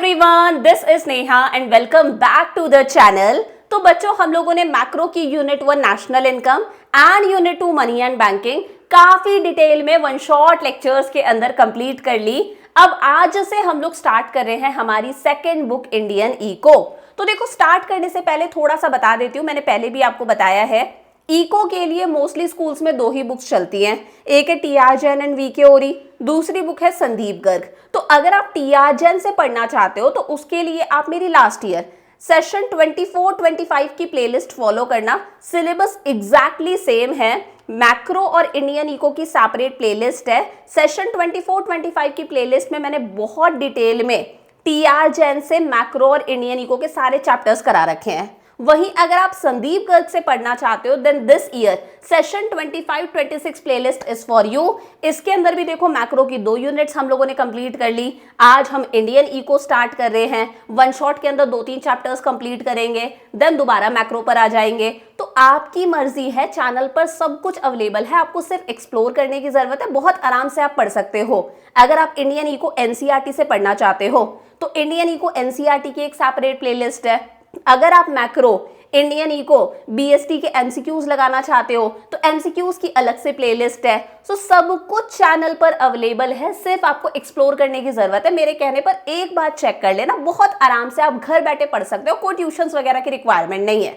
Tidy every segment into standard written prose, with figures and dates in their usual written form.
Everyone, this is Neha and welcome back to the channel. तो बच्चों, हम लोगों ने मैक्रो की unit 1 national income and unit 2 money and banking काफी डिटेल में वन शॉट लेक्चर्स के अंदर कंप्लीट कर ली। अब आज से हम लोग स्टार्ट कर रहे हैं हमारी सेकेंड बुक इंडियन इको। तो देखो, स्टार्ट करने से पहले थोड़ा सा बता देती हूँ, मैंने पहले भी आपको बताया है, इको के लिए मोस्टली स्कूल्स में दो ही बुक्स चलती हैं। एक है T R Jain and V K Ohri, दूसरी बुक है संदीप गर्ग। तो अगर आप टी आर जैन से पढ़ना चाहते हो तो उसके लिए आप मेरी लास्ट ईयर सेशन 24-25 की प्लेलिस्ट फॉलो करना। सिलेबस एग्जैक्टली सेम है, मैक्रो और इंडियन इको की सेपरेट प्लेलिस्ट है। सेशन 24-25 की प्लेलिस्ट में मैंने बहुत डिटेल में टी आर जैन से मैक्रो और इंडियन इको के सारे चैप्टर्स करा रखे हैं। वहीं अगर आप संदीप गर्ग से पढ़ना चाहते हो then this year session 25-26 playlist is for you. इसके अंदर भी देखो, मैक्रो की 2 यूनिट्स हम लोगों ने कंप्लीट कर ली। आज हम इंडियन इको स्टार्ट कर रहे हैं, वन शॉट के अंदर 2-3 चैप्टर्स कंप्लीट करेंगे, देन दोबारा मैक्रो पर आ जाएंगे। तो आपकी मर्जी है, चैनल पर सब कुछ अवेलेबल है, आपको सिर्फ एक्सप्लोर करने की जरूरत है। बहुत आराम से आप पढ़ सकते हो। अगर आप इंडियन इको एनसीईआरटी से पढ़ना चाहते हो तो इंडियन इको एनसीईआरटी की एक सेपरेट प्लेलिस्ट है। अगर आप मैक्रो इंडियन इको बीएसटी के एमसीक्यूज लगाना चाहते हो तो एमसीक्यूज की अलग से प्लेलिस्ट है। सो सब कुछ चैनल पर अवेलेबल है, सिर्फ आपको एक्सप्लोर करने की जरूरत है। मेरे कहने पर एक बार चेक कर लेना, बहुत आराम से आप घर बैठे पढ़ सकते हो, कोई ट्यूशंस वगैरह की रिक्वायरमेंट नहीं है।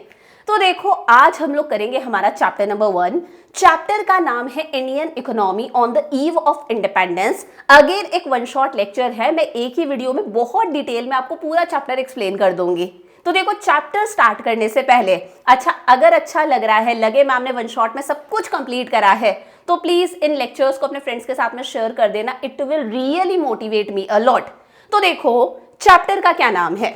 तो देखो, आज हम लोग करेंगे हमारा चैप्टर नंबर 1। चैप्टर का नाम है Indian economy on the eve of independence. Again एक वन शॉट लेक्चर है, मैं एक ही वीडियो में बहुत डिटेल में आपको पूरा चैप्टर एक्सप्लेन कर दूंगी। तो देखो, चैप्टर स्टार्ट करने से पहले अगर अच्छा लग रहा है, लगे मैम ने वन शॉट में सब कुछ कंप्लीट करा है, तो प्लीज इन लेक्चर्स को अपने फ्रेंड्स के साथ में शेयर कर देना। It will really motivate me a lot. तो देखो, चैप्टर का क्या नाम है,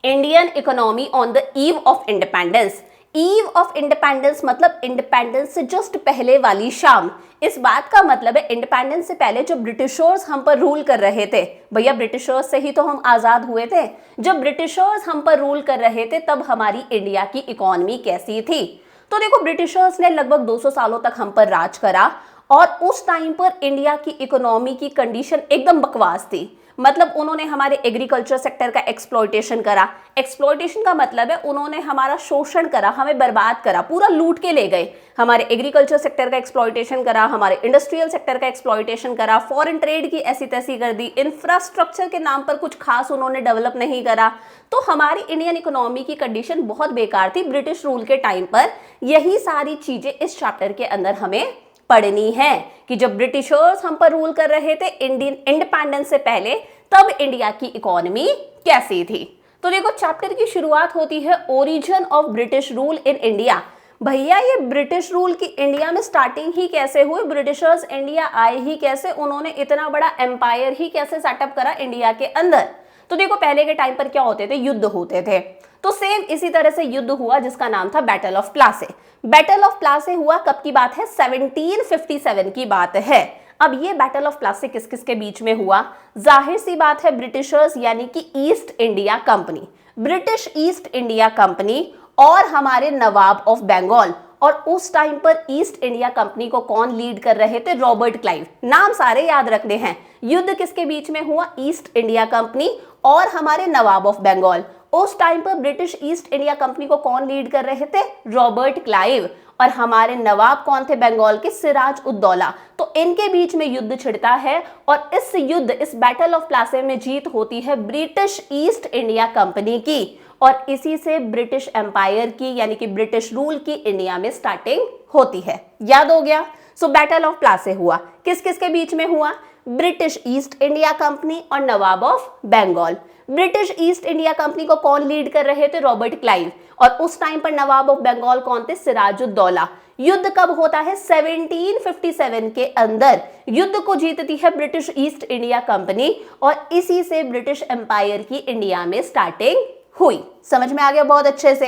Indian economy on the eve of independence. Ewe of independence मतलब इंडिपेंडेंस से जस्ट पहले वाली शाम। इस बात का मतलब है इंडिपेंडेंस से पहले जो ब्रिटिशर्स हम पर रूल कर रहे थे, भैया ब्रिटिशर्स से ही तो हम आजाद हुए थे। जब ब्रिटिशर्स हम पर रूल कर रहे थे तब हमारी इंडिया की इकोनॉमी कैसी थी। तो देखो, ब्रिटिशर्स ने लगभग 200 सालों तक हम पर राज करा और उस टाइम पर इंडिया की इकोनॉमी की कंडीशन एकदम बकवास थी। मतलब उन्होंने हमारे एग्रीकल्चर सेक्टर का एक्सप्लॉयटेशन करा। एक्सप्लॉयटेशन का मतलब है उन्होंने हमारा शोषण करा, हमें बर्बाद करा, पूरा लूट के ले गए। हमारे एग्रीकल्चर सेक्टर का एक्सप्लॉयटेशन करा, हमारे इंडस्ट्रियल सेक्टर का एक्सप्लॉयटेशन करा, फॉरेन ट्रेड की ऐसी तैसी कर दी, इंफ्रास्ट्रक्चर के नाम पर कुछ खास उन्होंने डेवलप नहीं करा। तो हमारी इंडियन इकोनॉमी की कंडीशन बहुत बेकार थी ब्रिटिश रूल के टाइम पर। यही सारी चीजें इस चैप्टर के अंदर हमें पढ़नी है कि जब ब्रिटिशर्स हम पर रूल कर रहे थे इंडियन इंडिपेंडेंस से पहले, तब इंडिया की इकोनॉमी कैसी थी। तो देखो, चैप्टर की शुरुआत होती है origin of British rule in India. भैया, ये ब्रिटिश रूल की इंडिया में स्टार्टिंग ही कैसे हुई, ब्रिटिशर्स इंडिया आए ही कैसे, उन्होंने इतना बड़ा एम्पायर ही कैसे सेटअप करा इंडिया के अंदर। तो देखो, पहले के टाइम पर क्या होते थे, युद्ध होते थे। तो सेम इसी तरह से युद्ध हुआ जिसका नाम था बैटल ऑफ प्लासे। बैटल ऑफ प्लासे हुआ कब की बात है, 1757 की बात है। अब ये बैटल ऑफ प्लासे किस किस के बीच में हुआ, जाहिर सी बात है ब्रिटिशर्स यानी कि east India company, British East India Company और हमारे नवाब ऑफ बंगाल। और उस टाइम पर ईस्ट इंडिया कंपनी को कौन लीड कर रहे थे, रॉबर्ट क्लाइव। नाम सारे याद रखने हैं। युद्ध किसके बीच में हुआ, ईस्ट इंडिया कंपनी और हमारे नवाब ऑफ बंगाल। उस टाइम पर ब्रिटिश ईस्ट इंडिया कंपनी को कौन लीड कर रहे थे, रॉबर्ट क्लाइव। और हमारे नवाब कौन थे बंगाल के, सिराज उद दौला। तो इनके बीच में युद्ध छिड़ता है और इस युद्ध, इस बैटल ऑफ प्लासे में जीत होती है ब्रिटिश ईस्ट इंडिया कंपनी की। और इसी से ब्रिटिश एम्पायर की यानी कि ब्रिटिश रूल की इंडिया में स्टार्टिंग होती है। याद हो गया। सो बैटल ऑफ प्लासे हुआ किस किस के बीच में हुआ, ब्रिटिश ईस्ट इंडिया कंपनी और Nawab of Bengal. British East India Company को कौन लीड कर रहे थे, रॉबर्ट क्लाइव। और उस टाइम पर नवाब ऑफ बंगाल कौन थे, सिराजुद्दौला। युद्ध कब होता है, 1757 के अंदर। युद्ध को जीतती है ब्रिटिश ईस्ट इंडिया कंपनी और इसी से ब्रिटिश एम्पायर की इंडिया में स्टार्टिंग हुई। समझ में आ गया बहुत अच्छे से।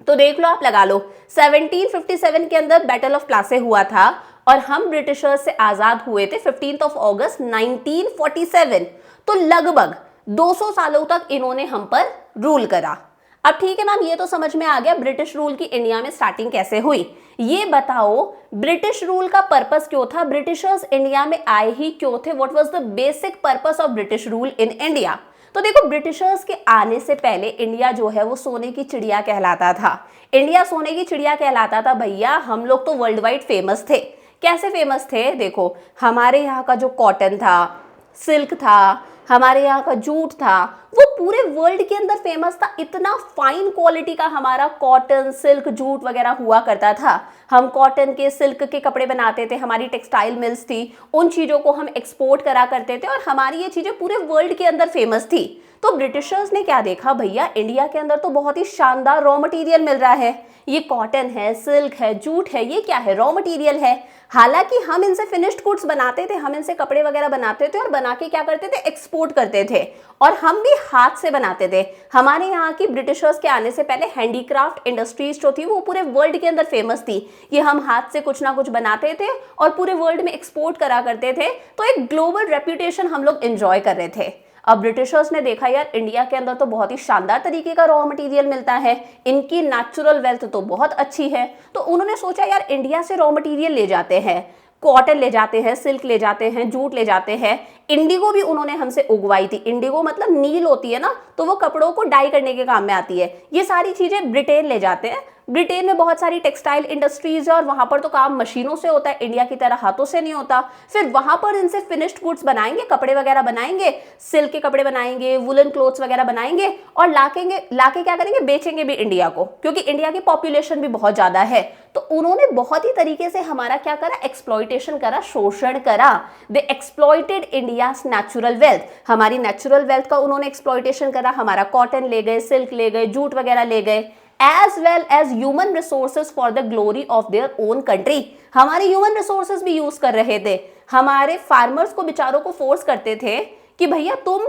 तो देख लो, आप लगा लो, 1757 के अंदर बैटल ऑफ प्लासे हुआ था और हम ब्रिटिशर्स से आजाद हुए थे 15 अगस्त 1947। तो लगभग 200 सालों तक इन्होंने हम पर रूल करा। अब ठीक है मैम, ये तो समझ में आ गया ब्रिटिश रूल की इंडिया में स्टार्टिंग कैसे हुई। ये बताओ, ब्रिटिश रूल का पर्पस क्यों था, ब्रिटिशर्स इंडिया में आए ही क्यों थे, what was the basic purpose of British rule in India. तो देखो, ब्रिटिशर्स के आने से पहले इंडिया जो है वो सोने की चिड़िया कहलाता था। इंडिया सोने की चिड़िया कहलाता था भैया। हम लोग तो वर्ल्ड वाइड फेमस थे। कैसे फेमस थे? देखो, हमारे यहाँ का जो कॉटन था, सिल्क था, हमारे यहाँ का जूट था, वो पूरे वर्ल्ड के अंदर फेमस था। इतना फाइन क्वालिटी का हमारा कॉटन, सिल्क, जूट वगैरह हुआ करता था। हम कॉटन के, सिल्क के कपड़े बनाते थे, हमारी टेक्सटाइल मिल्स थी, उन चीज़ों को हम एक्सपोर्ट करा करते थे और हमारी ये चीज़ें पूरे वर्ल्ड के अंदर फेमस थी। तो ब्रिटिशर्स ने क्या देखा, भैया इंडिया के अंदर तो बहुत ही शानदार रॉ मटेरियल मिल रहा है। ये कॉटन है, सिल्क है, जूट है, ये क्या है? रॉ मटेरियल है। हालांकि हम इनसे फिनिश्ड गुड्स बनाते थे, हम इनसे कपड़े वगैरह बनाते थे और बना के क्या करते थे? एक्सपोर्ट करते थे। और हम भी हाथ से बनाते थे। हमारे यहाँ की ब्रिटिशर्स के आने से पहले हैंडीक्राफ्ट इंडस्ट्रीज जो थी वो पूरे वर्ल्ड के अंदर फेमस थी। ये हम हाथ से कुछ ना कुछ बनाते थे और पूरे वर्ल्ड में एक्सपोर्ट करा करते थे। तो एक ग्लोबल रेप्यूटेशन हम लोग एंजॉय कर रहे थे। अब ब्रिटिशर्स ने देखा यार इंडिया के अंदर तो बहुत ही शानदार तरीके का रॉ मटेरियल मिलता है, इनकी नेचुरल वेल्थ तो बहुत अच्छी है। तो उन्होंने सोचा यार इंडिया से रॉ मटेरियल ले जाते हैं, कॉटन ले जाते हैं, सिल्क ले जाते हैं, जूट ले जाते हैं। इंडिगो भी उन्होंने हमसे उगवाई थी। इंडिगो मतलब नील होती है ना, तो वो कपड़ों को डाई करने के काम में आती है। ये सारी चीजें ब्रिटेन ले जाते हैं। ब्रिटेन में बहुत सारी टेक्सटाइल इंडस्ट्रीज है और वहां पर तो काम मशीनों से होता है, इंडिया की तरह हाथों से नहीं होता। फिर वहां पर इनसे फिनिश्ड गुड्स बनाएंगे, कपड़े वगैरह बनाएंगे, सिल्क के कपड़े बनाएंगे, वुलन क्लोथ्स वगैरह बनाएंगे और लाके क्या करेंगे? बेचेंगे भी इंडिया को, क्योंकि इंडिया की पॉपुलेशन भी बहुत ज्यादा है। तो उन्होंने बहुत ही तरीके से हमारा क्या करा? एक्सप्लॉइटेशन करा, शोषण करा। दे एक्सप्लॉइटेड इंडियाज नेचुरल वेल्थ। हमारी नेचुरल वेल्थ का उन्होंने एक्सप्लॉइटेशन करा। हमारा कॉटन ले गए, सिल्क ले गए, जूट वगैरह ले गए, as well as human resources for the glory of their own country। हमारे ह्यूमन रिसोर्सेज भी यूज कर रहे थे। हमारे फार्मर्स को, बेचारों को फोर्स करते थे कि भैया तुम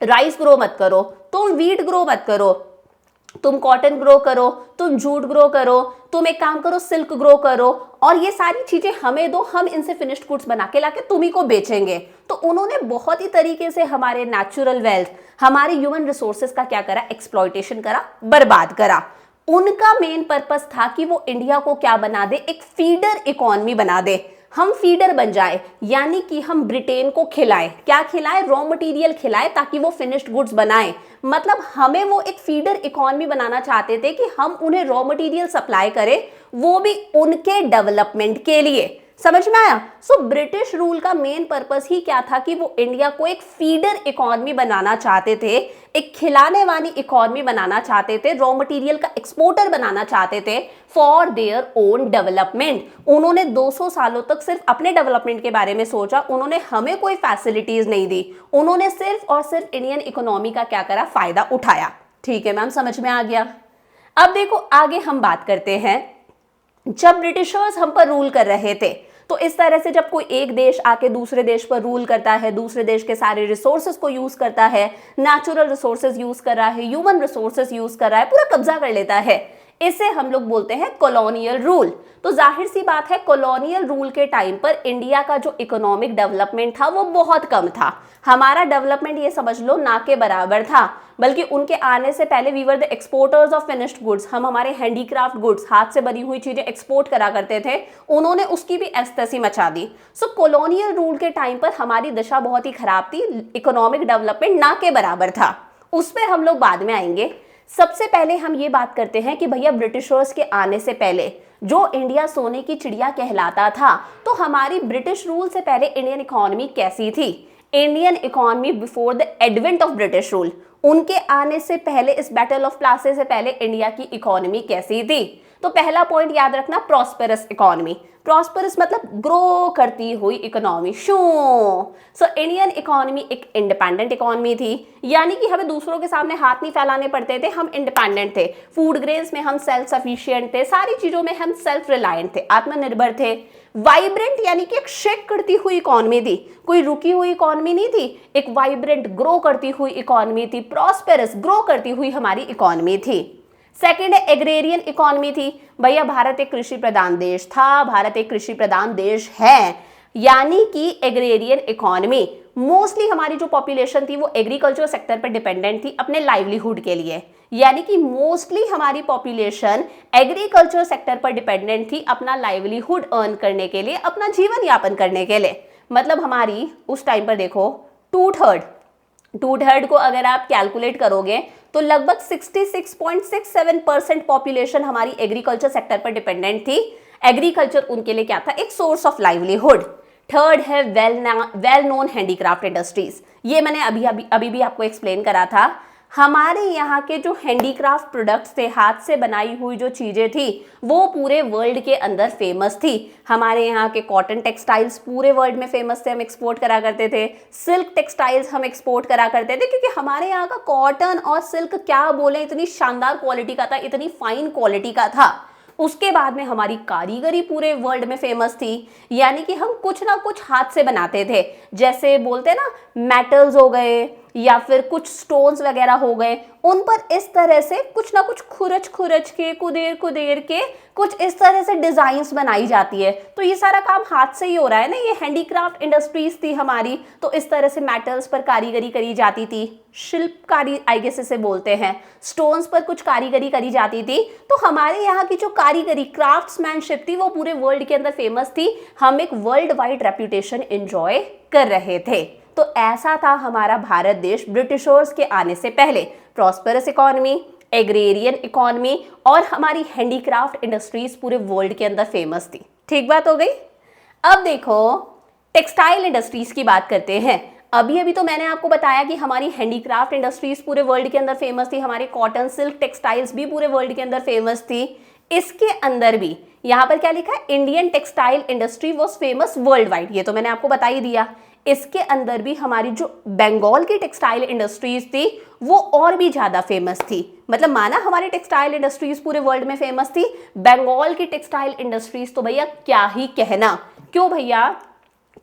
राइस ग्रो मत करो, तुम वीट ग्रो मत करो, तुम कॉटन ग्रो करो, तुम जूट ग्रो करो, तुम एक काम करो सिल्क ग्रो करो और ये सारी चीजें हमें दो, हम इनसे फिनिश्ड गुड्स बना के लाके तुम्ही को बेचेंगे। तो उन्होंने बहुत ही तरीके से हमारे नेचुरल वेल्थ, हमारे ह्यूमन रिसोर्सेज का क्या करा? एक्सप्लॉइटेशन करा, बर्बाद करा। उनका मेन पर्पस था कि वो इंडिया को क्या बना दे? एक फीडर इकोनॉमी बना दे। हम फीडर बन जाए, यानी कि हम ब्रिटेन को खिलाएं। क्या खिलाएं? रॉ मटेरियल खिलाएं ताकि वो फिनिश्ड गुड्स बनाएं। मतलब हमें वो एक फीडर इकोनॉमी बनाना चाहते थे कि हम उन्हें रॉ मटेरियल सप्लाई करें, वो भी उनके डेवलपमेंट के लिए। समझ में आया? सो ब्रिटिश रूल का मेन पर्पस ही क्या था कि वो इंडिया को एक फीडर इकोनॉमी बनाना चाहते थे, एक खिलाने वाली इकोनॉमी बनाना चाहते थे, रॉ मटेरियल का एक्सपोर्टर बनाना चाहते थे फॉर देयर ओन डेवलपमेंट। उन्होंने 200 सालों तक सिर्फ अपने डेवलपमेंट के बारे में सोचा। उन्होंने हमें कोई फैसिलिटीज नहीं दी। उन्होंने सिर्फ और सिर्फ इंडियन इकोनॉमी का क्या करा? फायदा उठाया। ठीक है मैम, समझ में आ गया। अब देखो आगे हम बात करते हैं। जब ब्रिटिशर्स हम पर रूल कर रहे थे, तो इस तरह से जब कोई एक देश आके दूसरे देश पर रूल करता है, दूसरे देश के सारे रिसोर्सेज को यूज करता है, नेचुरल रिसोर्सेज यूज कर रहा है, ह्यूमन रिसोर्सेज यूज कर रहा है, पूरा कब्जा कर लेता है, इसे हम लोग बोलते हैं कॉलोनियल रूल। तो जाहिर सी बात है कॉलोनियल रूल के टाइम पर इंडिया का जो इकोनॉमिक डेवलपमेंट था वो बहुत कम था। हमारा डेवलपमेंट ये समझ लो ना के बराबर था, बल्कि उनके आने से पहले we were the exporters of finished goods. हम हमारे हैंडीक्राफ्ट गुड्स, हाथ से बनी हुई चीजें एक्सपोर्ट करा करते थे। उन्होंने उसकी भी एस्तसी मचा दी। सो कॉलोनियल रूल के टाइम पर हमारी दशा बहुत ही खराब थी, इकोनॉमिक डेवलपमेंट ना के बराबर था। उस पर हम लोग बाद में आएंगे। सबसे पहले हम ये बात करते हैं कि भैया ब्रिटिशर्स के आने से पहले जो इंडिया सोने की चिड़िया कहलाता था, तो हमारी ब्रिटिश रूल से पहले इंडियन इकोनॉमी कैसी थी? Indian economy before the advent of British rule, उनके आने से पहले, इस बैटल ऑफ प्लासी से पहले इंडिया की इकोनॉमी कैसी थी? तो पहला पॉइंट याद रखना, प्रॉस्पेरस इकोनॉमी। प्रॉस्पेरस मतलब ग्रो करती हुई इकोनॉमी। सो इंडियन इकोनॉमी एक इंडिपेंडेंट इकोनॉमी थी, यानी कि हमें दूसरों के सामने हाथ नहीं फैलाने पड़ते थे, हम इंडिपेंडेंट थे। फूड ग्रेन्स में हम सेल्फ सफिशिएंट थे, सारी चीजों में हम सेल्फ रिलायंट थे, आत्मनिर्भर थे। वाइब्रेंट यानी कि एक शेक करती हुई इकोनॉमी थी, कोई रुकी हुई इकोनॉमी नहीं थी, एक वाइब्रेंट ग्रो करती हुई इकोनॉमी थी। प्रॉस्पेरस ग्रो करती हुई हमारी इकोनॉमी थी। सेकेंड है एग्रेरियन इकोनॉमी थी। भैया भारत एक कृषि प्रधान देश था, भारत एक कृषि प्रधान देश है, यानी कि एग्रेरियन इकोनॉमी। मोस्टली हमारी जो पॉपुलेशन थी वो एग्रीकल्चर सेक्टर पर डिपेंडेंट थी अपने लाइवलीहुड के लिए, यानी कि मोस्टली हमारी पॉपुलेशन एग्रीकल्चर सेक्टर पर डिपेंडेंट थी अपना लाइवलीहुड अर्न करने के लिए, अपना जीवन यापन करने के लिए। मतलब हमारी उस टाइम पर देखो 2/3 2/3 को अगर आप कैलकुलेट करोगे तो लगभग 66.67% पॉपुलेशन हमारी एग्रीकल्चर सेक्टर पर डिपेंडेंट थी। एग्रीकल्चर उनके लिए क्या था, एक सोर्स ऑफ लाइवलीहुड। थर्ड है वेल नोन हैंडीक्राफ्ट इंडस्ट्रीज। ये मैंने अभी भी आपको एक्सप्लेन करा था। हमारे यहाँ के जो हैंडीक्राफ्ट प्रोडक्ट्स थे, हाथ से बनाई हुई जो चीज़ें थी, वो पूरे वर्ल्ड के अंदर फेमस थी। हमारे यहाँ के कॉटन टेक्सटाइल्स पूरे वर्ल्ड में फेमस थे, हम एक्सपोर्ट करा करते थे। सिल्क टेक्सटाइल्स हम एक्सपोर्ट करा करते थे, क्योंकि हमारे यहाँ का कॉटन और सिल्क क्या बोले, इतनी शानदार क्वालिटी का था, इतनी फाइन क्वालिटी का था। उसके बाद में हमारी कारीगरी पूरे वर्ल्ड में फेमस थी, यानी कि हम कुछ ना कुछ हाथ से बनाते थे। जैसे बोलते हैं ना, मेटल्स हो गए या फिर कुछ स्टोन्स वगैरह हो गए, उन पर इस तरह से कुछ ना कुछ खुरच खुरच के, कुदेर कुदेर के कुछ इस तरह से डिजाइन्स बनाई जाती है। तो ये सारा काम हाथ से ही हो रहा है ना, ये हैंडीक्राफ्ट इंडस्ट्रीज थी हमारी। तो इस तरह से मेटल्स पर कारीगरी करी जाती थी, शिल्पकारी आई गेस इसे बोलते हैं। स्टोन्स पर कुछ कारीगरी करी जाती थी। तो हमारे यहाँ की जो कारीगरी, क्राफ्ट्समैनशिप थी, वो पूरे वर्ल्ड के अंदर फेमस थी। हम एक वर्ल्ड वाइड रेप्यूटेशन एंजॉय कर रहे थे। तो ऐसा था हमारा भारत देश ब्रिटिशर्स के आने से पहले। प्रॉस्पेरस इकोनॉमी, एग्रेरियन इकोनॉमी और हमारी हैंडीक्राफ्ट इंडस्ट्रीज पूरे वर्ल्ड के अंदर फेमस थी। ठीक बात हो गई। अब देखो टेक्सटाइल इंडस्ट्रीज की बात करते हैं। अभी तो मैंने आपको बताया कि हमारी हैंडीक्राफ्ट इंडस्ट्रीज पूरे वर्ल्ड के अंदर फेमस थी, हमारे कॉटन सिल्क टेक्सटाइल्स भी पूरे वर्ल्ड के अंदर फेमस थी। इसके अंदर भी यहाँ पर क्या लिखा है, Indian textile industry was famous world wide, ये तो मैंने आपको बता ही दिया। इसके अंदर भी हमारी जो बंगाल की टेक्सटाइल इंडस्ट्रीज थी वो और भी ज़्यादा फेमस थी। मतलब माना हमारी टेक्सटाइल इंडस्ट्रीज पूरे वर्ल्ड में फेमस थी, बंगाल की टेक्सटाइल इंडस्ट्रीज तो भैया क्या ही कहना। क्यों भैया?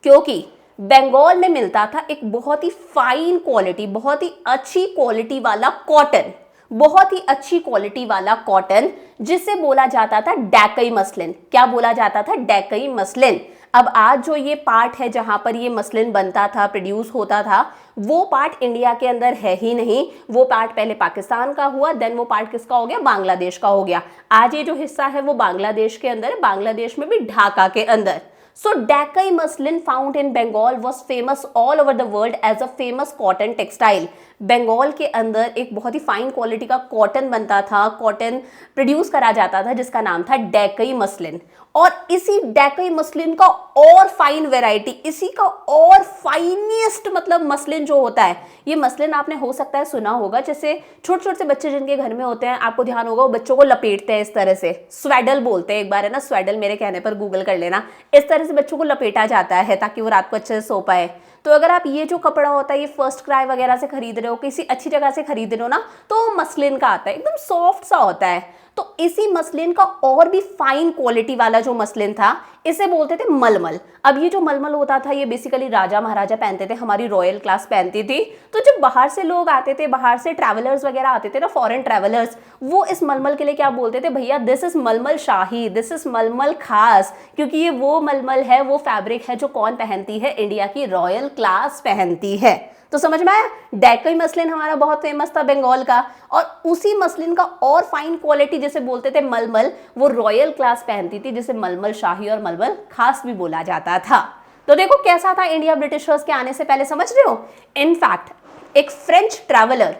क्योंकि बंगाल में मिलता था एक बहुत ही फाइन क्वालिटी, बहुत ही अच्छी क्वालिटी वाला कॉटन, बहुत ही अच्छी क्वालिटी वाला कॉटन, जिसे बोला जाता था डैकई मसलिन। क्या बोला जाता था? डैकई मसलिन। अब आज जो ये पार्ट है जहां पर ये मसलिन बनता था, प्रोड्यूस होता था, वो पार्ट इंडिया के अंदर है ही नहीं। वो पार्ट पहले पाकिस्तान का हुआ, देन वो पार्ट किसका हो गया? बांग्लादेश का हो गया। आज ये जो हिस्सा है वो बांग्लादेश के अंदर है, बांग्लादेश में भी ढाका के अंदर। So Dakai muslin found in Bengal was famous all over the world as a famous cotton textile. Bengal के अंदर एक बहुत ही फाइन क्वालिटी का कॉटन बनता था, कॉटन प्रोड्यूस करा जाता था जिसका नाम था डैकई मसलिन। और इसी डैकई मसलिन का और फाइन वेराइटी, इसी का और फाइनेस्ट मतलब मसलिन जो होता है, ये मसलिन आपने हो सकता है सुना होगा, जैसे छोटे छोटे से बच्चे जिनके घर में होते हैं, आपको ध्यान होगा वो बच्चों को लपेटते हैं इस तरह से, स्वेडल बोलते हैं, एक बार है ना स्वेडल, मेरे कहने पर गूगल कर लेना। इस तरह से बच्चों को लपेटा जाता है ताकि वो रात को अच्छे से सो पाए। तो अगर आप ये जो कपड़ा होता है ये फर्स्ट क्राई वगैरह से खरीद रहे हो, किसी अच्छी जगह से खरीद रहे हो ना, तो मसलिन का आता है, एकदम सॉफ्ट सा होता है। तो इसी मसलिन का और भी फाइन क्वालिटी वाला जो मसलिन था, इसे बोलते थे मलमल। अब ये जो मलमल होता था ये बेसिकली राजा महाराजा पहनते थे, हमारी रॉयल क्लास पहनती थी। तो जब बाहर से लोग आते थे, बाहर से ट्रैवलर्स वगैरह आते थे ना, फॉरेन ट्रैवलर्स, वो इस मलमल के लिए क्या बोलते थे? भैया दिस इज मलमल शाही, दिस इज मलमल खास, क्योंकि ये वो मलमल है, वो फैब्रिक है जो कौन पहनती है? इंडिया की रॉयल क्लास पहनती है। तो समझ में आया? डैकई मसलिन हमारा बहुत फेमस था बंगाल का, और उसी मसलिन का और फाइन क्वालिटी जिसे बोलते थे मलमल, वो रॉयल क्लास पहनती थी, जिसे मलमल शाही और मलमल खास भी बोला जाता था। तो देखो कैसा था इंडिया ब्रिटिशर्स के आने से पहले, समझ रहे हो? इनफैक्ट एक फ्रेंच ट्रैवलर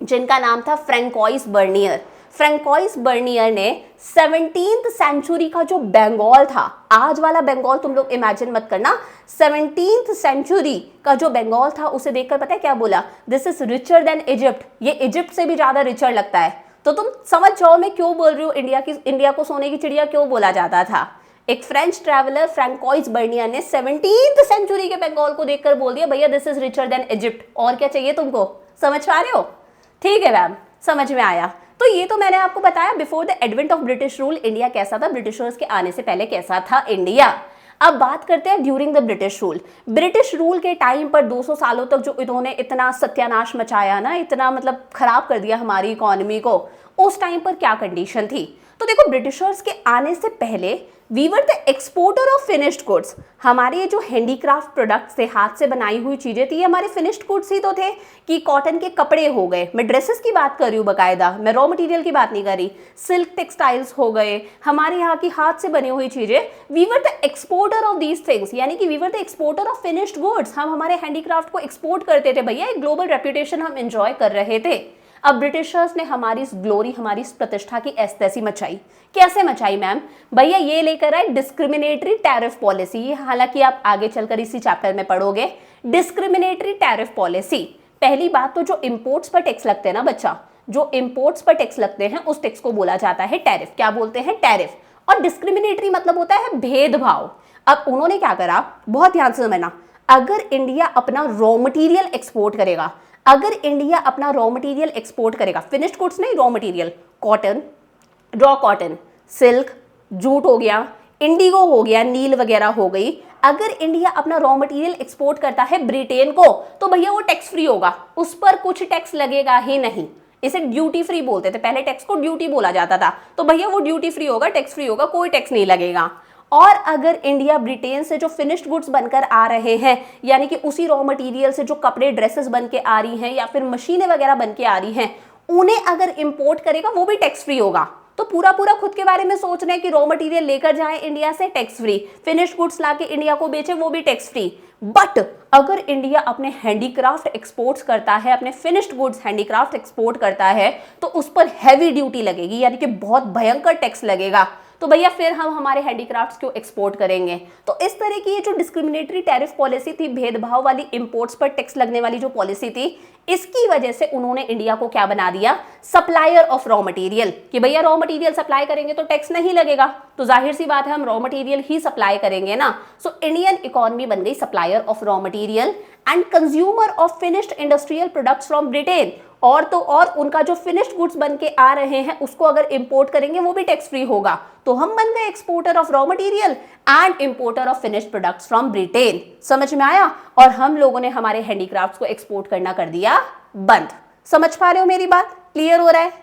जिनका नाम था फ्रैंकोइस बर्नियर, फ्रैंकोइस बर्नियर ने 17th सेंचुरी का जो बंगाल था, आज वाला बंगाल तुम लोग इमेजिन मत करना, 17th सेंचुरी का जो बंगाल था उसे देखकर पता है क्या बोला? This is richer than Egypt, ये इजिप्ट से भी ज्यादा रिचर लगता है। तो तुम समझ जाओ मैं क्यों बोल रही हूँ, इंडिया को सोने की चिड़िया क्यों बोला जाता था। एक फ्रेंच ट्रैवलर फ्रैंकोइस बर्नियर ने 17th सेंचुरी के बंगाल को देखकर बोल दिया भैया this is richer than Egypt. और क्या चाहिए तुमको? समझ पा रहे हो? ठीक है मैम, समझ में आया। तो ये तो मैंने आपको बताया before the advent of British rule India कैसा था, ब्रिटिशर्स के आने से पहले कैसा था इंडिया। अब बात करते हैं during the British rule. British rule के टाइम पर 200 सालों तक जो इन्होंने इतना सत्यानाश मचाया ना, इतना मतलब खराब कर दिया हमारी इकोनॉमी को, उस टाइम पर क्या कंडीशन थी? तो देखो ब्रिटिशर्स के आने से पहले we were the exporter of finished goods. हमारे ये जो हैंडीक्राफ्ट प्रोडक्ट्स थे, हाथ से बनाई हुई चीजें थी, ये हमारे फिनिश्ड गुड्स ही तो थे। कि कॉटन के कपड़े हो गए, मैं ड्रेसेस की बात कर रही हूँ बकायदा, मैं रॉ मटेरियल की बात नहीं कर रही। सिल्क टेक्सटाइल्स हो गए, हमारे यहाँ की हाथ से बनी हुई चीजें, we were the exporter of these things, यानी कि we were the exporter of finished goods. हम हमारे हैंडीक्राफ्ट को एक्सपोर्ट करते थे भैया, एक ग्लोबल रेप्यूटेशन हम एंजॉय कर रहे थे। अब ब्रिटिशर्स ने हमारी इस ग्लोरी, हमारी इस प्रतिष्ठा की ऐसी मचाई। कैसे मचाई मैम? भैया ये लेकर आए डिस्क्रिमिनेटरी टैरिफ पॉलिसी। हालांकि आप आगे चलकर इसी चैप्टर में पढ़ोगे डिस्क्रिमिनेटरी टैरिफ पॉलिसी। पहली बात तो जो इंपोर्ट्स पर टैक्स लगते हैं ना बच्चा, जो इंपोर्ट्स पर टैक्स लगते हैं उस टैक्स को बोला जाता है टैरिफ। क्या बोलते हैं? टैरिफ। और डिस्क्रिमिनेटरी मतलब होता है भेदभाव। अब उन्होंने क्या करा, बहुत ध्यान से समझना, अगर इंडिया अपना रॉ मटेरियल एक्सपोर्ट करेगा, अगर इंडिया अपना रॉ मटेरियल एक्सपोर्ट करेगा, फिनिश्ड गुड्स नहीं, raw material, cotton, raw cotton, silk, jute हो गया, इंडिगो हो गया, नील वगैरह हो गई, अगर इंडिया अपना रॉ मटेरियल एक्सपोर्ट करता है ब्रिटेन को, तो भैया वो टैक्स फ्री होगा, उस पर कुछ टैक्स लगेगा ही नहीं। इसे ड्यूटी फ्री बोलते थे, पहले टैक्स को ड्यूटी बोला जाता था। तो भैया वो ड्यूटी फ्री होगा, टैक्स फ्री होगा, कोई टैक्स नहीं लगेगा। और अगर इंडिया ब्रिटेन से जो फिनिश्ड गुड्स बनकर आ रहे हैं, यानी कि उसी रॉ मटेरियल से जो कपड़े, ड्रेसेस बन के आ रही हैं या फिर मशीनें वगैरह बन के आ रही हैं, उन्हें अगर इंपोर्ट करेगा वो भी टैक्स फ्री होगा। तो पूरा खुद के बारे में सोच रहे हैं कि रॉ मटेरियल लेकर जाए इंडिया से, टैक्स फ्री, फिनिश्ड गुड्स लाके इंडिया को बेचे, वो भी टैक्स फ्री। बट अगर इंडिया अपने हैंडीक्राफ्ट एक्सपोर्ट्स करता है, अपने फिनिश्ड गुड्स हैंडीक्राफ्ट एक्सपोर्ट करता है, तो उस पर हैवी ड्यूटी लगेगी, यानी कि बहुत भयंकर टैक्स लगेगा। तो भैया फिर हम हमारे हैंडीक्राफ्ट्स क्यों एक्सपोर्ट करेंगे? तो इस तरह की ये जो डिस्क्रिमिनेटरी टैरिफ पॉलिसी थी, भेदभाव वाली, इंपोर्ट्स पर टैक्स लगने वाली जो पॉलिसी थी, इसकी वजह से उन्होंने इंडिया को क्या बना दिया? Supplier of raw material. कि भैया रॉ मटेरियल सप्लाई करेंगे तो टैक्स नहीं लगेगा, तो जाहिर सी बात है हम रॉ मटेरियल ही सप्लाई करेंगे ना। सो इंडियन इकोनॉमी बन गई supplier of raw material and consumer of finished industrial products from Britain. और तो और उनका जो फिनिश्ड गुड्स बन के आ रहे हैं उसको अगर इंपोर्ट करेंगे वो भी टैक्स फ्री होगा। तो हम बन गए exporter of raw material and importer of finished products from Britain. समझ में आया? और हम लोगों ने हमारे हैंडीक्राफ्ट्स को एक्सपोर्ट करना कर दिया बंद। समझ पा रहे हो मेरी बात? क्लियर हो रहा है?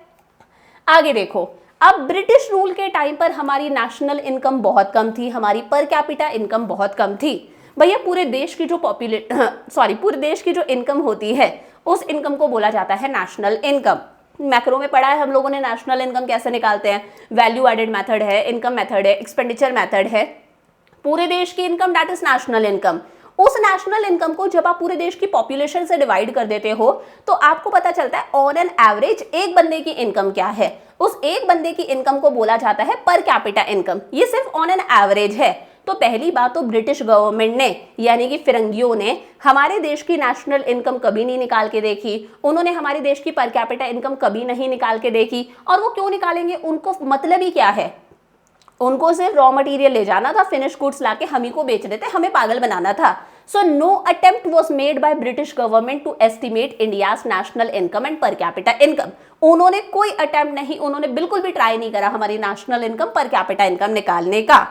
आगे देखो, अब ब्रिटिश रूल के टाइम पर हमारी नेशनल इनकम बहुत कम थी, हमारी पर कैपिटा इनकम बहुत कम थी। भैया पूरे देश की जो पूरे देश की जो इनकम होती है उस इनकम को बोला जाता है नेशनल इनकम। मैक्रो में पढ़ा है हम लोगों ने नेशनल इनकम कैसे निकालते हैं। वैल्यू एडेड मेथड है, इनकम मेथड है, एक्सपेंडिचर मेथड है। पूरे देश की income that is national income. उस नेशनल इनकम को जब आप पूरे देश की पॉपुलेशन से डिवाइड कर देते हो तो आपको पता चलता है ऑन एन एवरेज एक बंदे की इनकम क्या है। उस एक बंदे की इनकम को बोला जाता है पर कैपिटा इनकम। ये सिर्फ ऑन एन एवरेज है। तो पहली बात तो ब्रिटिश गवर्नमेंट ने, यानी कि फिरंगियों ने, हमारे देश की नेशनल इनकम कभी नहीं निकाल के देखी। उन्होंने हमारे देश की पर कैपिटा इनकम कभी नहीं निकाल के देखी। और वो क्यों निकालेंगे? उनको मतलब ही क्या है? उनको सिर्फ रॉ मटेरियल ले जाना था, फिनिश गुड्स लाके हम ही को बेच देते, हमें पागल बनाना था। So no attempt was made by British government to estimate India's national income and per capita income. उन्होंने कोई अटेम्प्ट नहीं, उन्होंने बिल्कुल भी ट्राई नहीं करा हमारी नेशनल इनकम, पर कैपिटा इनकम निकालने का।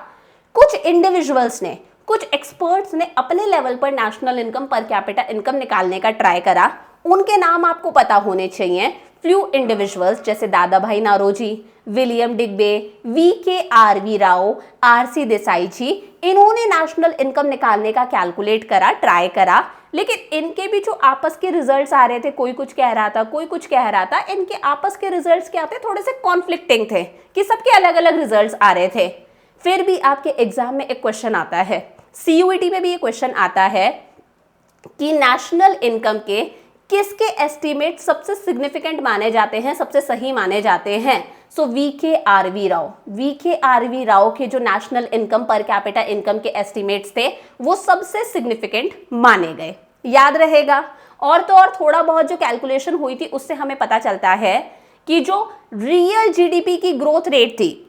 कुछ इंडिविजुअल्स ने, कुछ एक्सपर्ट्स ने अपने लेवल पर नेशनल इनकम, पर कैपिटा इनकम निकालने का ट्राई करा। उनके नाम आपको पता होने चाहिए। फ्यू इंडिविजुअल्स जैसे Dadabhai Naoroji, William Digby, VKRV Rao, RC Desai ji, इन्होंने नेशनल इनकम निकालने का कैलकुलेट करा, ट्राई करा। लेकिन इनके भी जो आपस के रिजल्ट्स आ रहे थे, कोई कुछ कह रहा था, कोई कुछ कह रहा था, इनके आपस के रिजल्ट्स क्या थे? थोड़े से कॉन्फ्लिक्टिंग थे कि सबके अलग अलग रिजल्ट्स आ रहे थे। फिर भी आपके एग्जाम में एक क्वेश्चन आता है, CUET में भी ये क्वेश्चन आता है कि नेशनल इनकम के किसके एस्टीमेट सबसे सिग्निफिकेंट माने जाते हैं, सबसे सही माने जाते हैं? सो VKRV राव, VKRV राव के जो नेशनल इनकम, पर कैपिटा इनकम के एस्टीमेट्स थे वो सबसे सिग्निफिकेंट माने गए। याद रहेगा। और तो और थोड़ा बहुत जो कैलकुलेशन हुई थी उससे हमें पता चलता है कि जो रियल GDP की ग्रोथ रेट थी,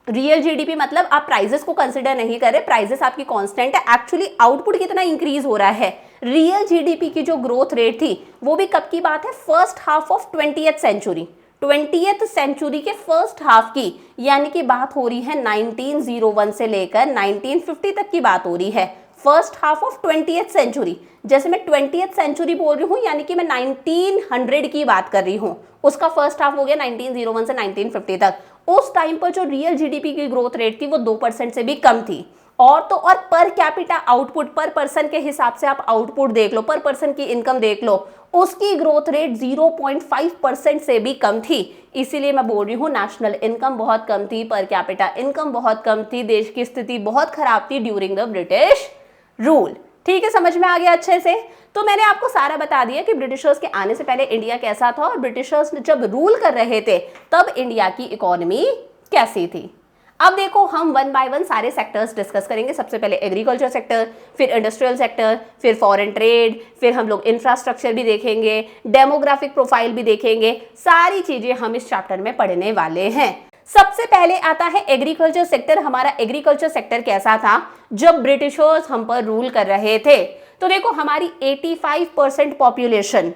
रियल GDP मतलब आप प्राइजेस को कंसिडर नहीं कर रहे, प्राइजेस आपकी कांस्टेंट है, एक्चुअली आउटपुट कितना इंक्रीज हो रहा है। रियल GDP की जो ग्रोथ रेट थी वो भी कब की बात है? First half of 20th century, 20th century के फर्स्ट हाफ की, यानी कि बात हो रही है 1901 से लेकर 1950 तक की बात हो रही है। First half of 20th century. जैसे मैं 20th सेंचुरी बोल रही हूँ यानी कि मैं 1900 की बात कर रही हूँ, उसका फर्स्ट हाफ हो गया 1901 से 1950 तक। उस टाइम पर जो रियल जीडीपी की ग्रोथ रेट थी वो 2% से भी कम थी। और तो और पर कैपिटा आउटपुट, पर पर्सन के हिसाब से आप आउटपुट देख लो, पर पर्सन की इनकम देख लो, उसकी ग्रोथ रेट 0.5% से भी कम थी। इसीलिए मैं बोल रही हूँ नेशनल इनकम बहुत कम थी, पर कैपिटा इनकम बहुत कम थी, देश की स्थिति बहुत खराब थी ड्यूरिंग द ब्रिटिश रूल। ठीक है, समझ में आ गया अच्छे से। तो मैंने आपको सारा बता दिया कि ब्रिटिशर्स के आने से पहले इंडिया कैसा था और ब्रिटिशर्स जब रूल कर रहे थे तब इंडिया की इकोनॉमी कैसी थी। अब देखो हम वन बाय वन सारे सेक्टर्स डिस्कस करेंगे। सबसे पहले एग्रीकल्चर सेक्टर, फिर इंडस्ट्रियल सेक्टर, फिर फॉरेन ट्रेड, फिर हम लोग इंफ्रास्ट्रक्चर भी देखेंगे, डेमोग्राफिक प्रोफाइल भी देखेंगे। सारी चीजें हम इस चैप्टर में पढ़ने वाले हैं। सबसे पहले आता है एग्रीकल्चर सेक्टर। हमारा एग्रीकल्चर सेक्टर कैसा था जब ब्रिटिशर्स हम पर रूल कर रहे थे? तो देखो हमारी 85% पॉपुलेशन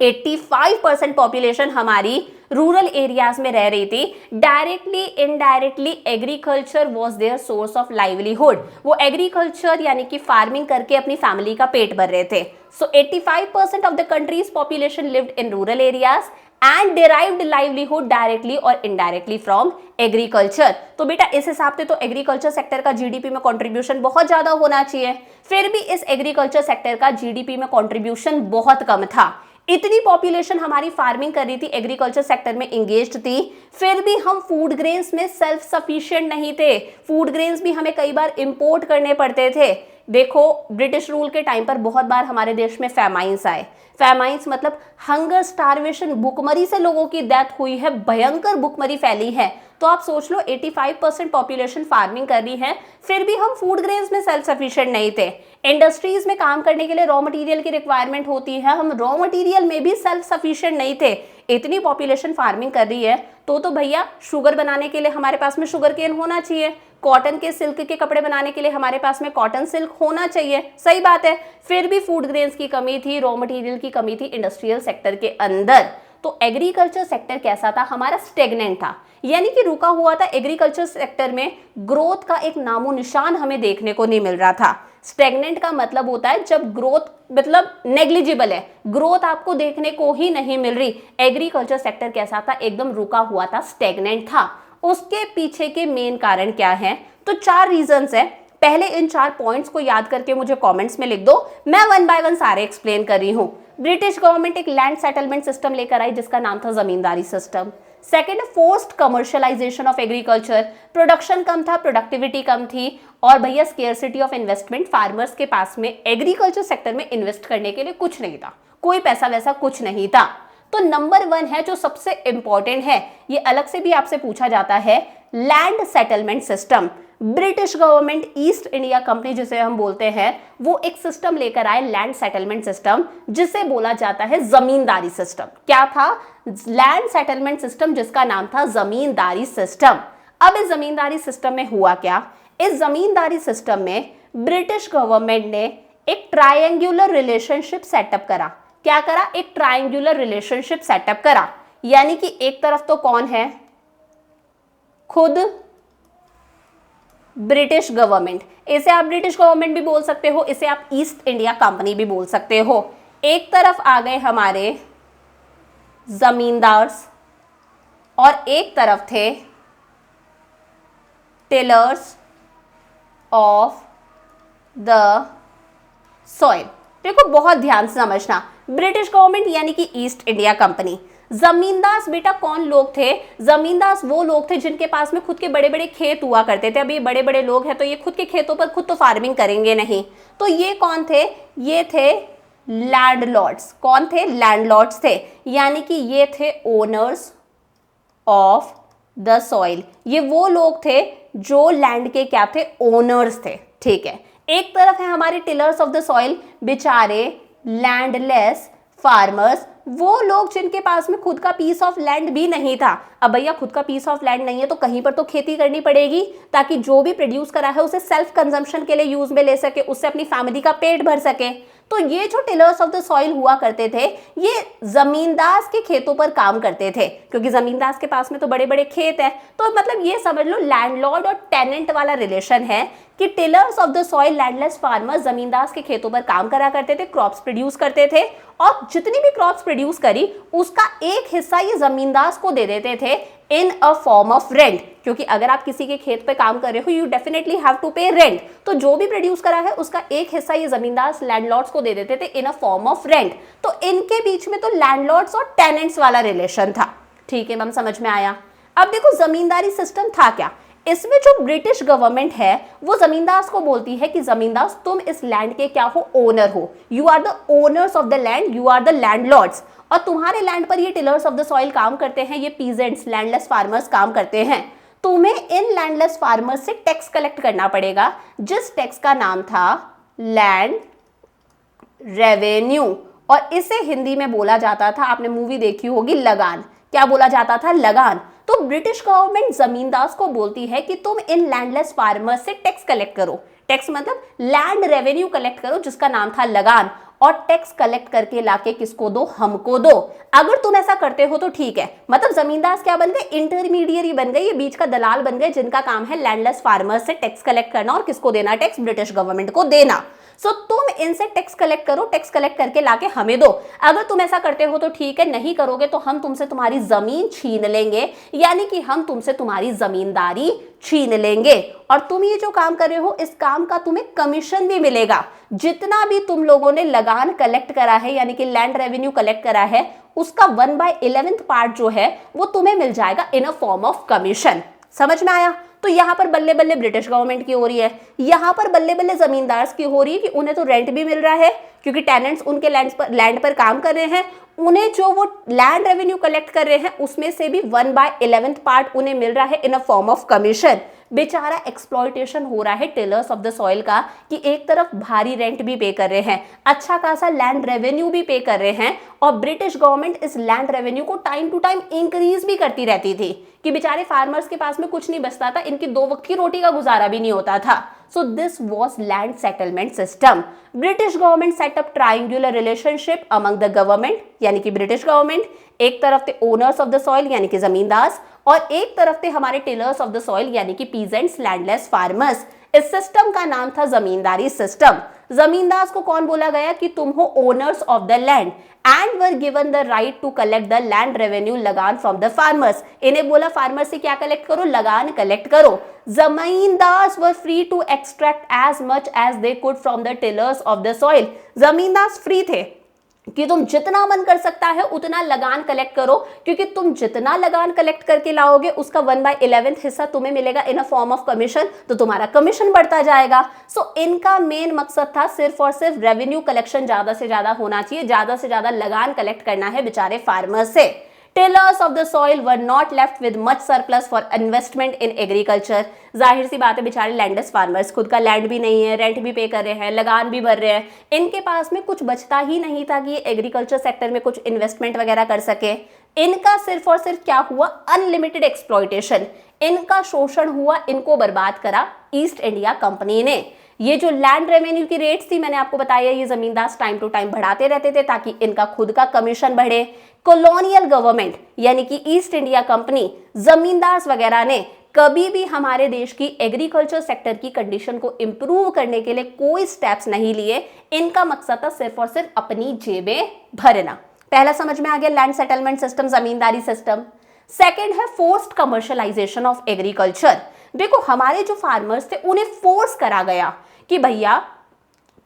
85% पॉपुलेशन हमारी रूरल एरियाज में रह रही थी। Directly indirectly agriculture was their source of livelihood. वो एग्रीकल्चर यानी कि फार्मिंग करके अपनी फैमिली का पेट भर रहे थे। सो 85% of the countries population lived in rural areas and derived livelihood directly और इनडायरेक्टली फ्रॉम एग्रीकल्चर। तो बेटा इस हिसाब से तो एग्रीकल्चर सेक्टर का जीडीपी में कंट्रीब्यूशन बहुत ज्यादा होना चाहिए। फिर भी इस एग्रीकल्चर सेक्टर का जीडीपी में कंट्रीब्यूशन बहुत कम था। इतनी पॉपुलेशन हमारी फार्मिंग कर रही थी, एग्रीकल्चर सेक्टर में इंगेज्ड थी, फिर भी हम फूड ग्रेन्स में सेल्फ सफिशिएंट नहीं थे। फूड ग्रेन्स भी हमें कई बार इंपोर्ट करने पड़ते थे। देखो ब्रिटिश रूल के टाइम पर बहुत बार हमारे देश में फैमाइंस आए। फैमाइंस मतलब हंगर, स्टारवेशन, भुखमरी से लोगों की डेथ हुई है, भयंकर भुखमरी फैली है। तो आप सोच लो 85% पॉपुलेशन फार्मिंग कर रही है, फिर भी हम फूड ग्रेन्स में सेल्फ सफिशिएंट नहीं थे। इंडस्ट्रीज में काम करने के लिए रॉ मटेरियल की रिक्वायरमेंट होती है, हम रॉ मटेरियल में भी सेल्फ सफिशिएंट नहीं थे। इतनी पॉपुलेशन फार्मिंग कर रही है तो भैया शुगर बनाने के लिए हमारे पास में शुगर केन होना चाहिए, कॉटन के सिल्क के कपड़े बनाने के लिए हमारे पास में कॉटन सिल्क होना चाहिए। सही बात है, फिर भी फूड ग्रेन्स की कमी थी, रॉ मटेरियल की कमी थी इंडस्ट्रियल सेक्टर के अंदर। तो एग्रीकल्चर सेक्टर कैसा था हमारा? स्टेगनेंट था, यानी कि रुका हुआ था। एग्रीकल्चर सेक्टर में ग्रोथ का एक नामो निशान हमें देखने को नहीं मिल रहा था। स्टेगनेंट का मतलब होता है जब ग्रोथ मतलब नेग्लिजिबल है, ग्रोथ आपको देखने को ही नहीं मिल रही। एग्रीकल्चर सेक्टर कैसा था? एकदम रुका हुआ था, स्टेगनेंट था। उसके पीछे के मेन कारण क्या है? तो 4 रीजंस है। पहले इन 4 पॉइंट्स को याद करके मुझे कमेंट्स में लिख दो, मैं वन बाय वन सारे एक्सप्लेन कर रही हूं। ब्रिटिश गवर्नमेंट एक लैंड सेटलमेंट सिस्टम लेकर आई जिसका नाम था zamindari system. Second, forced commercialisation of agriculture. Production कम था, प्रोडक्टिविटी कम थी, और भैया स्केर्सिटी ऑफ इन्वेस्टमेंट। फार्मर्स के पास में एग्रीकल्चर सेक्टर में इन्वेस्ट करने के लिए कुछ नहीं था, कोई पैसा वैसा कुछ नहीं था। तो नंबर 1 है जो सबसे इंपॉर्टेंट है, ये अलग से भी आपसे पूछा जाता है, land settlement system. British government east India company जिसे हम बोलते हैं, वो एक सिस्टम लेकर आए, लैंड सेटलमेंट सिस्टम, जिसे बोला जाता है जमींदारी सिस्टम। क्या था? लैंड सेटलमेंट सिस्टम, जिसका नाम था जमींदारी सिस्टम। अब इस जमींदारी सिस्टम में हुआ क्या? इस जमींदारी सिस्टम में ब्रिटिश गवर्नमेंट ने एक ट्रायंगुलर रिलेशनशिप सेटअप करा। क्या करा? एक ट्रायंगुलर रिलेशनशिप सेटअप करा, यानी कि एक तरफ तो कौन है? खुद ब्रिटिश गवर्नमेंट। इसे आप ब्रिटिश गवर्नमेंट भी बोल सकते हो, इसे आप ईस्ट इंडिया कंपनी भी बोल सकते हो। एक तरफ आ गए हमारे जमींदार्स और एक तरफ थे टिलर्स ऑफ द सॉइल। देखो बहुत ध्यान से समझना, ब्रिटिश गवर्नमेंट यानी कि ईस्ट इंडिया कंपनी। जमींदास बेटा कौन लोग थे? जमींदास वो लोग थे जिनके पास में खुद के बड़े बड़े खेत हुआ करते थे। अभी बड़े बड़े लोग हैं तो ये खुद के खेतों पर खुद तो फार्मिंग करेंगे नहीं, तो ये कौन थे? ये थे लैंडलॉर्ड्स। कौन थे? लैंडलॉर्ड्स थे, यानी कि ये थे ओनर्स ऑफ द सॉइल। ये वो लोग थे जो लैंड के क्या थे? ओनर्स थे। ठीक है, एक तरफ है हमारे टिलर्स ऑफ द सॉइल, बेचारे लैंडलेस फार्मर्स, वो लोग जिनके पास में खुद का पीस ऑफ लैंड भी नहीं था। अब भैया खुद का पीस ऑफ लैंड नहीं है तो कहीं पर तो खेती करनी पड़ेगी, ताकि जो भी प्रोड्यूस करा है उसे सेल्फ कंजम्पशन के लिए यूज में ले सके, उससे अपनी फैमिली का पेट भर सके। तो ये जो टिलर्स ऑफ द सॉइल हुआ करते थे ये जमींदार के खेतों पर काम करते थे, क्योंकि जमींदार के पास में तो बड़े बड़े खेत हैं। तो मतलब ये समझ लो लैंडलॉर्ड और टेनेंट वाला रिलेशन है कि tillers of the soil landless farmers जमींदार के खेतों पर काम करा करते थे, क्रॉप्स प्रोड्यूस करते थे और जितनी भी क्रॉप्स प्रोड्यूस करी उसका एक हिस्सा ये जमींदार को दे देते थे in a form of rent, क्योंकि अगर आप किसी के खेत पे काम कर रहे हो यू डेफिनेटली हैव टू पे रेंट। तो जो भी प्रोड्यूस करा है उसका एक हिस्सा ये जमींदार लैंडलॉर्ड्स को दे देते थे in a form of rent. तो इनके बीच में तो लैंडलॉर्ड्स और टेनेंट्स वाला रिलेशन था। ठीक है मैम, समझ में आया। अब देखो जमींदारी सिस्टम था क्या, इसमें जो ब्रिटिश गवर्नमेंट है वो जमींदार को बोलती है कि जमींदार तुम इस लैंड के क्या हो, ओनर हो, you are the owners of the land, you are the landlords. और तुम्हारे लैंड पर ये टिलर्स ऑफ द सॉइल काम करते हैं, ये पीजेंट्स लैंडलेस फार्मर्स काम करते हैं। तुम्हें इन लैंडलेस फार्मर्स से टैक्स कलेक्ट करना पड़ेगा, जिस टैक्स का नाम था लैंड रेवेन्यू, और इसे हिंदी में बोला जाता था, आपने मूवी देखी होगी लगान, क्या बोला जाता था, लगान। तो ब्रिटिश गवर्नमेंट जमींदार को बोलती है कि तुम इन लैंडलेस फार्मर्स से टैक्स कलेक्ट करो, टैक्स मतलब लैंड रेवेन्यू कलेक्ट करो जिसका नाम था लगान, और टैक्स कलेक्ट करके लाके किसको दो, हमको दो। अगर तुम ऐसा करते हो तो ठीक है, मतलब जमींदार क्या बन गए, इंटरमीडियरी बन गए, ये बीच का दलाल बन गए जिनका काम है लैंडलेस फार्मर्स से टैक्स कलेक्ट करना और किसको देना, टैक्स ब्रिटिश गवर्नमेंट को देना। सो तुम इनसे टैक्स कलेक्ट करो, टैक्स कलेक्ट करके लाके हमें दो। अगर तुम ऐसा करते हो तो ठीक है, नहीं करोगे तो हम तुमसे तुम्हारी जमीन छीन लेंगे, यानी कि हम तुमसे तुम्हारी जमींदारी छीन लेंगे। और तुम ये जो काम कर रहे हो इस काम का तुम्हें कमीशन भी मिलेगा, जितना भी तुम लोगों ने लगान कलेक्ट करा है यानी कि लैंड रेवेन्यू कलेक्ट करा है उसका 1/11 पार्ट जो है वो तुम्हें मिल जाएगा इन अ फॉर्म ऑफ कमीशन। समझ में आया। तो यहाँ पर बल्ले बल्ले ब्रिटिश गवर्नमेंट की हो रही है, यहाँ पर बल्ले बल्ले जमींदार की हो रही है कि उन्हें तो रेंट भी मिल रहा है क्योंकि टेनेंट्स उनके लैंड पर काम कर रहे हैं, उन्हें जो वो लैंड रेवेन्यू कलेक्ट कर रहे हैं उसमें से भी 1/11 पार्ट उन्हें मिल रहा है इन अ फॉर्म ऑफ कमीशन। बेचारा एक्सप्लॉयटेशन हो रहा है टिलर्स ऑफ द सॉइल का कि एक तरफ भारी रेंट भी पे कर रहे हैं, अच्छा खासा लैंड रेवेन्यू भी पे कर रहे हैं, और ब्रिटिश गवर्नमेंट इस लैंड रेवेन्यू को टाइम टू टाइम इंक्रीज भी करती रहती थी कि बेचारे फार्मर्स के पास में कुछ नहीं बचता था, इनकी 2 वक्त की रोटी का गुजारा भी नहीं होता था। So this was land settlement system. British government setup triangular relationship among the government यानी कि ब्रिटिश गवर्नमेंट, एक तरफ थे ओनर्स ऑफ द सॉइल यानी कि जमींदार, और एक तरफ थे हमारे टिलर्स ऑफ द सॉइल यानी कि पीजेंट्स लैंडलेस फार्मर्स। इस सिस्टम का नाम था जमींदारी सिस्टम। जमींदार को कौन बोला गया कि तुम हो owners of the land and were given the right to collect the land revenue लगान फ्रॉम द फार्मर्स। इन्हें बोला फार्मर्स से क्या कलेक्ट करो, लगान कलेक्ट करो। Zamindar were free to extract as much as they could from the tillers of the soil. Zamindar free थे कि तुम जितना मन कर सकता है उतना लगान कलेक्ट करो, क्योंकि तुम जितना लगान कलेक्ट करके लाओगे उसका 1/11 हिस्सा तुम्हें मिलेगा इन अ फॉर्म ऑफ कमीशन, तो तुम्हारा कमीशन बढ़ता जाएगा। सो इनका मेन मकसद था सिर्फ और सिर्फ रेवेन्यू कलेक्शन ज्यादा से ज्यादा होना चाहिए, ज्यादा से ज्यादा लगान कलेक्ट करना है बेचारे फार्मर से। Tillers of the soil were not left with much surplus for investment in agriculture. जाहिर सी बात है बेचारे लैंडलेस फार्मर्स, खुद का लैंड भी नहीं है, रेंट भी पे कर रहे हैं, लगान भी भर रहे हैं, इनके पास में कुछ बचता ही नहीं था कि ये एग्रीकल्चर सेक्टर में कुछ इन्वेस्टमेंट वगैरह कर सके। इनका सिर्फ और सिर्फ क्या हुआ, अनलिमिटेड एक्सप्लॉयटेशन, इनका शोषण हुआ, इनको बर्बाद करा ईस्ट इंडिया कंपनी ने। ये जो लैंड रेवेन्यू की रेट्स थी मैंने आपको बताया, ये जमींदार टाइम टू टाइम बढ़ाते रहते थे ताकि इनका खुद का कमीशन बढ़े। कॉलोनियल गवर्नमेंट यानी कि ईस्ट इंडिया कंपनी, जमींदार वगैरह ने कभी भी हमारे देश की एग्रीकल्चर सेक्टर की कंडीशन को इंप्रूव करने के लिए कोई स्टेप्स नहीं लिए। इनका मकसद था सिर्फ और सिर्फ अपनी जेबें भरना। पहला समझ में आ गया लैंड सेटलमेंट सिस्टम, जमींदारी सिस्टम। सेकेंड है फोर्स्ड कमर्शियलाइजेशन ऑफ एग्रीकल्चर। देखो हमारे जो फार्मर्स थे उन्हें फोर्स करा गया कि भैया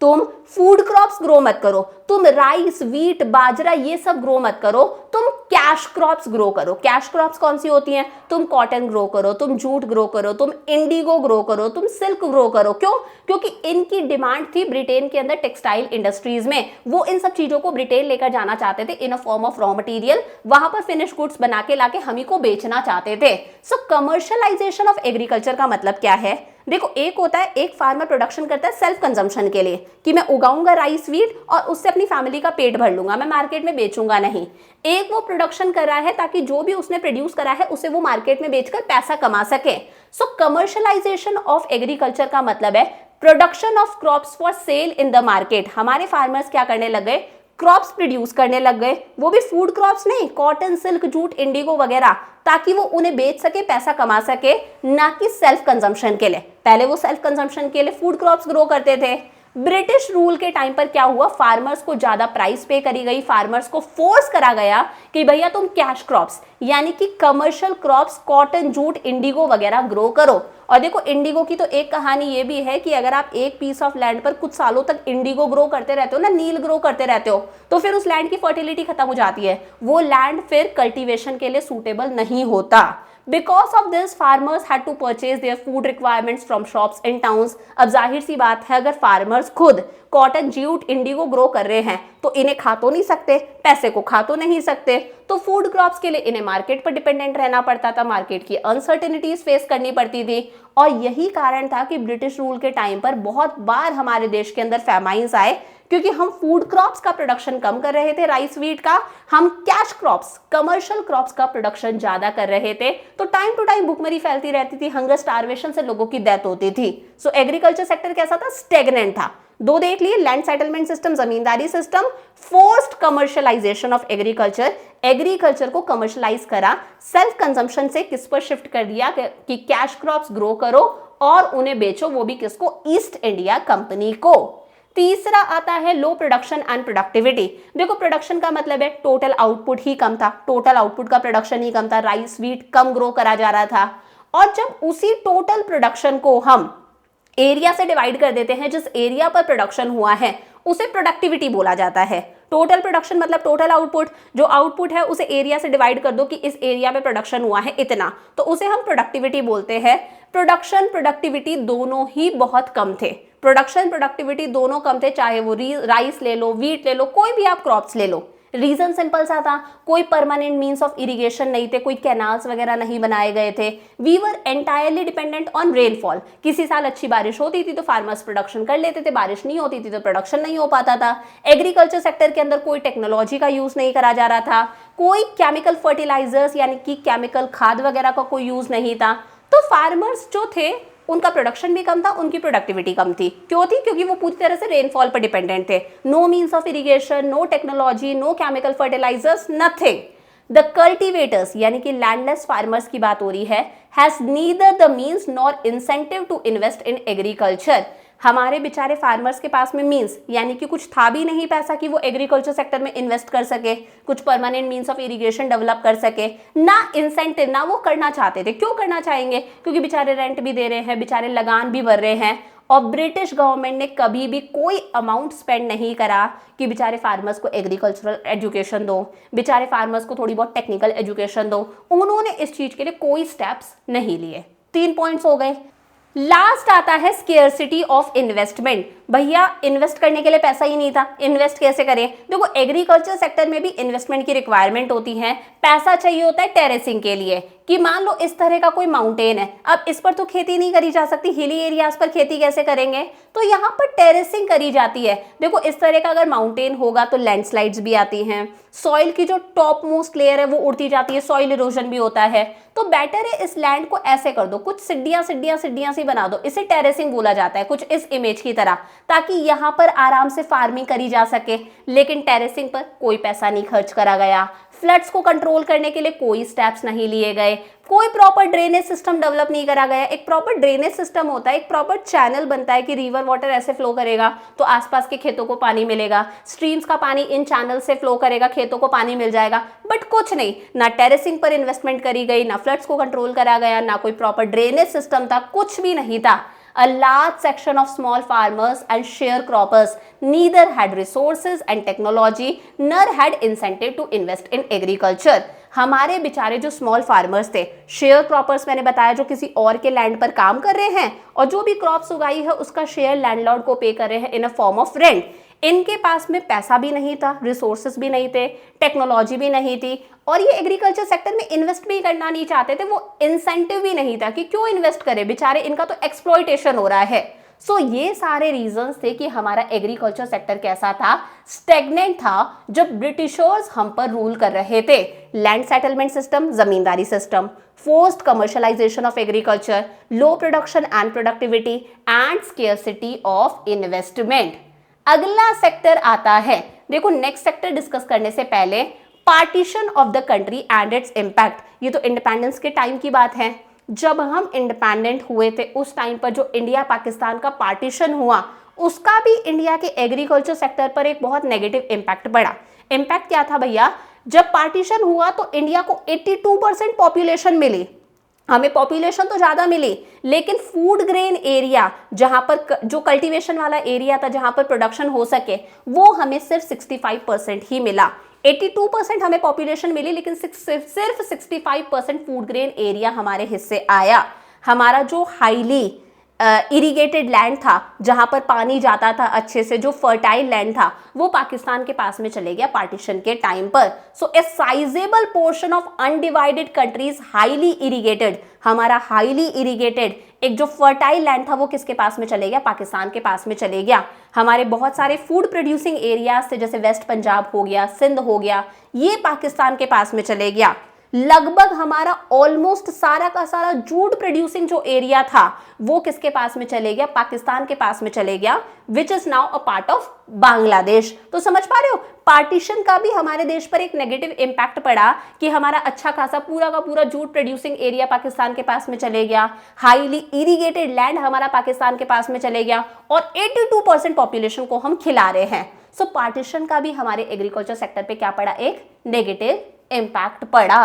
तुम फूड क्रॉप्स ग्रो मत करो, तुम राइस, व्हीट, बाजरा ये सब ग्रो मत करो, तुम कैश क्रॉप्स ग्रो करो। कैश क्रॉप्स कौन सी होती हैं, तुम कॉटन ग्रो करो, तुम जूट ग्रो करो, तुम इंडिगो ग्रो करो, तुम सिल्क ग्रो करो। क्यों? क्योंकि इनकी डिमांड थी ब्रिटेन के अंदर टेक्सटाइल इंडस्ट्रीज में, वो इन सब चीजों को ब्रिटेन लेकर जाना चाहते थे in a form of raw material, वहां पर फिनिश गुड्स बना के लाके हम ही को बेचना चाहते थे। सो कमर्शियलाइजेशन ऑफ एग्रीकल्चर का मतलब क्या है? देखो एक होता है, एक फार्मर प्रोडक्शन करता है सेल्फ कंजम्पशन के लिए कि मैं उगाऊंगा राइस, व्हीट और उससे अपनी फैमिली का पेट भर लूंगा, मैं मार्केट में बेचूंगा नहीं। एक वो प्रोडक्शन कर रहा है ताकि जो भी उसने प्रोड्यूस करा है उसे वो मार्केट में बेचकर पैसा कमा सके। सो कमर्शियलाइजेशन ऑफ एग्रीकल्चर का मतलब है production of crops for sale in the market, हमारे फार्मर्स क्या करने लग गए, क्रॉप्स प्रोड्यूस करने लग गए, वो भी फूड क्रॉप्स नहीं, कॉटन, सिल्क, जूट, इंडिगो वगैरह, ताकि वो उन्हें बेच सके, पैसा कमा सके, ना कि सेल्फ कंजम्पशन के लिए। पहले वो सेल्फ कंजम्पशन के लिए फूड क्रॉप्स ग्रो करते थे। ब्रिटिश रूल के टाइम पर क्या हुआ, फार्मर्स को ज्यादा प्राइस पे करी गई, फार्मर्स को फोर्स करा गया कि भैया तुम कैश क्रॉप्स यानी कि commercial crops, cotton, jute, Indigo वगैरह ग्रो करो। और देखो इंडिगो की तो एक कहानी ये भी है कि अगर आप एक पीस ऑफ लैंड पर कुछ सालों तक इंडिगो ग्रो करते रहते हो ना, नील ग्रो करते रहते हो, तो फिर उस लैंड की फर्टिलिटी खत्म हो जाती है, वो लैंड फिर कल्टीवेशन के लिए सूटेबल नहीं होता। Because of this, farmers had to purchase their food requirements from shops in towns। अब जाहिर सी बात है, अगर फार्मर्स खुद कॉटन, जूट, इंडिगो ग्रो कर रहे हैं तो इन्हें खा तो नहीं सकते, पैसे को खा तो नहीं सकते, तो फूड क्रॉप्स के लिए इन्हें मार्केट पर डिपेंडेंट रहना पड़ता था, मार्केट की अनसर्टेनिटीज फेस करनी पड़ती थी। और यही कारण था कि ब्रिटिश रूल के टाइम पर बहुत बार हमारे देश के अंदर फैमाइंस आए, क्योंकि हम फूड क्रॉप्स का प्रोडक्शन कम कर रहे थे, राइस, व्हीट का, हम कैश क्रॉप्स, कमर्शियल क्रॉप्स का प्रोडक्शन ज्यादा कर रहे थे, तो टाइम टू टाइम भूखमरी फैलती रहती थी, हंगर, स्टारवेशन से लोगों की डेथ होती थी। सो एग्रीकल्चर सेक्टर कैसा था, स्टेगनेंट था। दो देख लिए, land settlement system, zamindari system, forced commercialisation of agriculture, agriculture को कमर्शियलाइज करा, सेल्फ कंजम्पशन से किस पर शिफ्ट कर दिया कि कैश क्रॉप्स ग्रो करो और उन्हें बेचो, वो भी किसको, ईस्ट इंडिया कंपनी को। तीसरा आता है लो प्रोडक्शन एंड प्रोडक्टिविटी। देखो प्रोडक्शन का मतलब है टोटल आउटपुट ही कम था, टोटल आउटपुट का प्रोडक्शन ही कम था, राइस, व्हीट कम ग्रो करा जा रहा था। और जब उसी टोटल प्रोडक्शन को हम एरिया से डिवाइड कर देते हैं, जिस एरिया पर प्रोडक्शन हुआ है उसे प्रोडक्टिविटी बोला जाता है। टोटल प्रोडक्शन मतलब टोटल आउटपुट, जो आउटपुट है उसे एरिया से डिवाइड कर दो कि इस एरिया में प्रोडक्शन हुआ है इतना, तो उसे हम प्रोडक्टिविटी बोलते हैं। प्रोडक्शन प्रोडक्टिविटी दोनों ही बहुत कम थे, प्रोडक्शन प्रोडक्टिविटी दोनों कम थे, चाहे वो राइस ले लो, व्हीट ले लो, कोई भी आप क्रॉप्स ले लो। रीजन सिंपल सा था, कोई परमानेंट मीन्स ऑफ इरिगेशन नहीं थे, कोई कैनाल्स वगैरह नहीं बनाए गए थे। We were entirely dependent on rainfall. किसी साल अच्छी बारिश होती थी तो फार्मर्स प्रोडक्शन कर लेते थे, बारिश नहीं होती थी तो प्रोडक्शन नहीं हो पाता था। एग्रीकल्चर सेक्टर के अंदर कोई टेक्नोलॉजी का यूज नहीं करा जा रहा था, कोई केमिकल फर्टिलाइजर्स यानी कि केमिकल खाद वगैरह का कोई यूज नहीं था, तो फार्मर्स जो थे उनका प्रोडक्शन भी कम था, उनकी प्रोडक्टिविटी कम थी। क्यों थी? क्योंकि वो पूरी तरह से रेनफॉल पर डिपेंडेंट थे। No means of irrigation, no technology, no chemical fertilisers, nothing. The cultivators यानी कि लैंडलेस फार्मर्स की बात हो रही है, has neither the means nor incentive to invest in agriculture. हमारे बेचारे फार्मर्स के पास में मीन्स यानी कि कुछ था भी नहीं पैसा कि वो एग्रीकल्चर सेक्टर में इन्वेस्ट कर सके, कुछ permanent means of irrigation develop कर सके, ना इंसेंटिव, ना वो करना चाहते थे। क्यों करना चाहेंगे? क्योंकि बेचारे रेंट भी दे रहे हैं, बेचारे लगान भी भर रहे हैं, और ब्रिटिश गवर्नमेंट ने कभी भी कोई अमाउंट स्पेंड नहीं करा कि बेचारे फार्मर्स को एग्रीकल्चरल एजुकेशन दो, बेचारे फार्मर्स को थोड़ी बहुत टेक्निकल एजुकेशन दो। उन्होंने इस चीज के लिए कोई स्टेप्स नहीं लिए। 3 पॉइंट्स हो गए। लास्ट आता है स्केर्सिटी ऑफ इन्वेस्टमेंट। भैया इन्वेस्ट करने के लिए पैसा ही नहीं था, इन्वेस्ट कैसे करें? देखो एग्रीकल्चर सेक्टर में भी इन्वेस्टमेंट की रिक्वायरमेंट होती है, पैसा चाहिए होता है टेरेसिंग के लिए, कि मान लो इस तरह का कोई माउंटेन है, अब इस पर तो खेती नहीं करी जा सकती, हिली एरियाज पर खेती कैसे करेंगे? तो यहाँ पर टेरेसिंग करी जाती है। देखो इस तरह का अगर माउंटेन होगा तो लैंडस्लाइड्स भी आती हैं, सॉइल की जो टॉप मोस्ट लेयर है वो उड़ती जाती है, सॉइल इरोजन भी होता है। तो बेटर है इस लैंड को ऐसे कर दो, कुछ सिड्डियां सिड्डियां सिड्डियां सी बना दो, इसे टेरेसिंग बोला जाता है, कुछ इस इमेज की तरह, ताकि यहाँ पर आराम से फार्मिंग करी जा सके। लेकिन टेरेसिंग पर कोई पैसा नहीं खर्च करा गया, फ्लड्स को कंट्रोल करने के लिए कोई स्टेप्स नहीं लिए गए, कोई प्रॉपर ड्रेनेज सिस्टम डेवलप नहीं करा गया। एक प्रॉपर ड्रेनेज सिस्टम होता है, एक प्रॉपर चैनल बनता है कि रिवर वाटर ऐसे फ्लो करेगा तो आसपास के खेतों को पानी मिलेगा, स्ट्रीम्स का पानी इन चैनल से फ्लो करेगा, खेतों को पानी मिल जाएगा। बट कुछ नहीं, ना टेरेसिंग पर इन्वेस्टमेंट करी गई, ना फ्लड्स को कंट्रोल करा गया, ना कोई प्रॉपर ड्रेनेज सिस्टम था, कुछ भी नहीं था। A large section of small farmers and sharecroppers neither had resources and technology nor had incentive to invest in agriculture। हमारे बेचारे जो स्मॉल फार्मर्स थे, शेयर क्रॉपर्स मैंने बताया, जो किसी और के लैंड पर काम कर रहे हैं और जो भी क्रॉप्स उगाई है उसका शेयर लैंडलॉर्ड को पे कर रहे हैं इन अ फॉर्म ऑफ रेंट। इनके पास में पैसा भी नहीं था, रिसोर्सेज भी नहीं थे, टेक्नोलॉजी भी नहीं थी, और ये एग्रीकल्चर सेक्टर में इन्वेस्ट भी करना नहीं चाहते थे। वो इंसेंटिव भी नहीं था कि क्यों इन्वेस्ट करें, बेचारे इनका तो एक्सप्लॉयटेशन हो रहा है। सो ये सारे रीजंस थे कि हमारा एग्रीकल्चर सेक्टर कैसा था, स्टेगनेंट था, जब ब्रिटिशर्स हम पर रूल कर रहे थे। Land settlement system, zamindari system, forced commercialisation of agriculture, low production and productivity and scarcity of investment. अगला सेक्टर आता है, देखो नेक्स्ट सेक्टर डिस्कस करने से पहले partition of the country and its impact. ये तो इंडिपेंडेंस के टाइम की बात है, जब हम इंडिपेंडेंट हुए थे उस टाइम पर जो इंडिया पाकिस्तान का पार्टीशन हुआ उसका भी इंडिया के एग्रीकल्चर सेक्टर पर एक बहुत नेगेटिव इम्पैक्ट पड़ा। इम्पैक्ट क्या था भैया, जब पार्टीशन हुआ तो इंडिया को 82% पॉपुलेशन मिली, हमें पॉपुलेशन तो ज्यादा मिली लेकिन फूड ग्रेन एरिया जहां पर जो कल्टीवेशन वाला एरिया था जहां पर प्रोडक्शन हो सके वो हमें सिर्फ 65% ही मिला। 82% हमें पॉपुलेशन मिली लेकिन सिर्फ 65% फूड ग्रेन एरिया हमारे हिस्से आया। हमारा जो हाईली इरिगेटेड लैंड था जहां पर पानी जाता था अच्छे से, जो फर्टाइल लैंड था वो पाकिस्तान के पास में चले गया पार्टीशन के टाइम पर। So a sizeable portion of undivided countries highly irrigated, हमारा हाईली इरिगेटेड एक जो फर्टाइल लैंड था वो किसके पास में चले गया, पाकिस्तान के पास में चले गया। हमारे बहुत सारे फूड प्रोड्यूसिंग एरियाज थे जैसे वेस्ट पंजाब हो गया, सिंध हो गया, ये पाकिस्तान के पास में चले गया। लगभग हमारा ऑलमोस्ट सारा का सारा जूट प्रोड्यूसिंग जो एरिया था वो किसके पास में चले गया, पाकिस्तान के पास में चले गया, which is now a part of Bangladesh. तो समझ पा रहे हो, पार्टीशन का भी हमारे देश पर एक नेगेटिव इंपैक्ट पड़ा कि हमारा अच्छा खासा पूरा का पूरा जूट प्रोड्यूसिंग एरिया पाकिस्तान के पास में चले गया, हाईली इरिगेटेड लैंड हमारा पाकिस्तान के पास में चले गया और 82% पॉपुलेशन को हम खिला रहे हैं। सो पार्टीशन का भी हमारे एग्रीकल्चर सेक्टर पे क्या पड़ा, एक नेगेटिव इम्पैक्ट पड़ा।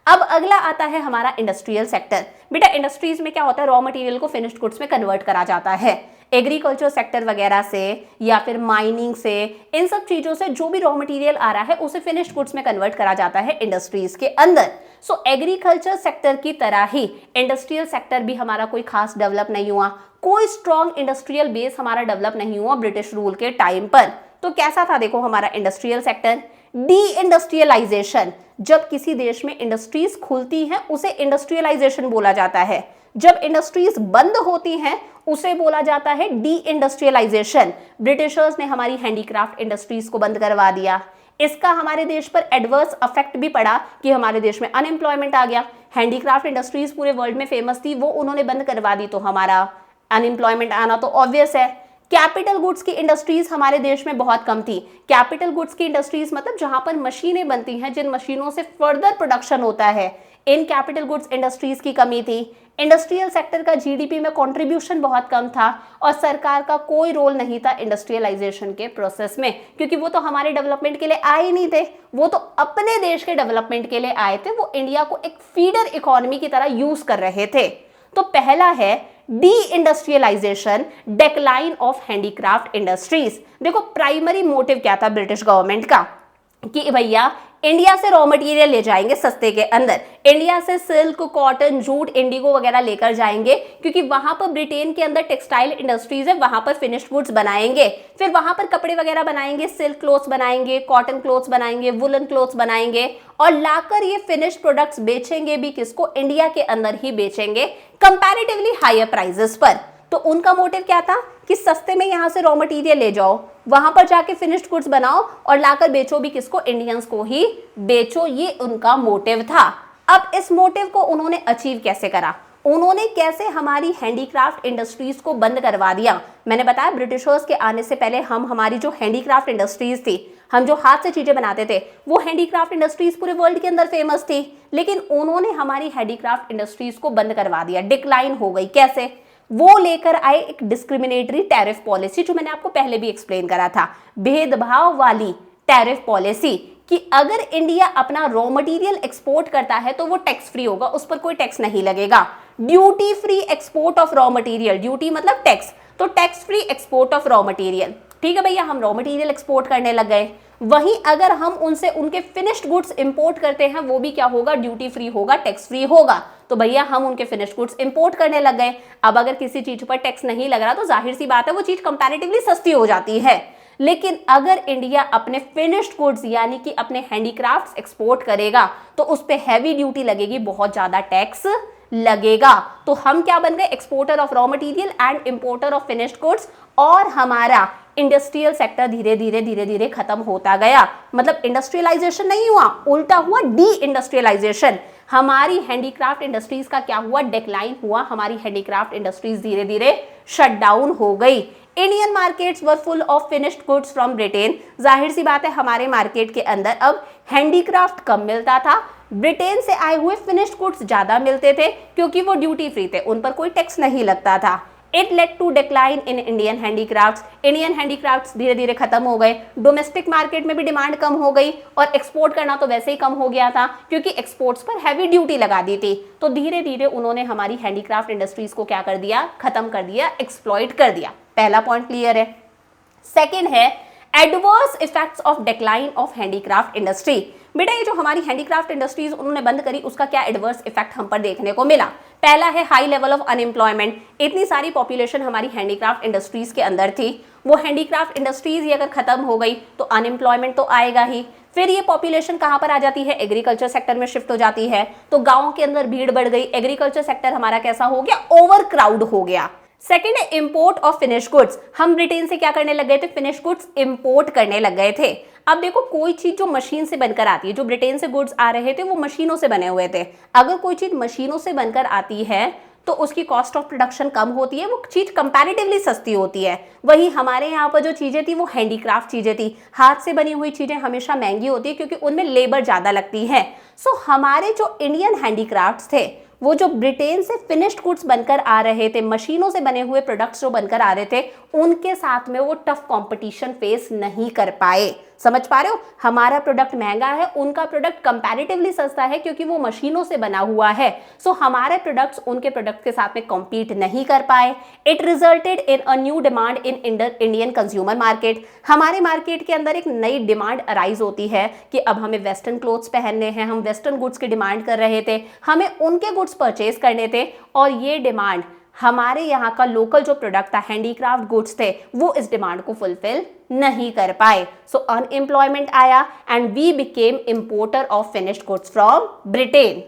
अब अगला आता है हमारा इंडस्ट्रियल सेक्टर। बेटा इंडस्ट्रीज में क्या होता है, रॉ मटेरियल को फिनिश्ड गुड्स में कन्वर्ट करा जाता है। एग्रीकल्चर सेक्टर वगैरह से या फिर माइनिंग से, इन सब चीजों से जो भी रॉ मटेरियल आ रहा है उसे फिनिश्ड गुड्स में कन्वर्ट करा जाता है इंडस्ट्रीज के अंदर। सो एग्रीकल्चर सेक्टर की तरह ही इंडस्ट्रियल सेक्टर भी हमारा कोई खास डेवलप नहीं हुआ, कोई स्ट्रॉन्ग इंडस्ट्रियल बेस हमारा डेवलप नहीं हुआ ब्रिटिश रूल के टाइम पर। तो कैसा था देखो हमारा इंडस्ट्रियल सेक्टर, डी इंडस्ट्रियलाइजेशन। जब किसी देश में इंडस्ट्रीज खुलती हैं उसे इंडस्ट्रियलाइजेशन बोला जाता है, जब इंडस्ट्रीज बंद होती हैं उसे बोला जाता है डी इंडस्ट्रियलाइजेशन। ब्रिटिशर्स ने हमारी हैंडीक्राफ्ट इंडस्ट्रीज को बंद करवा दिया, इसका हमारे देश पर एडवर्स इफेक्ट भी पड़ा कि हमारे देश में अनएम्प्लॉयमेंट आ गया। हैंडीक्राफ्ट इंडस्ट्रीज पूरे वर्ल्ड में फेमस थी, वो उन्होंने बंद करवा दी तो हमारा अनएम्प्लॉयमेंट आना तो ऑब्वियस है। कैपिटल गुड्स की इंडस्ट्रीज हमारे देश में बहुत कम थी। कैपिटल गुड्स की इंडस्ट्रीज मतलब जहां पर मशीनें बनती हैं, जिन मशीनों से फर्दर प्रोडक्शन होता है, इन कैपिटल गुड्स इंडस्ट्रीज की कमी थी। इंडस्ट्रियल सेक्टर का जीडीपी में कंट्रीब्यूशन बहुत कम था और सरकार का कोई रोल नहीं था इंडस्ट्रियलाइजेशन के प्रोसेस में, क्योंकि वो तो हमारे डेवलपमेंट के लिए आए ही नहीं थे, वो तो अपने देश के डेवलपमेंट के लिए आए थे, वो इंडिया को एक फीडर इकोनॉमी की तरह यूज कर रहे थे। तो पहला है deindustrialisation, decline of handicraft industries. देखो प्राइमरी मोटिव क्या था ब्रिटिश गवर्नमेंट का कि भैया इंडिया से रॉ मटेरियल ले जाएंगे सस्ते के अंदर, इंडिया से सिल्क, कॉटन, जूट, इंडिगो वगैरह लेकर जाएंगे क्योंकि वहां पर ब्रिटेन के अंदर टेक्सटाइल इंडस्ट्रीज है, वहां पर फिनिश्ड गुड्स बनाएंगे, फिर वहां पर कपड़े वगैरह बनाएंगे, सिल्क क्लोथ्स बनाएंगे, कॉटन क्लोथ्स बनाएंगे, वुलन क्लोथ्स बनाएंगे और लाकर ये फिनिश्ड प्रोडक्ट्स बेचेंगे भी किसको, इंडिया के अंदर ही बेचेंगे कंपैरेटिवली हायर प्राइसेस पर। तो उनका मोटिव क्या था कि सस्ते में यहां से रॉ मटेरियल ले जाओ, वहां पर जाके फिनिश्ड गुड्स बनाओ और लाकर बेचो भी किसको, इंडियंस को ही बेचो, ये उनका मोटिव था। अब इस मोटिव को उन्होंने अचीव कैसे करा, उन्होंने कैसे हमारी हैंडीक्राफ्ट इंडस्ट्रीज को बंद करवा दिया। मैंने बताया ब्रिटिशर्स के आने से पहले हमारी जो हैंडीक्राफ्ट इंडस्ट्रीज थी, हम जो हाथ से चीजें बनाते थे, वो हैंडीक्राफ्ट इंडस्ट्रीज पूरे वर्ल्ड के अंदर फेमस थी, लेकिन उन्होंने हमारी हैंडीक्राफ्ट इंडस्ट्रीज को बंद करवा दिया, डिक्लाइन हो गई। कैसे, वो लेकर आए एक डिस्क्रिमिनेटरी टैरिफ पॉलिसी, जो मैंने आपको पहले भी एक्सप्लेन करा था, भेदभाव वाली टैरिफ पॉलिसी कि अगर इंडिया अपना रॉ मटेरियल एक्सपोर्ट करता है तो वो टैक्स फ्री होगा, उस पर कोई टैक्स नहीं लगेगा। Duty free export of raw material, duty मतलब टैक्स, तो tax free export of raw material. ठीक है भैया, हम रॉ मटेरियल एक्सपोर्ट करने लग गए, वहीं अगर हम उनसे उनके फिनिश्ड गुड्स इंपोर्ट करते हैं वो भी क्या होगा, ड्यूटी फ्री होगा, टैक्स फ्री होगा। तो भैया हम उनके फिनिश्ड गुड्स इंपोर्ट करने लग गए। अब अगर किसी चीज पर टैक्स नहीं लग रहा तो जाहिर सी बात है वो चीज कंपैरेटिवली सस्ती हो जाती है। लेकिन अगर इंडिया अपने फिनिश्ड गुड्स यानी कि अपने हैंडीक्राफ्ट्स एक्सपोर्ट करेगा तो उस पर हैवी ड्यूटी लगेगी, बहुत ज्यादा टैक्स लगेगा तो हम क्या बन गए, exporter of raw material and importer of finished goods, और हमारा इंडस्ट्रियल सेक्टर धीरे धीरे खत्म होता गया। मतलब इंडस्ट्रियलाइजेशन नहीं हुआ, उल्टा हुआ डी इंडस्ट्रियलाइजेशन। हमारी हैंडीक्राफ्ट इंडस्ट्रीज का क्या हुआ, डिक्लाइन हुआ, हमारी हैंडीक्राफ्ट इंडस्ट्रीज धीरे धीरे शट डाउन हो गई। Indian markets were full of finished goods from Britain. जाहिर सी बात है हमारे मार्केट के अंदर अब हैंडीक्राफ्ट कम मिलता था, ब्रिटेन से आए हुए फिनिश्ड गुड्स ज्यादा मिलते थे क्योंकि वो ड्यूटी फ्री थे, उन पर कोई टैक्स नहीं लगता था। It led to decline in Indian handicrafts. Indian handicrafts धीरे धीरे खत्म हो गए, डोमेस्टिक मार्केट में भी डिमांड कम हो गई और एक्सपोर्ट करना तो वैसे ही कम हो गया था क्योंकि एक्सपोर्ट्स पर हैवी ड्यूटी लगा दी थी। तो धीरे धीरे उन्होंने हमारी हैंडीक्राफ्ट इंडस्ट्रीज को क्या कर दिया, खत्म कर दिया, एक्सप्लॉइट कर दिया। पहला पॉइंट क्लियर है। सेकेंड है adverse effects of decline of handicraft industry. बेटा ये जो हमारी हैंडीक्राफ्ट इंडस्ट्रीज उन्होंने बंद करी उसका क्या एडवर्स इफेक्ट हम पर देखने को मिला। पहला है हाई लेवल ऑफ अनएम्प्लॉयमेंट। इतनी सारी पॉपुलेशन हमारी हैंडीक्राफ्ट इंडस्ट्रीज के अंदर थी, वो हैंडीक्राफ्ट इंडस्ट्रीज ही अगर खत्म हो गई तो अनएम्प्लॉयमेंट तो आएगा ही। फिर ये पॉपुलेशन कहाँ पर आ जाती है, एग्रीकल्चर सेक्टर में शिफ्ट हो जाती है, तो गाँव के अंदर भीड़ बढ़ गई, एग्रीकल्चर सेक्टर हमारा कैसा हो गया, ओवर क्राउड हो गया। सेकेंड है इंपोर्ट ऑफ फिनिश गुड्स। हम ब्रिटेन से क्या करने लग गए थे, फिनिश गुड्स इंपोर्ट करने लग गए थे। अब देखो कोई चीज जो मशीन से बनकर आती है, जो ब्रिटेन से गुड्स आ रहे थे वो मशीनों से बने हुए थे। अगर कोई चीज मशीनों से बनकर आती है तो उसकी कॉस्ट ऑफ प्रोडक्शन कम होती है, वो चीज कंपैरेटिवली सस्ती होती है। वही हमारे यहाँ पर जो चीजें थी वो हैंडीक्राफ्ट चीजें थी, हाथ से बनी हुई चीजें हमेशा महंगी होती है क्योंकि उनमें लेबर ज्यादा लगती है। सो हमारे जो इंडियन हैंडीक्राफ्ट्स थे वो जो ब्रिटेन से फिनिश्ड गुड्स बनकर आ रहे थे, मशीनों से बने हुए प्रोडक्ट्स जो बनकर आ रहे थे, उनके साथ में वो टफ कंपटीशन फेस नहीं कर पाए। समझ पा रहे हो, हमारा प्रोडक्ट महंगा है, उनका प्रोडक्ट कंपैरेटिवली सस्ता है क्योंकि वो मशीनों से बना हुआ है। सो हमारे प्रोडक्ट्स उनके प्रोडक्ट के साथ में कॉम्पीट नहीं कर पाए। It resulted in a new demand in Indian consumer market. हमारे मार्केट के अंदर एक नई डिमांड अराइज होती है कि अब हमें वेस्टर्न क्लोथ्स पहनने हैं, हम वेस्टर्न गुड्स की डिमांड कर रहे थे, हमें उनके गुड्स परचेज करने थे, और ये डिमांड हमारे यहाँ का लोकल जो प्रोडक्ट था, हैंडीक्राफ्ट गुड्स थे, वो इस डिमांड को फुलफिल नहीं कर पाए। सो अनएम्प्लॉयमेंट आया and we became importer of finished goods from Britain.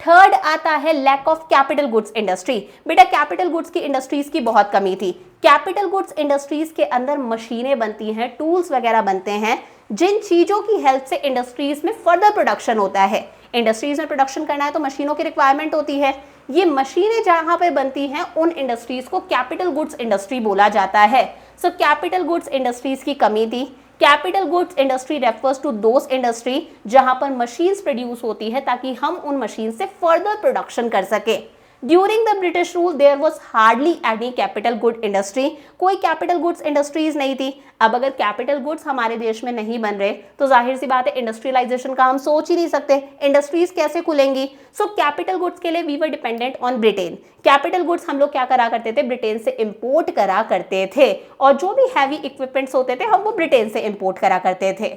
Third आता है lack of capital goods industry. बेटा कैपिटल गुड्स की इंडस्ट्रीज की बहुत कमी थी। कैपिटल गुड्स इंडस्ट्रीज के अंदर मशीनें बनती हैं, टूल्स वगैरह बनते हैं, जिन चीजों की हेल्प से इंडस्ट्रीज में फर्दर प्रोडक्शन होता है। इंडस्ट्रीज में प्रोडक्शन करना है तो मशीनों की रिक्वायरमेंट होती है। ये मशीनें जहां पर बनती हैं उन इंडस्ट्रीज को कैपिटल गुड्स इंडस्ट्री बोला जाता है। सो कैपिटल गुड्स इंडस्ट्रीज की कमी थी। Capital goods industry refers to those industry जहां पर मशीन्स प्रोड्यूस होती है ताकि हम उन मशीन से फर्दर प्रोडक्शन कर सके। During the British rule there was hardly any capital good industry. कोई कैपिटल गुड्स इंडस्ट्रीज नहीं थी। अब अगर कैपिटल गुड्स हमारे देश में नहीं बन रहे तो जाहिर सी बात है इंडस्ट्रियलाइजेशन का हम सोच ही नहीं सकते, इंडस्ट्रीज कैसे खुलेंगी। सो कैपिटल गुड्स के लिए we were dependent on Britain. Capital goods हम लोग क्या करा करते थे, ब्रिटेन से इंपोर्ट करा करते थे, और जो भी हैवी इक्विपमेंट्स होते थे हम वो ब्रिटेन से इंपोर्ट करा करते थे।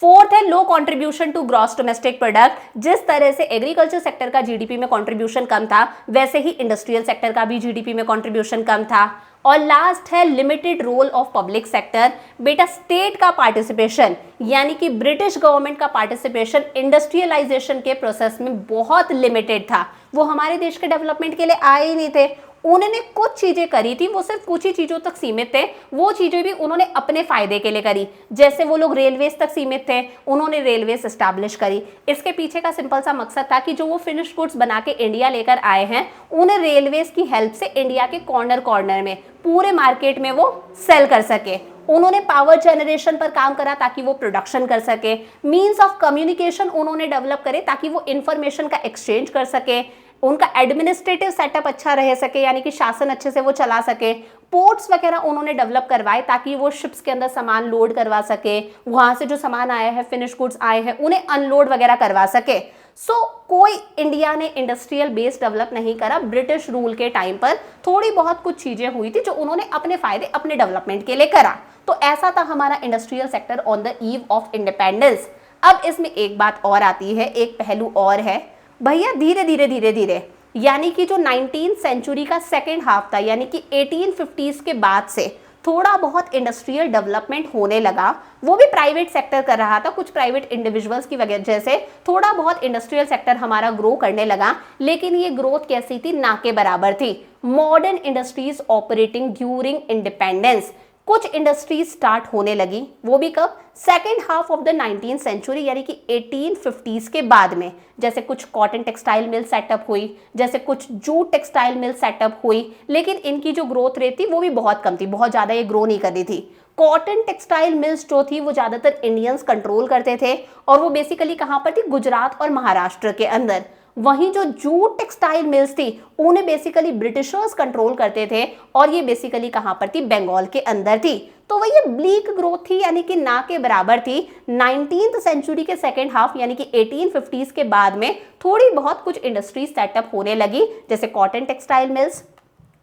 फोर्थ है low contribution to gross domestic product. जिस तरह से एग्रीकल्चर सेक्टर का जीडीपी में कंट्रीब्यूशन कम था, वैसे ही इंडस्ट्रियल सेक्टर का भी जीडीपी में कंट्रीब्यूशन कम था। और लास्ट है limited role of public sector. बेटा स्टेट का पार्टिसिपेशन यानी कि ब्रिटिश गवर्नमेंट का पार्टिसिपेशन इंडस्ट्रियलाइजेशन के प्रोसेस में बहुत लिमिटेड था। वो हमारे देश के डेवलपमेंट के लिए आए ही नहीं थे। उन्होंने कुछ चीजें करी थी, वो सिर्फ कुछ ही चीजों तक सीमित थे, वो चीजें भी उन्होंने अपने फायदे के लिए करी। जैसे वो लोग रेलवेज तक सीमित थे, उन्होंने रेलवेज एस्टैब्लिश करी। इसके पीछे का सिंपल सा मकसद था कि जो वो फिनिश गुड्स बना के इंडिया लेकर आए हैं, उन्हें रेलवेज की हेल्प से इंडिया के कॉर्नर कॉर्नर में पूरे मार्केट में वो सेल कर सके। उन्होंने पावर जनरेशन पर काम करा ताकि वो प्रोडक्शन कर सके। मीन्स ऑफ कम्युनिकेशन उन्होंने डेवलप करे ताकि वो इंफॉर्मेशन का एक्सचेंज कर सके। उनका एडमिनिस्ट्रेटिव सेटअप अच्छा रह सके यानी कि शासन अच्छे से वो चला सके। पोर्ट्स वगैरह उन्होंने डेवलप करवाए ताकि वो शिप्स के अंदर सामान लोड करवा सके, वहां से जो सामान आया है, फिनिश गुड्स आए हैं, उन्हें अनलोड वगैरह करवा सके। सो कोई इंडिया ने इंडस्ट्रियल बेस डेवलप नहीं करा। ब्रिटिश रूल के टाइम पर थोड़ी बहुत कुछ चीजें हुई थी जो उन्होंने अपने फायदे, अपने डेवलपमेंट के लिए करा। तो ऐसा था हमारा industrial sector on the eve of independence. अब इसमें एक बात और आती है, एक पहलू और है भैया, धीरे धीरे यानी कि जो 19th सेंचुरी का सेकेंड हाफ था यानी कि 1850s के बाद से थोड़ा बहुत इंडस्ट्रियल डेवलपमेंट होने लगा, वो भी प्राइवेट सेक्टर कर रहा था, कुछ प्राइवेट इंडिविजुअल्स की वजह से थोड़ा बहुत इंडस्ट्रियल सेक्टर हमारा ग्रो करने लगा, लेकिन ये ग्रोथ कैसी थी, ना के बराबर थी। Modern industries operating during independence, कुछ इंडस्ट्रीज स्टार्ट होने लगी, वो भी कब, second half of the 19th century, यानी कि 1850s के बाद में। जैसे कुछ कॉटन टेक्सटाइल मिल सेटअप हुई, जैसे कुछ जूट टेक्सटाइल मिल सेटअप हुई, लेकिन इनकी जो ग्रोथ रेट थी वो भी बहुत कम थी, बहुत ज़्यादा ये ग्रो नहीं कर रही थी। कॉटन टेक्सटाइल मिल्स जो थी वो ज़्यादातर इंडियंस कंट्रोल करते थे, और वो बेसिकली कहाँ पर थी, गुजरात और महाराष्ट्र के अंदर। वहीं जो जूट टेक्सटाइल मिल्स थी उन्हें बेसिकली ब्रिटिशर्स कंट्रोल करते थे, और ये बेसिकली कहां पर थी, बंगाल के अंदर थी। तो वही ब्लीक ग्रोथ थी, यानी कि ना के बराबर थी। 19th सेंचुरी के सेकेंड हाफ यानी कि 1850s के बाद में थोड़ी बहुत कुछ इंडस्ट्रीज सेटअप होने लगी, जैसे cotton textile mills,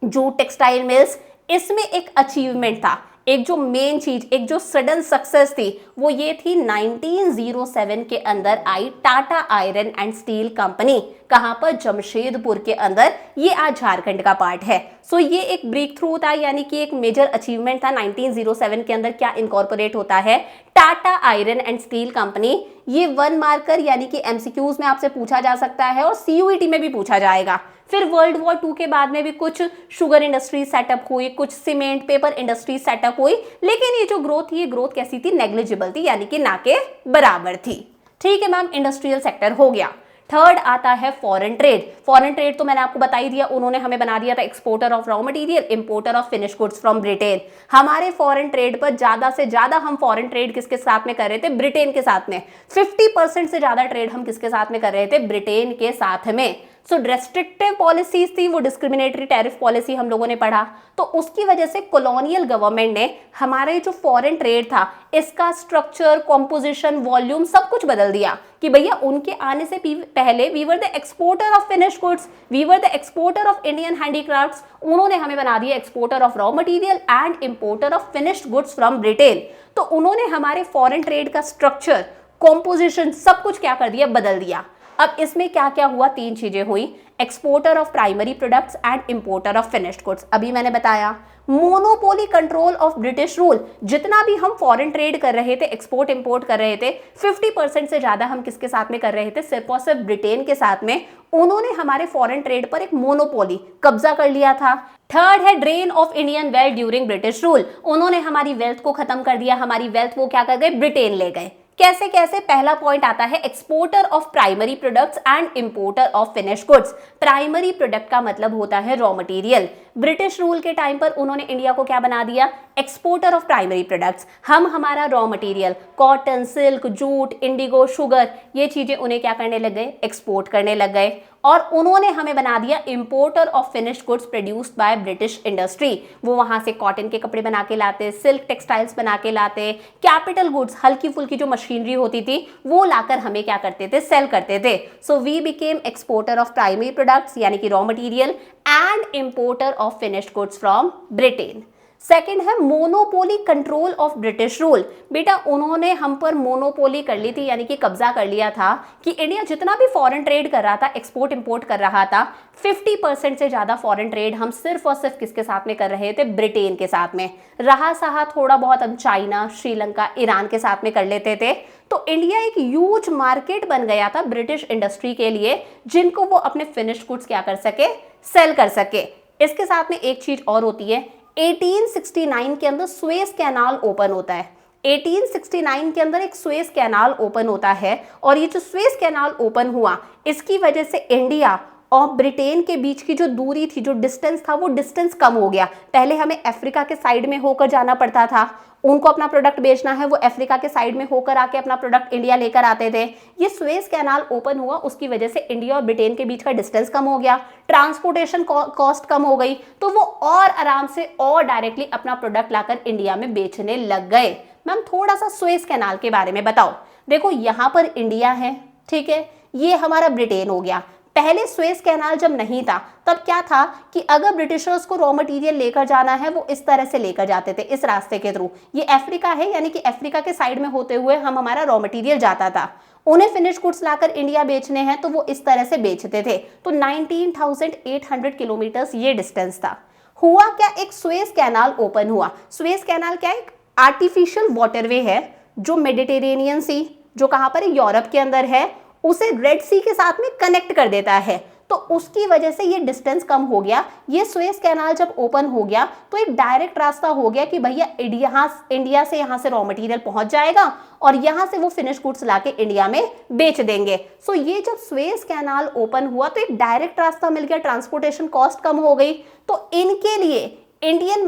jute textile mills. इसमें एक अचीवमेंट था, एक जो मेन चीज, एक जो सडन सक्सेस थी, वो ये थी 1907 के अंदर आई Tata iron and steel company. कहां पर, जमशेदपुर के अंदर, ये आज झारखंड का पार्ट है। सो ये एक ब्रेक थ्रू था, यानी कि एक मेजर अचीवमेंट था। 1907 के अंदर क्या इनकॉर्पोरेट होता है, Tata iron and steel company. ये 1 मार्कर यानी कि एमसीक्यूज में आपसे पूछा जा सकता है और सीयूईटी में भी पूछा जाएगा। फिर वर्ल्ड वॉर 2 के बाद में भी कुछ शुगर इंडस्ट्री सेटअप हुई, कुछ सीमेंट पेपर इंडस्ट्री सेटअप हुई, लेकिन ये जो ग्रोथ थी, ये ग्रोथ कैसी थी, नेग्लिजिबल थी, यानी कि ना के बराबर थी। ठीक है मैम, इंडस्ट्रियल सेक्टर हो गया। थर्ड आता है फॉरेन ट्रेड। फॉरेन ट्रेड तो मैंने आपको बता ही दिया, उन्होंने हमें बना दिया था exporter of raw material, importer of finish goods from Britain. हमारे फॉरेन ट्रेड पर ज्यादा से ज्यादा हम फॉरेन ट्रेड किसके साथ में कर रहे थे, ब्रिटेन के साथ में। 50% से ज्यादा ट्रेड हम किसके साथ में कर रहे थे, ब्रिटेन के साथ में। सो रेस्ट्रिक्टिव पॉलिसीज थी, वो डिस्क्रिमिनेटरी टैरिफ पॉलिसी हम लोगों ने पढ़ा, तो उसकी वजह से कॉलोनियल गवर्नमेंट ने हमारे जो फॉरेन ट्रेड था, इसका स्ट्रक्चर, कॉम्पोजिशन, वॉल्यूम सब कुछ बदल दिया कि भैया उनके आने से पहले we were the exporter of finish goods, we were the exporter of Indian handicrafts, उन्होंने हमें बना दिया exporter of raw material and importer of finished goods from Britain. तो उन्होंने हमारे फॉरेन ट्रेड का स्ट्रक्चर, कॉम्पोजिशन सब कुछ क्या कर दिया, बदल दिया। अब इसमें क्या क्या हुआ, 3 चीजें हुई, exporter of primary products and importer of finished goods, अभी मैंने बताया। Monopoly control of British rule, जितना भी हम फॉरेन ट्रेड कर रहे थे, एक्सपोर्ट इंपोर्ट कर रहे थे, 50% से ज्यादा हम किसके साथ में कर रहे थे, सिर्फ और सिर्फ ब्रिटेन के साथ में। उन्होंने हमारे फॉरेन ट्रेड पर एक मोनोपोली, कब्जा कर लिया था। थर्ड है drain of Indian wealth during British rule, उन्होंने हमारी वेल्थ को खत्म कर दिया, हमारी वेल्थ वो क्या कर गए, ब्रिटेन ले गए। कैसे कैसे, पहला पॉइंट आता है exporter of primary products and importer of finish goods. Primary product का मतलब होता है रॉ मटेरियल। ब्रिटिश रूल के टाइम पर उन्होंने इंडिया को क्या बना दिया, एक्सपोर्टर ऑफ प्राइमरी प्रोडक्ट्स। हम हमारा raw material, cotton, silk, jute, Indigo, sugar, ये चीजें उन्हें क्या करने लग गए, एक्सपोर्ट करने लग गए। और उन्होंने हमें बना दिया importer of finished goods produced by British industry. वो वहां से कॉटन के कपड़े बना के लाते, सिल्क टेक्सटाइल्स बना के लाते, कैपिटल गुड्स, हल्की फुल्की जो मशीनरी होती थी वो लाकर हमें क्या करते थे, सेल करते थे। So we became exporter of primary products यानी कि raw material and importer of finished goods from Britain. Second है monopoly control of British rule. बेटा उन्होंने हम पर मोनोपोली कर ली थी, यानी कि कब्जा कर लिया था कि इंडिया जितना भी फॉरेन ट्रेड कर रहा था, एक्सपोर्ट इंपोर्ट कर रहा था, 50% से ज्यादा फॉरेन ट्रेड हम सिर्फ और सिर्फ किसके साथ में कर रहे थे, ब्रिटेन के साथ में। रहा सहा थोड़ा बहुत हम चाइना, श्रीलंका, ईरान के साथ में कर लेते थे। तो इंडिया एक ह्यूज मार्केट बन गया था ब्रिटिश इंडस्ट्री के लिए, जिनको वो अपने फिनिश्ड गुड्स क्या कर सके, सेल कर सके। इसके साथ में एक चीज और होती है, 1869 के अंदर सुएज कैनाल ओपन होता है। 1869 के अंदर एक सुएज कैनाल ओपन होता है, और ये जो सुएज कैनाल ओपन हुआ, इसकी वजह से इंडिया और ब्रिटेन के बीच की जो दूरी थी, जो डिस्टेंस था, वो डिस्टेंस कम हो गया। पहले हमें अफ्रीका के साइड में होकर जाना पड़ता था, उनको अपना प्रोडक्ट बेचना है, वो अफ्रीका के साइड में होकर आके अपना प्रोडक्ट इंडिया लेकर आते थे। ये सुएज कैनाल ओपन हुआ, उसकी वजह से इंडिया और ब्रिटेन के बीच का डिस्टेंस कम हो गया, ट्रांसपोर्टेशन कॉस्ट कम हो गई, तो वो और आराम से और डायरेक्टली अपना प्रोडक्ट लाकर इंडिया में बेचने लग गए। मैम थोड़ा सा सुएज कैनाल के बारे में बताओ। देखो यहाँ पर इंडिया है, ठीक है, ये हमारा ब्रिटेन हो गया। पहले सुएज कैनाल जब नहीं था तब क्या था कि अगर ब्रिटिशर्स को रॉ मटेरियल लेकर जाना है, वो इस तरह से लेकर जाते थे, इस रास्ते के थ्रू। ये अफ्रीका है, यानी कि अफ्रीका के साइड में होते हुए हमारा रॉ मटेरियल जाता था। उन्हें फिनिश गुड्स लाकर इंडिया बेचने हैं, तो वो इस तरह से बेचते थे। तो 19,800 किलोमीटर्स ये डिस्टेंस था। हुआ क्या, एक स्वेज कैनाल ओपन हुआ। स्वेज कैनाल क्या है, एक आर्टिफिशियल वाटरवे है जो मेडिटेरेनियन सी, जो कहां पर है, यूरोप के अंदर है, उसे रेड सी के साथ में कनेक्ट कर देता है। तो उसकी वजह से ये डिस्टेंस कम हो गया। ये स्वेज कैनाल जब ओपन हो गया तो एक डायरेक्ट रास्ता हो गया कि भैया इंडिया से यहाँ से रॉ मटेरियल पहुंच जाएगा और यहाँ से वो फिनिश गुड्स लाके इंडिया में बेच देंगे। सो ये जब स्वेज कैनाल ओपन हुआ तो एक डायरेक्ट रास्ता मिल गया, ट्रांसपोर्टेशन कॉस्ट कम हो गई। तो इनके लिए इंडियन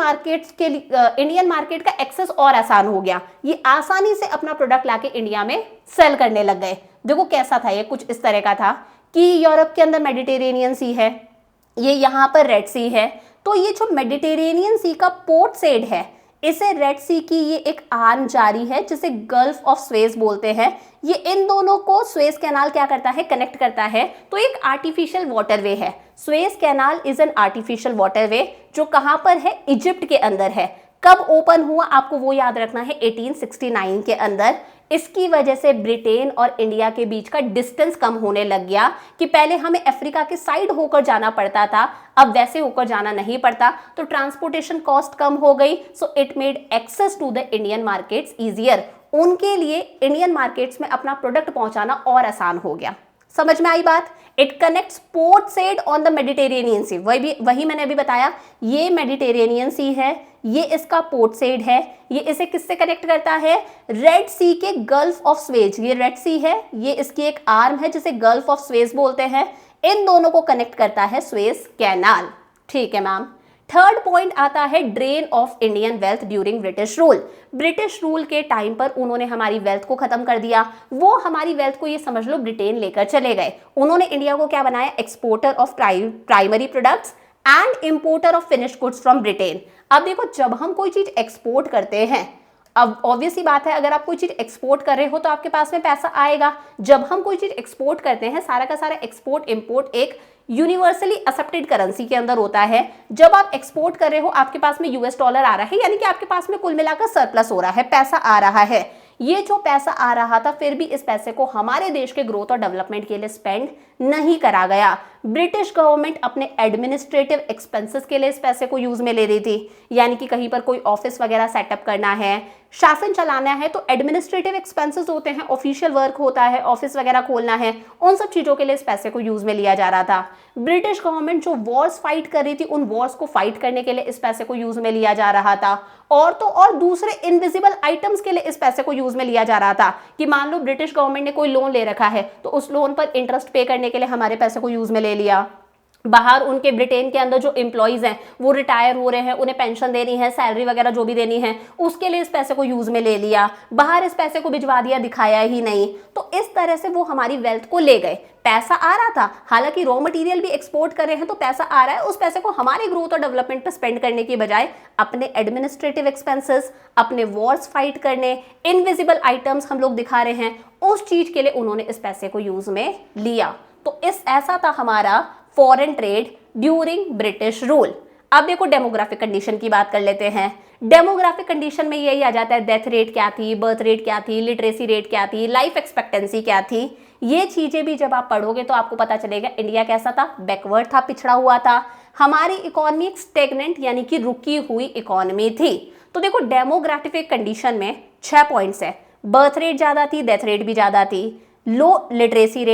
मार्केट का एक्सेस और आसान हो गया। ये आसानी से अपना प्रोडक्ट लाके इंडिया में सेल करने लग गए। देखो कैसा था ये, कुछ इस तरह का था कि यूरोप के अंदर मेडिटेरेनियन सी है, ये यहाँ पर रेड सी है। तो ये जो मेडिटेरेनियन सी का पोर्ट साइड है, इसे रेड सी की ये एक आर्म जारी है जिसे गल्फ ऑफ स्वेज बोलते हैं। ये इन दोनों को स्वेज कैनाल क्या करता है, कनेक्ट करता है। तो एक आर्टिफिशियल वाटरवे है। Suez canal is an artificial waterway जो कहां पर है, इजिप्ट के अंदर है। कब ओपन हुआ आपको वो याद रखना है, 1869 के अंदर। इसकी वजह से ब्रिटेन और इंडिया के बीच का डिस्टेंस कम होने लग गया कि पहले हमें अफ्रीका के साइड होकर जाना पड़ता था, अब वैसे होकर जाना नहीं पड़ता। तो ट्रांसपोर्टेशन कॉस्ट कम हो गई। So it made access to the Indian markets easier. उनके लिए इंडियन मार्केट्स में अपना प्रोडक्ट पहुंचाना और आसान हो गया। समझ में आई बात? It connects port side on the Mediterranean sea. वही मैंने अभी बताया, ये मेडिटेरेनियन सी है, ये इसका पोर्ट साइड है। ये इसे किससे कनेक्ट करता है, रेड सी के गल्फ ऑफ स्वेज। ये रेड सी है, ये इसकी एक आर्म है जिसे गल्फ ऑफ स्वेज बोलते हैं। इन दोनों को कनेक्ट करता है स्वेज कैनाल। ठीक है मैम। थर्ड पॉइंट आता है drain of Indian wealth during British rule. British rule के टाइम पर उन्होंने हमारी वेल्थ को खत्म कर दिया। वो हमारी वेल्थ को, ये समझ लो, ब्रिटेन लेकर चले गए। उन्होंने इंडिया को क्या बनाया, exporter of primary products and importer of finish goods from Britain. अब देखो, जब हम कोई चीज एक्सपोर्ट करते हैं, अब ऑब्वियस ही बात है, अगर आप कोई चीज एक्सपोर्ट कर रहे हो तो आपके पास में पैसा आएगा। जब हम कोई चीज एक्सपोर्ट करते हैं, सारा का सारा एक्सपोर्ट इंपोर्ट एक यूनिवर्सली एक्सेप्टेड करेंसी के अंदर होता है। जब आप एक्सपोर्ट कर रहे हो, आपके पास में यूएस डॉलर आ रहा है, यानी कि आपके पास में कुल मिलाकर सरप्लस हो रहा है, पैसा आ रहा है। ये जो पैसा आ रहा था, फिर भी इस पैसे को हमारे देश के ग्रोथ और डेवलपमेंट के लिए स्पेंड नहीं करा गया। ब्रिटिश गवर्नमेंट अपने एडमिनिस्ट्रेटिव एक्सपेंसेस के लिए इस पैसे को यूज में ले रही थी। यानी कि कहीं पर कोई ऑफिस वगैरह सेटअप करना है, शासन चलाना है, तो एडमिनिस्ट्रेटिव एक्सपेंसेस होते हैं, ऑफिशियल वर्क होता है, ऑफिस वगैरह खोलना है, उन सब चीजों के लिए इस पैसे को यूज में लिया जा रहा था। ब्रिटिश गवर्नमेंट जो वॉर्स फाइट कर रही थी, उन वॉर्स को फाइट करने के लिए इस पैसे को यूज में लिया जा रहा था। और तो और दूसरे इनविजिबल आइटम्स के लिए इस पैसे को यूज में लिया जा रहा था कि मान लो ब्रिटिश गवर्नमेंट ने कोई लोन ले रखा है, तो उस लोन पर इंटरेस्ट पे करने के लिए हमारे पैसे को यूज में ले लिया। बाहर उनके ब्रिटेन के अंदर जो एम्प्लॉइज हैं वो रिटायर हो रहे हैं, उन्हें पेंशन देनी है, सैलरी वगैरह जो भी देनी है, उसके लिए इस पैसे को यूज में ले लिया। बाहर इस पैसे को भिजवा दिया, दिखाया ही नहीं। तो इस तरह से वो हमारी वेल्थ को ले गए। पैसा आ रहा था, हालांकि रॉ मटेरियल भी एक्सपोर्ट कर रहे हैं तो पैसा आ रहा है, उस पैसे को हमारे ग्रोथ और डेवलपमेंट पर स्पेंड करने की बजाय अपने एडमिनिस्ट्रेटिव एक्सपेंसेस, अपने वॉर्स फाइट करने, इनविजिबल आइटम्स हम लोग दिखा रहे हैं, उस चीज के लिए उन्होंने इस पैसे को यूज में लिया। तो ऐसा था हमारा foreign trade during British rule. अब देखो डेमोग्राफिक कंडीशन की बात कर लेते हैं। डेमोग्राफिक कंडीशन में यही आ जाता है, डेथ रेट क्या थी, बर्थ रेट क्या थी, लिटरेसी रेट क्या थी, लाइफ एक्सपेक्टेंसी क्या थी। ये चीजें भी जब आप पढ़ोगे तो आपको पता चलेगा इंडिया कैसा था, बैकवर्ड था, पिछड़ा हुआ था। हमारी इकोनॉमी एक स्टेगनेंट यानी कि रुकी हुई इकोनॉमी थी। तो देखो डेमोग्राफिक कंडीशन में 6 पॉइंट्स है। बर्थ रेट ज्यादा थी, डेथ रेट भी ज्यादा थी। लो लिटरेसी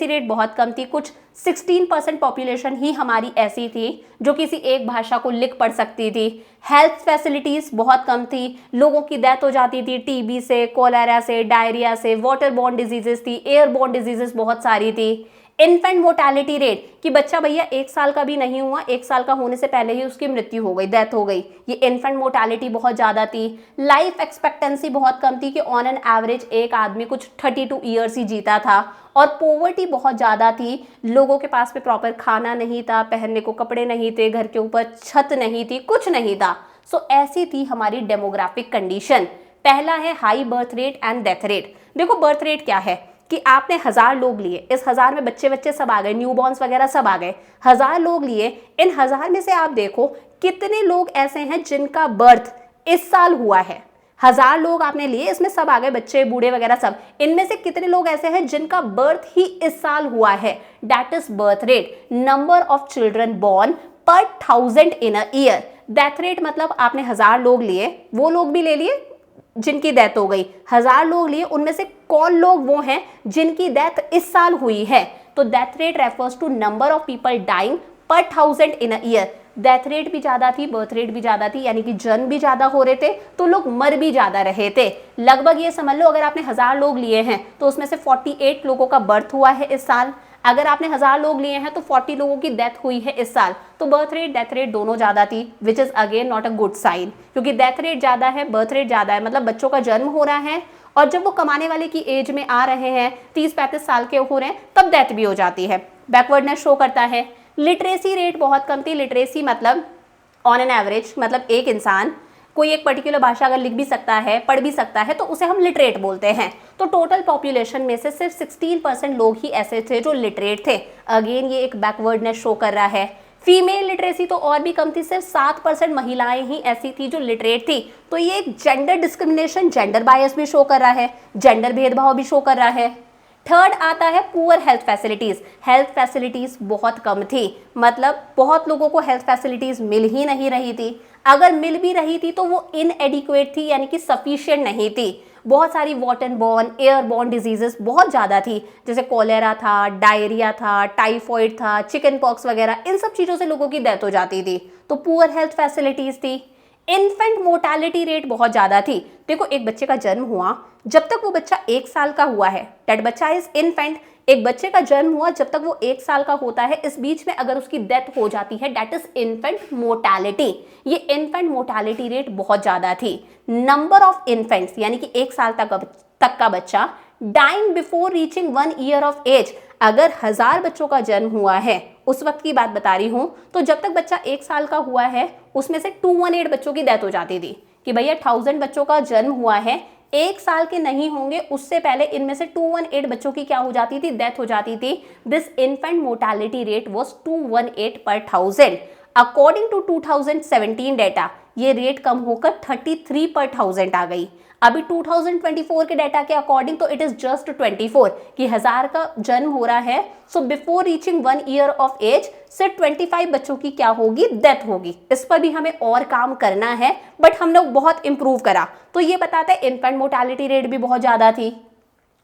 रेट बहुत कम थी, कुछ 16% पॉपुलेशन ही हमारी ऐसी थी जो किसी एक भाषा को लिख पढ़ सकती थी। हेल्थ फैसिलिटीज बहुत कम थी, लोगों की डेथ हो जाती थी टीबी से, कोलेरा से, डायरिया से, वाटर बॉर्न डिजीजेस थी, एयर बॉर्न डिजीजेस बहुत सारी थी। इन्फेंट मोर्टेलिटी रेट कि बच्चा भैया 1 साल का भी नहीं हुआ, 1 साल का होने से पहले ही उसकी मृत्यु हो गई, डेथ हो गई, ये इन्फेंट मोर्टेलिटी बहुत ज़्यादा थी। लाइफ एक्सपेक्टेंसी बहुत कम थी कि ऑन एन एवरेज एक आदमी कुछ 32 ईयर्स ही जीता था। और पोवर्टी बहुत ज़्यादा थी, लोगों के पास में प्रॉपर खाना नहीं था, पहनने को कपड़े नहीं थे, घर के ऊपर छत नहीं थी, कुछ नहीं था। सो ऐसी थी हमारी डेमोग्राफिक कंडीशन। पहला है high birth rate and death rate. देखो बर्थ रेट क्या है कि आपने 1000 लोग लिए, इस 1000 में बच्चे सब आ गए, न्यूबॉर्न्स वगैरह सब आ गए, 1000 लोग लिए, इन 1000 में से आप देखो कितने लोग ऐसे हैं जिनका बर्थ इस साल हुआ है। 1000 लोग आपने लिए, इसमें सब आ गए, बच्चे बूढ़े वगैरह सब, इनमें से कितने लोग ऐसे हैं जिनका बर्थ ही इस साल हुआ है। That is birth rate, number of children born पर 1000 in a year. Death rate मतलब आपने 1000 लोग लिए, वो लोग भी ले लिए जिनकी डेथ हो गई, 1000 लोग लिए, उनमें से कौन लोग वो हैं जिनकी डेथ इस साल हुई है। तो death rate refers to number of people dying per 1000 in a year. Death rate भी ज्यादा थी, बर्थ रेट भी ज्यादा थी, यानी कि जन्म भी ज्यादा हो रहे थे तो लोग मर भी ज्यादा रहे थे। लगभग ये समझ लो, अगर आपने 1000 लोग लिए हैं तो उसमें से 48 लोगों का बर्थ हुआ है इस साल। अगर आपने 1000 लोग लिए हैं तो 40 लोगों की डेथ हुई है इस साल। तो बर्थ रेट डेथ रेट दोनों ज्यादा थी, which is again not a good sign, क्योंकि डेथ रेट ज्यादा है, बर्थ रेट ज्यादा है, मतलब बच्चों का जन्म हो रहा है और जब वो कमाने वाले की एज में आ रहे हैं, 30-35 साल के हो रहे हैं, तब डेथ भी हो जाती है। बैकवर्डनेस शो करता है। लिटरेसी रेट बहुत कम थी। लिटरेसी मतलब ऑन एन एवरेज, मतलब एक इंसान कोई एक पर्टिकुलर भाषा अगर लिख भी सकता है, पढ़ भी सकता है, तो उसे हम लिटरेट बोलते हैं। तो टोटल पॉपुलेशन में से सिर्फ 16% लोग ही ऐसे थे जो लिटरेट थे। अगेन ये एक बैकवर्डनेस शो कर रहा है। फीमेल लिटरेसी तो और भी कम थी, सिर्फ 7% महिलाएं ही ऐसी थी जो लिटरेट थी। तो ये एक जेंडर डिस्क्रिमिनेशन, जेंडर बायस भी शो कर रहा है, जेंडर भेदभाव भी शो कर रहा है। थर्ड आता है poor health facilities. Health facilities बहुत कम थी, मतलब बहुत लोगों को हेल्थ फैसिलिटीज मिल ही नहीं रही थी। अगर मिल भी रही थी तो वो इनएडिक्वेट थी, यानी कि सफिशिएंट नहीं थी। बहुत सारी water borne, air borne diseases बहुत ज़्यादा थी, जैसे कॉलेरा था, डायरिया था, टाइफॉइड था, चिकन पॉक्स वगैरह, इन सब चीज़ों से लोगों की डेथ हो जाती थी। तो पुअर हेल्थ फैसिलिटीज थी। इन्फेंट मोर्टालिटी रेट बहुत ज़्यादा थी। देखो, एक बच्चे का जन्म हुआ, जब तक वो बच्चा 1 साल का हुआ है, डेट बच्चा इज इन्फेंट। एक बच्चे का जन्म हुआ जब तक वो 1 साल का होता है, इस बीच में अगर उसकी डेथ हो जाती है, डेट इज इन्फेंट मोर्टालिटी। ये इन्फेंट मोर्टालिटी रेट बहुत ज़्यादा थी। नंबर ऑफ इन्फेंट्स, यानी कि 1 साल तक का बच्चा dying before reaching 1 year of age. अगर 1000 बच्चों का जन्म हुआ है, उस वक्त की बात बता रही हूं, तो जब तक बच्चा 1 साल का हुआ है उसमें से 218 बच्चों की डेथ हो जाती थी कि भैया 1000 बच्चों का जन्म हुआ है, 1 साल के नहीं होंगे उससे पहले इनमें से 218 बच्चों की क्या हो जाती थी, डेथ हो जाती थी। This infant mortality rate was 218 पर 1000। अकॉर्डिंग टू 2017 डेटा ये रेट कम होकर 33 पर 1000 आ गई। अभी 2024 के डाटा के अकॉर्डिंग तो इट इज जस्ट 24 कि 1000 का जन्म हो रहा है, so before reaching 1 year of age सिर्फ 25 बच्चों की क्या होगी, डेथ होगी। इस पर भी हमें और काम करना है, बट हम लोग बहुत इंप्रूव करा। तो ये बताता है इन्फेंट मोर्टालिटी रेट भी बहुत ज़्यादा थी।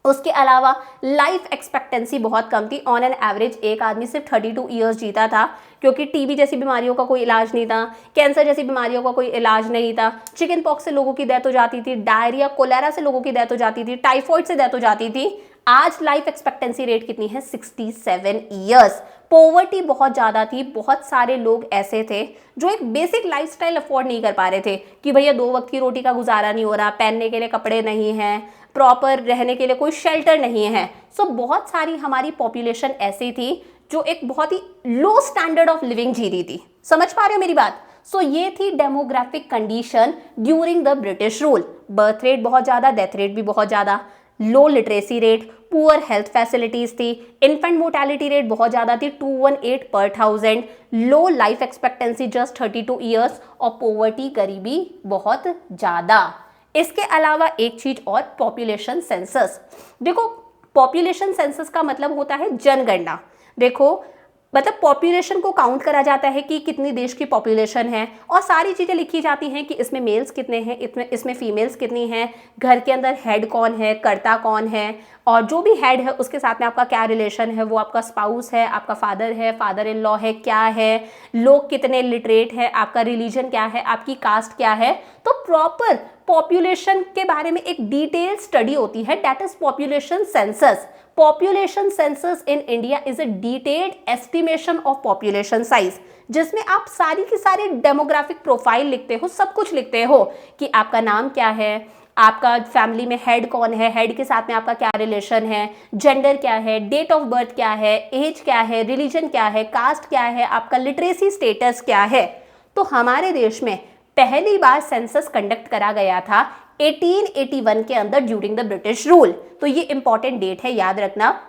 उसके अलावा लाइफ एक्सपेक्टेंसी बहुत कम थी। ऑन एन एवरेज एक आदमी सिर्फ 32 ईयर्स जीता था, क्योंकि टीबी जैसी बीमारियों का कोई इलाज नहीं था, कैंसर जैसी बीमारियों का कोई इलाज नहीं था, चिकन पॉक्स से लोगों की डेथ हो जाती थी, डायरिया कोलेरा से लोगों की डेथ हो जाती थी, टाइफॉइड से डेथ हो जाती थी। आज लाइफ एक्सपेक्टेंसी रेट कितनी है, 67 ईयर्स। पॉवर्टी बहुत ज़्यादा थी। बहुत सारे लोग ऐसे थे जो एक बेसिक लाइफस्टाइल अफोर्ड नहीं कर पा रहे थे कि भैया 2 वक्त की रोटी का गुजारा नहीं हो रहा, पहनने के लिए कपड़े नहीं हैं, प्रॉपर रहने के लिए कोई शेल्टर नहीं है। सो बहुत सारी हमारी पॉपुलेशन ऐसी थी जो एक बहुत ही लो स्टैंडर्ड ऑफ लिविंग जी रही थी। समझ पा रहे हो मेरी बात? सो ये थी demographic condition during the British rule. Birth rate बहुत ज़्यादा, डेथ रेट भी बहुत ज़्यादा, लो literacy rate, poor health facilities थी, इन्फेंट मोर्टालिटी रेट बहुत ज़्यादा थी 218 पर 1000, लो लाइफ एक्सपेक्टेंसी जस्ट 32 ईयर्स, और पॉवर्टी गरीबी बहुत ज़्यादा। इसके अलावा एक चीज और, पॉपुलेशन सेंसस। देखो, पॉपुलेशन सेंसस का मतलब होता है जनगणना। देखो, मतलब पॉपुलेशन को काउंट करा जाता है कि कितनी देश की पॉपुलेशन है, और सारी चीज़ें लिखी जाती हैं कि इसमें मेल्स कितने हैं, इसमें फीमेल्स कितनी हैं, घर के अंदर हेड कौन है, कर्ता कौन है, और जो भी हेड है उसके साथ में आपका क्या रिलेशन है, वो आपका स्पाउस है, आपका फादर है, फादर इन लॉ है, क्या है, लोग कितने लिटरेट है, आपका रिलीजन क्या है, आपकी कास्ट क्या है। तो प्रॉपर पॉपुलेशन के बारे में एक डिटेल स्टडी होती है, that is population census. Population census in India is a detailed estimation of population size, जिसमें आप सारी की सारी डेमोग्राफिक प्रोफाइल लिखते हो, सब कुछ लिखते हो कि आपका नाम क्या है, आपका फैमिली में हेड कौन है, हेड के साथ में आपका क्या रिलेशन है, जेंडर क्या है, डेट ऑफ बर्थ क्या है, एज क्या है, रिलीजन क्या है, कास्ट क्या है, आपका लिटरेसी स्टेटस क्या है। तो हमारे देश में पहली बार सेंसस कंडक्ट करा गया था 1881 के अंदर ड्यूरिंग द ब्रिटिश रूल। तो ये इंपॉर्टेंट डेट है, याद रखना।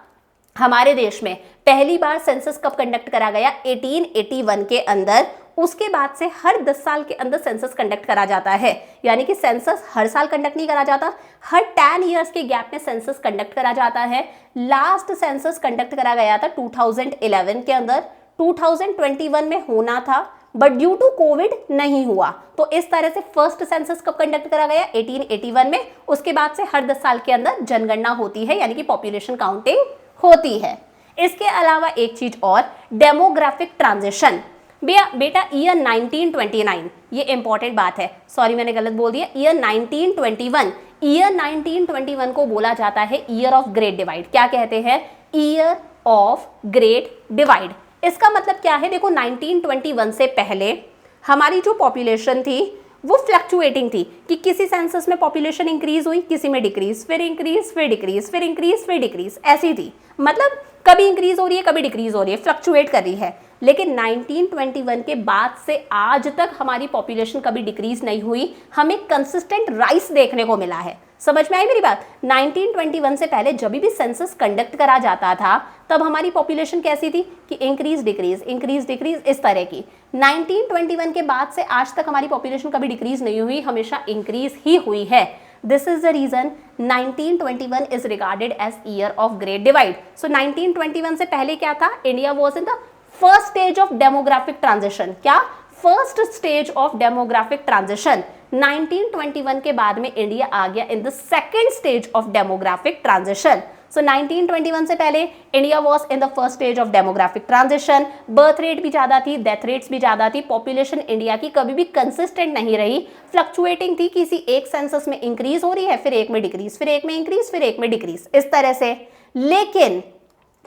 हमारे देश में पहली बार सेंसस कब कंडक्ट करा गया, 1881 के अंदर। उसके बाद से हर 10 साल के अंदर सेंसस कंडक्ट करा जाता है, यानी कि सेंसस हर साल कंडक्ट नहीं करा जाता, हर 10 ईयर्स के गैप में सेंसस कंडक्ट करा जाता है। लास्ट सेंसस कंडक्ट करा गया था 2011 के अंदर। 2021 में होना था बट ड्यू टू कोविड नहीं हुआ। तो इस तरह से फर्स्ट सेंसस कब कंडक्ट करा गया? 1881 में। उसके बाद से हर 10 साल के अंदर जनगणना होती है, यानी कि पॉपुलेशन काउंटिंग होती है। इसके अलावा एक चीज और, डेमोग्राफिक ट्रांजिशन। बेटा ईयर 1929, ये इंपॉर्टेंट बात है, सॉरी मैंने गलत बोल दिया, ईयर 1921। ईयर 1921 को बोला जाता है ईयर ऑफ ग्रेट डिवाइड। क्या कहते हैं? Year of great divide. इसका मतलब क्या है? देखो 1921 से पहले हमारी जो पॉपुलेशन थी वो फ्लक्चुएटिंग थी, कि किसी सेंसस में पॉपुलेशन इंक्रीज हुई, किसी में डिक्रीज, फिर इंक्रीज, फिर डिक्रीज, फिर इंक्रीज, फिर डिक्रीज, ऐसी थी। मतलब कभी इंक्रीज हो रही है, कभी डिक्रीज हो रही है, फ्लक्चुएट कर रही है। लेकिन 1921 के बाद से आज तक हमारी पॉपुलेशन कभी डिक्रीज नहीं हुई, हमें कंसिस्टेंट राइज देखने को मिला है। समझ में आई मेरी बात? 1921 से पहले जब भी सेंसस कंडक्ट करा जाता था तब हमारी पॉपुलेशन कैसी थी कि इंक्रीज डिक्रीज इस तरह की। 1921 के बाद से आज तक हमारी पॉपुलेशन कभी डिक्रीज नहीं हुई, हमेशा इंक्रीज ही हुई है। This is the reason 1921 is regarded as year of great divide. So 1921 से पहले क्या था? India was in the first stage of demographic transition. क्या? First stage of demographic transition. 1921 के बाद में इंडिया आ गया in the second stage of demographic transition. So 1921 से पहले India was in the first stage of demographic transition. Birth rate भी ज्यादा थी, डेथ रेट्स भी ज्यादा थी, पॉपुलेशन इंडिया की कभी भी कंसिस्टेंट नहीं रही, फ्लक्चुएटिंग थी, किसी एक सेंसस में इंक्रीज हो रही है, फिर एक में डिक्रीज, फिर एक में इंक्रीज, फिर एक में डिक्रीज, इस तरह से। लेकिन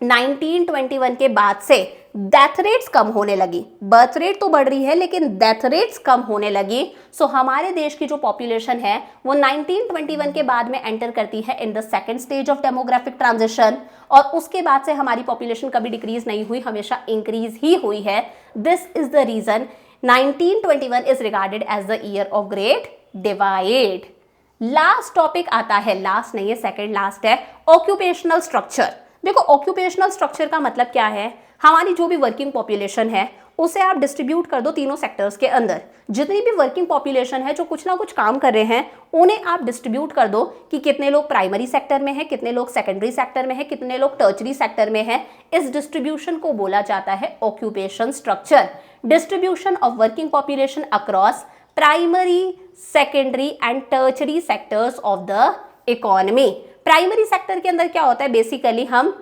1921 के बाद से डेथ रेट्स कम होने लगी। बर्थ रेट तो बढ़ रही है लेकिन डेथ रेट्स कम होने लगी। सो हमारे देश की जो पॉपुलेशन है वो 1921 के बाद में एंटर करती है इन the second stage of demographic transition, और उसके बाद से हमारी पॉपुलेशन कभी डिक्रीज नहीं हुई, हमेशा इंक्रीज ही हुई है। This is the reason 1921 is regarded as the year of great divide. Last topic आता है, लास्ट नहीं है, सेकेंड लास्ट है, ऑक्यूपेशनल स्ट्रक्चर। देखो ऑक्यूपेशनल स्ट्रक्चर का मतलब क्या है? हमारी जो भी वर्किंग पॉपुलेशन है उसे आप डिस्ट्रीब्यूट कर दो तीनों सेक्टर्स के अंदर। जितनी भी वर्किंग पॉपुलेशन है जो कुछ ना कुछ काम कर रहे हैं उन्हें आप डिस्ट्रीब्यूट कर दो कि कितने लोग प्राइमरी सेक्टर में है, कितने लोग सेकेंडरी सेक्टर में है, कितने लोग टर्चरी सेक्टर में है। इस डिस्ट्रीब्यूशन को बोला जाता है occupation structure. Distribution of working population across primary, secondary and tertiary sectors of the economy. Primary sector के अंदर क्या होता है? बेसिकली हम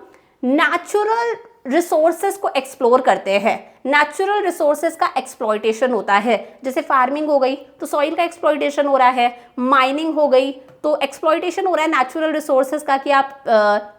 नेचुरल रिसोर्सेज को एक्सप्लोर करते हैं, नेचुरल रिसोर्सेज का एक्सप्लॉयटेशन होता है। जैसे फार्मिंग हो गई तो सॉइल का एक्सप्लॉयटेशन हो रहा है, माइनिंग हो गई तो एक्सप्लॉयटेशन हो रहा है नेचुरल रिसोर्सेज का, कि आप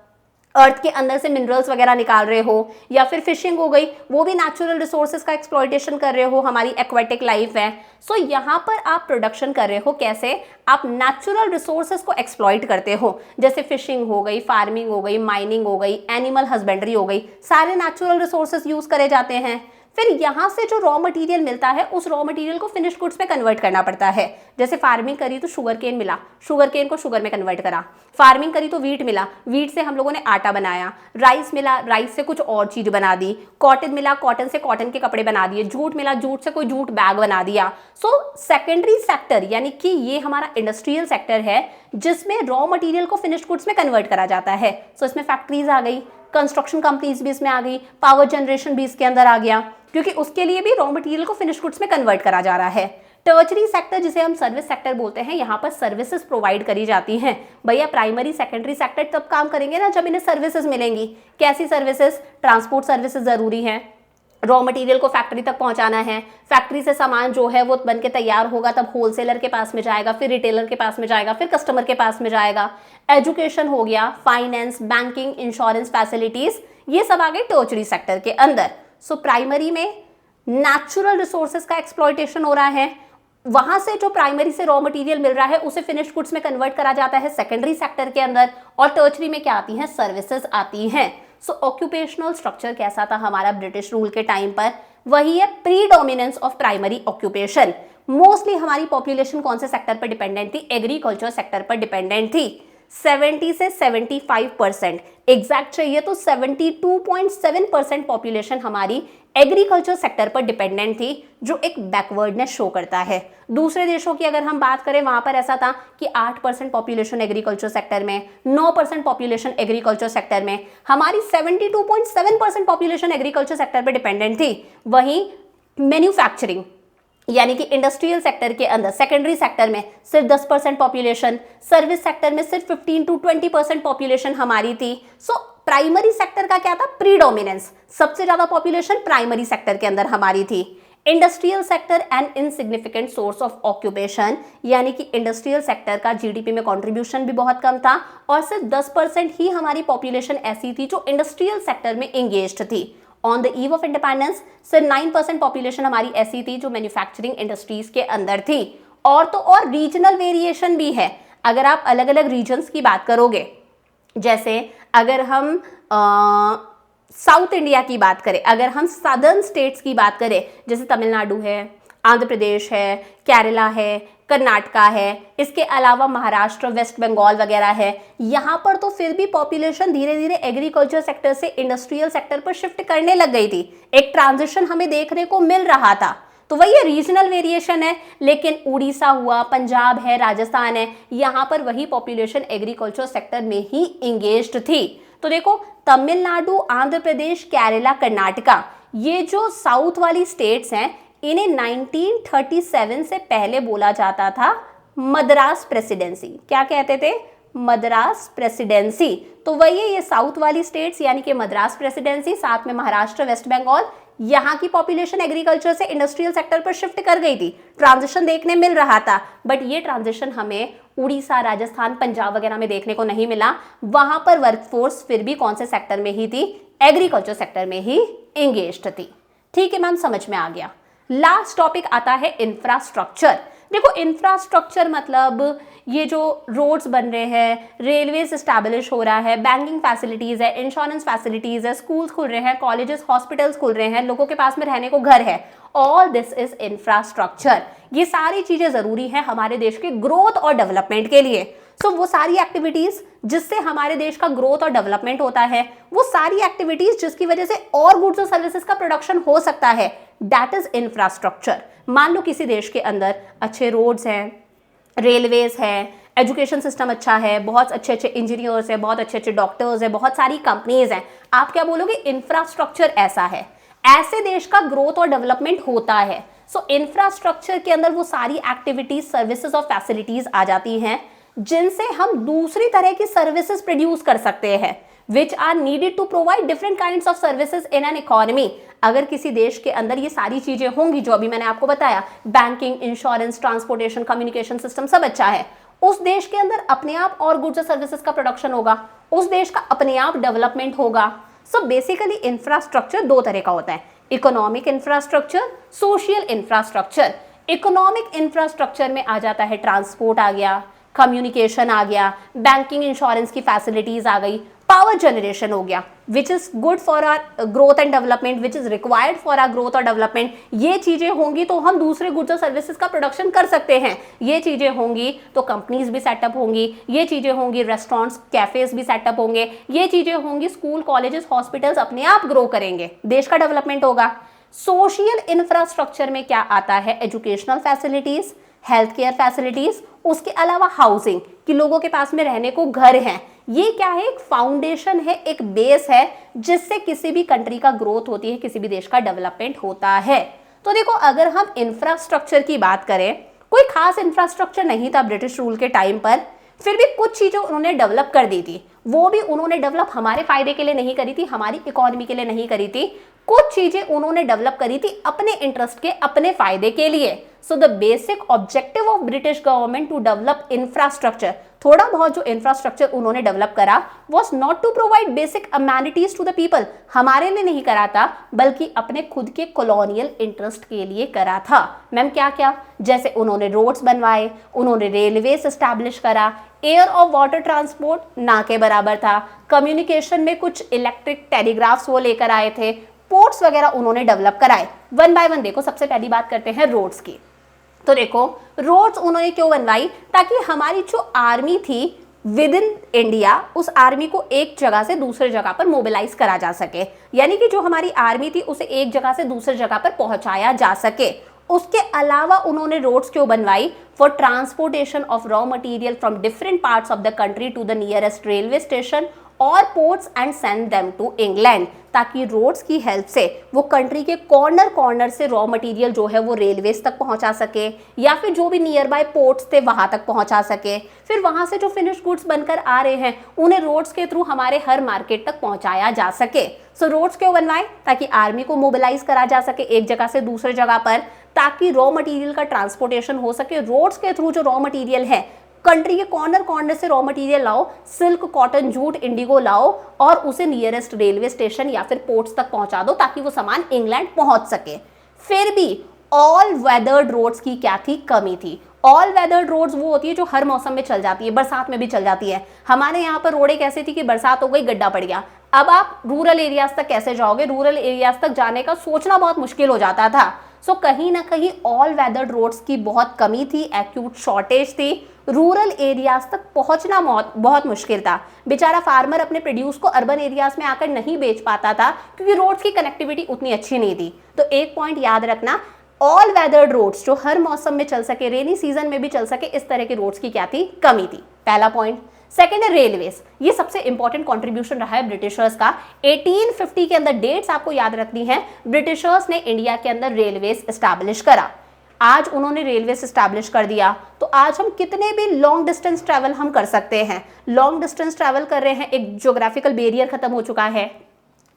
अर्थ के अंदर से मिनरल्स वगैरह निकाल रहे हो, या फिर फिशिंग हो गई, वो भी नेचुरल रिसोर्सेज का एक्सप्लॉयटेशन कर रहे हो, हमारी एक्वेटिक लाइफ है। सो यहाँ पर आप प्रोडक्शन कर रहे हो, कैसे? आप नेचुरल रिसोर्सेज को एक्सप्लॉइट करते हो, जैसे फिशिंग हो गई, फार्मिंग हो गई, माइनिंग हो गई, एनिमल हस्बेंड्री हो गई, सारे नेचुरल रिसोर्सेज यूज करे जाते हैं। फिर यहाँ से जो रॉ मटेरियल मिलता है उस रॉ मटेरियल को फिनिश गुड्स में कन्वर्ट करना पड़ता है। जैसे फार्मिंग करी तो शुगर केन मिला, शुगर केन को शुगर में कन्वर्ट करा। फार्मिंग करी तो वीट मिला, वीट से हम लोगों ने आटा बनाया। राइस मिला, राइस से कुछ और चीज बना दी। कॉटन मिला, कॉटन से कॉटन के कपड़े बना दिए। जूट मिला, जूट से कोई जूट बैग बना दिया। सो सेकेंडरी सेक्टर यानी कि ये हमारा इंडस्ट्रियल सेक्टर है जिसमें रॉ मटेरियल को फिनिश गुड्स में कन्वर्ट करा जाता है। सो इसमें फैक्ट्रीज आ गई, कंस्ट्रक्शन कंपनीज भी इसमें आ गई, पावर जनरेशन भी इसके अंदर आ गया, क्योंकि उसके लिए भी रॉ मटेरियल को फिनिश गुड्स में कन्वर्ट करा जा रहा है। टर्चरी सेक्टर जिसे हम सर्विस सेक्टर बोलते हैं, यहाँ पर सर्विसेज प्रोवाइड करी जाती हैं। भैया प्राइमरी सेकेंडरी सेक्टर तब काम करेंगे ना जब इन्हें सर्विसेज मिलेंगी। कैसी सर्विसेज? ट्रांसपोर्ट सर्विसेज जरूरी है, रॉ मटेरियल को फैक्ट्री तक पहुंचाना है, फैक्ट्री से सामान जो है वो बन के तैयार होगा तब होलसेलर के पास में जाएगा, फिर रिटेलर के पास में जाएगा, फिर कस्टमर के पास में जाएगा। एजुकेशन हो गया, फाइनेंस, बैंकिंग, इंश्योरेंस फैसिलिटीज, ये सब आ गए टर्चरी सेक्टर के अंदर। सो प्राइमरी में नेचुरल रिसोर्सेज का एक्सप्लॉयटेशन हो रहा है, वहां से जो प्राइमरी से रॉ मटेरियल मिल रहा है उसे फिनिश गुड्स में कन्वर्ट करा जाता है सेकेंडरी सेक्टर के अंदर, और टर्चरी में क्या आती हैं? सर्विसेज आती हैं। सो ऑक्यूपेशनल स्ट्रक्चर कैसा था हमारा ब्रिटिश रूल के टाइम पर? वही है predominance of primary occupation. Mostly हमारी पॉपुलेशन कौन से सेक्टर पर डिपेंडेंट थी? एग्रीकल्चर सेक्टर पर डिपेंडेंट थी। 70 से 75%, एग्जैक्ट चाहिए तो 72.7% पॉपुलेशन हमारी एग्रीकल्चर सेक्टर पर डिपेंडेंट थी, जो एक बैकवर्डनेस शो करता है। दूसरे देशों की अगर हम बात करें, वहां पर ऐसा था कि 8% पॉपुलेशन एग्रीकल्चर सेक्टर में, 9% पॉपुलेशन एग्रीकल्चर सेक्टर में, हमारी 72.7% पॉपुलेशन एग्रीकल्चर सेक्टर पर डिपेंडेंट थी। वहीं मैन्युफैक्चरिंग यानी कि इंडस्ट्रियल सेक्टर के अंदर, सेकेंडरी सेक्टर में सिर्फ 10% पॉपुलेशन, सर्विस सेक्टर में सिर्फ 15 to 20% पॉपुलेशन हमारी थी। सो प्राइमरी सेक्टर का क्या था, प्रीडोमिनेंस, सबसे ज्यादा पॉपुलेशन प्राइमरी सेक्टर के अंदर हमारी थी। Industrial sector and insignificant source of occupation, यानी कि इंडस्ट्रियल सेक्टर का जीडीपी में कंट्रीब्यूशन भी बहुत कम था और सिर्फ 10% ही हमारी पॉपुलेशन ऐसी थी जो इंडस्ट्रियल सेक्टर में एंगेज्ड थी। On the eve of independence सिर्फ 9% पॉपुलेशन हमारी ऐसी थी जो मैन्युफैक्चरिंग इंडस्ट्रीज के अंदर थी। और तो और रीजनल वेरिएशन भी है। अगर आप अलग अलग रीजन्स की बात करोगे, जैसे अगर हम साउथ इंडिया की बात करें, अगर हम सदर्न स्टेट्स की बात करें, जैसे तमिलनाडु है, आंध्र प्रदेश है, केरला है, कर्नाटका है, इसके अलावा महाराष्ट्र, वेस्ट बंगाल वगैरह है, यहाँ पर तो फिर भी पॉपुलेशन धीरे धीरे एग्रीकल्चर सेक्टर से इंडस्ट्रियल सेक्टर पर शिफ्ट करने लग गई थी। एक ट्रांजिशन हमें देखने को मिल रहा था। तो वही रीजनल वेरिएशन है। लेकिन उड़ीसा हुआ, पंजाब है, राजस्थान है, यहाँ पर वही पॉपुलेशन एग्रीकल्चर सेक्टर में ही इंगेज्ड थी। तो देखो, तमिलनाडु, आंध्र प्रदेश, केरला, कर्नाटका, ये जो साउथ वाली स्टेट्स हैं, इन्हें 1937 से पहले बोला जाता था मद्रास प्रेसिडेंसी। क्या कहते थे, मद्रास प्रेसिडेंसी। तो वही है ये साउथ वाली स्टेट्स, यानी कि मद्रास प्रेसिडेंसी, साथ में महाराष्ट्र, वेस्ट बंगाल, यहाँ की पॉपुलेशन एग्रीकल्चर से इंडस्ट्रियल सेक्टर पर शिफ्ट कर गई थी। ट्रांजिशन देखने मिल रहा था, बट ये ट्रांजिशन हमें उड़ीसा, राजस्थान, पंजाब वगैरह में देखने को नहीं मिला। वहां पर वर्कफोर्स फिर भी कौन से सेक्टर में ही थी, एग्रीकल्चर सेक्टर में ही एंगेज्ड थी। ठीक है मैम, समझ में आ गया। लास्ट टॉपिक आता है इंफ्रास्ट्रक्चर। देखो, इंफ्रास्ट्रक्चर मतलब ये जो रोड्स बन रहे हैं, रेलवेज एस्टैब्लिश हो रहा है, बैंकिंग फैसिलिटीज है, इंश्योरेंस फैसिलिटीज है, स्कूल्स खुल रहे हैं, कॉलेजेस, हॉस्पिटल्स खुल रहे हैं, लोगों के पास में रहने को घर है, ऑल दिस इज इंफ्रास्ट्रक्चर। ये सारी चीजें जरूरी है हमारे देश के ग्रोथ और डेवलपमेंट के लिए। सो वो सारी एक्टिविटीज जिससे हमारे देश का ग्रोथ और डेवलपमेंट होता है, वो सारी एक्टिविटीज जिसकी वजह से और गुड्स और सर्विसेज का प्रोडक्शन हो सकता है, दैट इज इंफ्रास्ट्रक्चर। मान लो किसी देश के अंदर अच्छे रोड्स हैं, रेलवेज है, एजुकेशन सिस्टम अच्छा है, बहुत अच्छे अच्छे इंजीनियर्स हैं, बहुत अच्छे अच्छे डॉक्टर्स हैं, बहुत सारी कंपनीज हैं, आप क्या बोलोगे, इंफ्रास्ट्रक्चर ऐसा है। ऐसे देश का ग्रोथ और डेवलपमेंट होता है। सो इंफ्रास्ट्रक्चर के अंदर वो सारी एक्टिविटीज, सर्विसेज और फैसिलिटीज आ जाती हैं जिनसे हम दूसरी तरह की सर्विसेज प्रोड्यूस कर सकते हैं, which are needed to provide different kinds of services in an economy। अगर किसी देश के अंदर ये सारी चीजें होंगी जो अभी मैंने आपको बताया, banking, insurance, transportation, communication system, सब अच्छा है, उस देश के अंदर अपने आप और गुड्स और सर्विसेज का प्रोडक्शन होगा, उस देश का अपने आप डेवलपमेंट होगा। सो बेसिकली इंफ्रास्ट्रक्चर दो तरह का होता है, economic infrastructure, social infrastructure. Economic infrastructure में आ जाता है ट्रांसपोर्ट आ गया, कम्युनिकेशन आ गया, बैंकिंग इंश्योरेंस की फैसिलिटीज आ गई, पावर जनरेशन हो गया, which is good for our growth and development, which is required for our growth और डेवलपमेंट। ये चीजें होंगी तो हम दूसरे गुड्स और सर्विसेज का प्रोडक्शन कर सकते हैं। ये चीजें होंगी तो कंपनीज भी सेटअप होंगी, ये चीजें होंगी रेस्टोरेंट्स, कैफेज भी सेटअप होंगे, ये चीजें होंगी स्कूल, कॉलेजेस, हॉस्पिटल्स अपने आप ग्रो करेंगे, देश का डेवलपमेंट होगा। सोशल इंफ्रास्ट्रक्चर में क्या आता है, educational facilities, health care facilities, उसके अलावा हाउसिंग, कि लोगों के पास में रहने को घर है। ये क्या है, एक फाउंडेशन है, एक बेस है जिससे किसी भी कंट्री का ग्रोथ होती है, किसी भी देश का डेवलपमेंट होता है। तो देखो, अगर हम इंफ्रास्ट्रक्चर की बात करें, कोई खास इंफ्रास्ट्रक्चर नहीं था ब्रिटिश रूल के टाइम पर, फिर भी कुछ चीजें उन्होंने डेवलप कर दी थी। वो भी उन्होंने डेवलप हमारे फायदे के लिए नहीं करी थी, हमारी इकोनॉमी के लिए नहीं करी थी, कुछ चीजें उन्होंने डेवलप करी थी अपने इंटरेस्ट के, अपने फायदे के लिए। So the basic objective of British government to develop infrastructure, थोड़ा बहुत जो इंफ्रास्ट्रक्चर उन्होंने डेवलप करा, was not to provide basic amenities to the people, हमारे लिए नहीं करा था, बल्कि अपने खुद के कॉलोनियल इंटरेस्ट के लिए करा था। मैम क्या क्या, जैसे उन्होंने रोड्स बनवाए, उन्होंने रेलवेज एस्टैब्लिश करा, एयर और वाटर ट्रांसपोर्ट ना के बराबर था, कम्युनिकेशन में कुछ इलेक्ट्रिक टेलीग्राफ्स वो लेकर आए थे, पोर्ट्स वगैरह उन्होंने डेवलप कराए। वन बाय वन देखो, सबसे पहली बात करते हैं रोड्स की। तो देखो, रोड्स उन्होंने क्यों बनवाई, ताकि हमारी जो आर्मी थी विद इन इंडिया उस आर्मी को एक जगह से दूसरे जगह पर मोबिलाइज करा जा सके, यानी कि जो हमारी आर्मी थी उसे एक जगह से दूसरे जगह पर पहुंचाया जा सके। उसके अलावा उन्होंने रोड्स क्यों बनवाई? For transportation of raw material from different parts of the country to the nearest railway station और ports and send them to England, ताकि रोड्स की हेल्प से वो कंट्री के कॉर्नर कॉर्नर से रॉ मटेरियल जो है वो रेलवेज तक पहुंचा सके, या फिर जो भी नियर बाय पोर्ट्स थे वहां तक पहुंचा सके। फिर वहां से जो फिनिश गुड्स बनकर आ रहे हैं उन्हें रोड्स के थ्रू हमारे हर मार्केट तक पहुंचाया जा सके। सो रोड्स क्यों बनवाए? ताकि आर्मी को मोबिलाइज करा जा सके एक जगह से दूसरे जगह पर, ताकि रॉ मटेरियल का ट्रांसपोर्टेशन हो सके। रोड्स के थ्रू जो रॉ मटेरियल है कंट्री के कॉर्नर कॉर्नर से रॉ मटेरियल लाओ, सिल्क, कॉटन, जूट, इंडिगो लाओ और उसे नियरेस्ट रेलवे स्टेशन या फिर पोर्ट्स तक पहुंचा दो ताकि वो सामान इंग्लैंड पहुंच सके। फिर भी ऑल वेदर्ड रोड्स की क्या थी? कमी थी। ऑल वेदर्ड रोड्स वो होती है जो हर मौसम में चल जाती है, बरसात में भी चल जाती है। हमारे यहाँ पर रोडें कैसी थी कि बरसात हो गई, गड्ढा पड़ गया। अब आप रूरल एरियाज तक कैसे जाओगे? रूरल एरियाज तक जाने का सोचना बहुत मुश्किल हो जाता था। सो कहीं ना कहीं ऑल वेदर्ड रोड्स की बहुत कमी थी, एक्यूट शॉर्टेज थी। रूरल एरियाज तक पहुंचना बहुत मुश्किल था। बेचारा फार्मर अपने प्रोड्यूस को अर्बन एरियाज में आकर नहीं बेच पाता था क्योंकि रोड्स की कनेक्टिविटी उतनी अच्छी नहीं थी। तो एक पॉइंट याद रखना, ऑल वेदर्ड रोड्स जो हर मौसम में चल सके, रेनी सीजन में भी चल सके, इस तरह के रोड्स की क्या थी? कमी थी। पहला पॉइंट। सेकेंड है रेलवेज। ये सबसे इंपॉर्टेंट कंट्रीब्यूशन रहा है ब्रिटिशर्स का। 1850 के अंदर डेट्स आपको याद रखनी है, ब्रिटिशर्स ने इंडिया के अंदर रेलवेज एस्टैब्लिश करा। आज उन्होंने रेलवेज एस्टैब्लिश कर दिया तो आज हम कितने भी लॉन्ग डिस्टेंस ट्रैवल हम कर सकते हैं। लॉन्ग डिस्टेंस ट्रैवल कर रहे हैं, एक ज्योग्राफिकल बैरियर खत्म हो चुका है।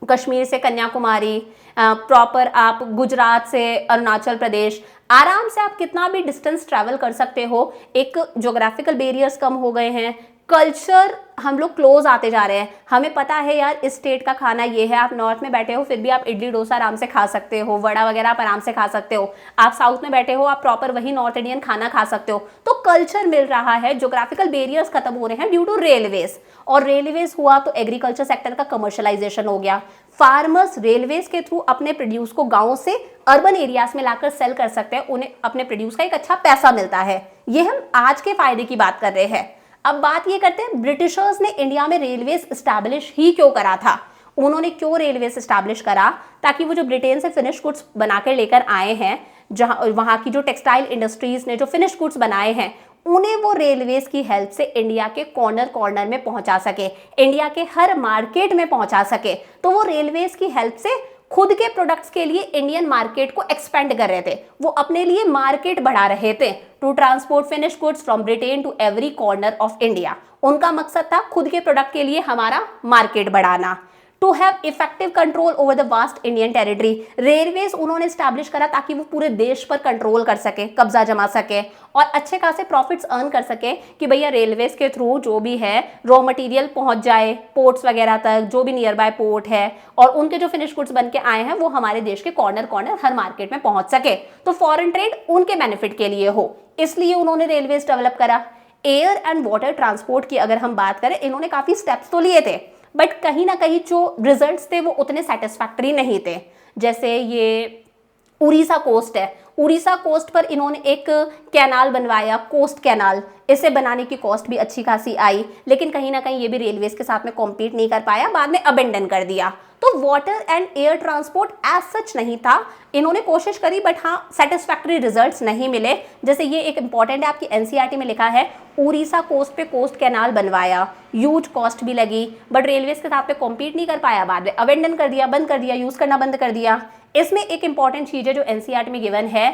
कश्मीर से कन्याकुमारी, प्रॉपर आप गुजरात से अरुणाचल प्रदेश, आराम से आप कितना भी डिस्टेंस ट्रैवल कर सकते हो। एक ज्योग्राफिकल बैरियर्स कम हो गए हैं। कल्चर हम लोग क्लोज आते जा रहे हैं। हमें पता है यार इस स्टेट का खाना ये है, आप नॉर्थ में बैठे हो फिर भी आप इडली डोसा आराम से खा सकते हो, वड़ा वगैरह आप आराम से खा सकते हो। आप साउथ में बैठे हो, आप प्रॉपर वही नॉर्थ इंडियन खाना खा सकते हो। तो कल्चर मिल रहा है, ज्योग्राफिकल बैरियर्स खत्म हो रहे हैं ड्यू टू रेलवेज। और रेलवेज हुआ तो एग्रीकल्चर सेक्टर का कमर्शलाइजेशन हो गया। फार्मर्स रेलवेज के थ्रू अपने प्रोड्यूस को गाँव से अर्बन एरियाज में लाकर सेल कर सकते हैं, उन्हें अपने प्रोड्यूस का एक अच्छा पैसा मिलता है। ये हम आज के फायदे की बात कर रहे हैं। अब बात ये करते हैं ब्रिटिशर्स ने इंडिया में रेलवेज एस्टैब्लिश ही क्यों करा था। उन्होंने क्यों रेलवेज एस्टैब्लिश करा? ताकि वो जो ब्रिटेन से फिनिश गुड्स बनाकर लेकर आए हैं, जहां वहां की जो टेक्सटाइल इंडस्ट्रीज ने जो फिनिश गुड्स बनाए हैं उन्हें वो रेलवेज की हेल्प से इंडिया के कॉर्नर कॉर्नर में पहुंचा सके, इंडिया के हर मार्केट में पहुंचा सके। तो वो रेलवेज की हेल्प से खुद के प्रोडक्ट्स के लिए इंडियन मार्केट को एक्सपेंड कर रहे थे, वो अपने लिए मार्केट बढ़ा रहे थे। To transport finish goods from Britain to every corner of India, उनका मकसद था खुद के प्रोडक्ट के लिए हमारा मार्केट बढ़ाना। To have effective control over the vast Indian territory, railways उन्होंने स्टैब्लिश करा ताकि वो पूरे देश पर कंट्रोल कर सके, कब्जा जमा सके और अच्छे खासे प्रॉफिट्स अर्न कर सके कि भैया रेलवेज के थ्रू जो भी है रॉ मटेरियल पहुंच जाए पोर्ट्स वगैरह तक, जो भी नियर बाय पोर्ट है, और उनके जो फिनिश गुड्स बन के आए हैं वो हमारे देश के कॉर्नर कॉर्नर हर मार्केट में पहुंच सके, तो फॉरेन ट्रेड उनके बेनिफिट के लिए हो, इसलिए उन्होंने रेलवेज डेवलप करा। एयर एंड वाटर ट्रांसपोर्ट की अगर हम बात करें, इन्होंने काफी स्टेप्स तो लिए थे बट कहीं ना कहीं जो रिजल्ट्स थे वो उतने सेटिस्फैक्टरी नहीं थे। जैसे ये उड़ीसा कोस्ट है, उड़ीसा कोस्ट पर इन्होंने एक कैनाल बनवाया, कोस्ट कैनाल। इसे बनाने की कॉस्ट भी अच्छी खासी आई, लेकिन कहीं ना कहीं ये भी रेलवेज के साथ में कॉम्पीट नहीं कर पाया, बाद में अबेंडन कर दिया। तो water and air transport as such नहीं था, इन्होंने कोशिश करी बट हाँ सेटिस्फैक्टरी रिजल्ट्स नहीं मिले। जैसे ये एक इंपॉर्टेंट है, आपकी एनसीईआरटी में लिखा है उड़ीसा कोस्ट पे कोस्ट कैनाल बनवाया, ह्यूज कॉस्ट भी लगी बट रेलवेज के साथ में कॉम्पीट नहीं कर पाया, बाद में अबेंडन कर दिया, बंद कर दिया, यूज करना बंद कर दिया। इसमें एक इंपॉर्टेंट चीज है जो एनसीईआरटी में गिवन है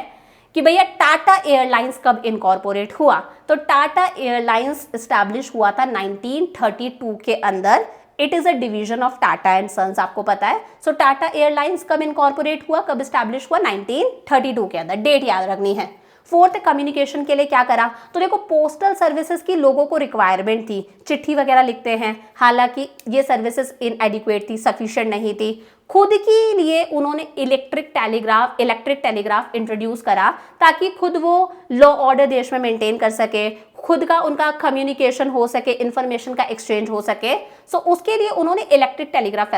कि भैया टाटा एयरलाइंस कब इनकॉर्पोरेट हुआ। तो टाटा एयरलाइंस एस्टैब्लिश हुआ था 1932 के अंदर। It is a division of Tata and Sons, आपको पता है। सो टाटा एयरलाइंस कब इनकॉर्पोरेट हुआ, कब एस्टैब्लिश हुआ? 1932 के अंदर, डेट याद रखनी है। फोर्थ, कम्युनिकेशन के लिए क्या करा? तो देखो पोस्टल सर्विसेज की लोगों को रिक्वायरमेंट थी, चिट्ठी वगैरह लिखते हैं, हालांकि ये सर्विसेज इनएडिक्वेट थी, सफिशिएंट नहीं थी। खुद के लिए उन्होंने इलेक्ट्रिक टेलीग्राफ इंट्रोड्यूस करा ताकि खुद वो लॉ ऑर्डर देश में मेंटेन कर सके, खुद का उनका कम्युनिकेशन हो सके, इंफॉर्मेशन का एक्सचेंज हो सके। सो उसके लिए उन्होंने इलेक्ट्रिक टेलीग्राफ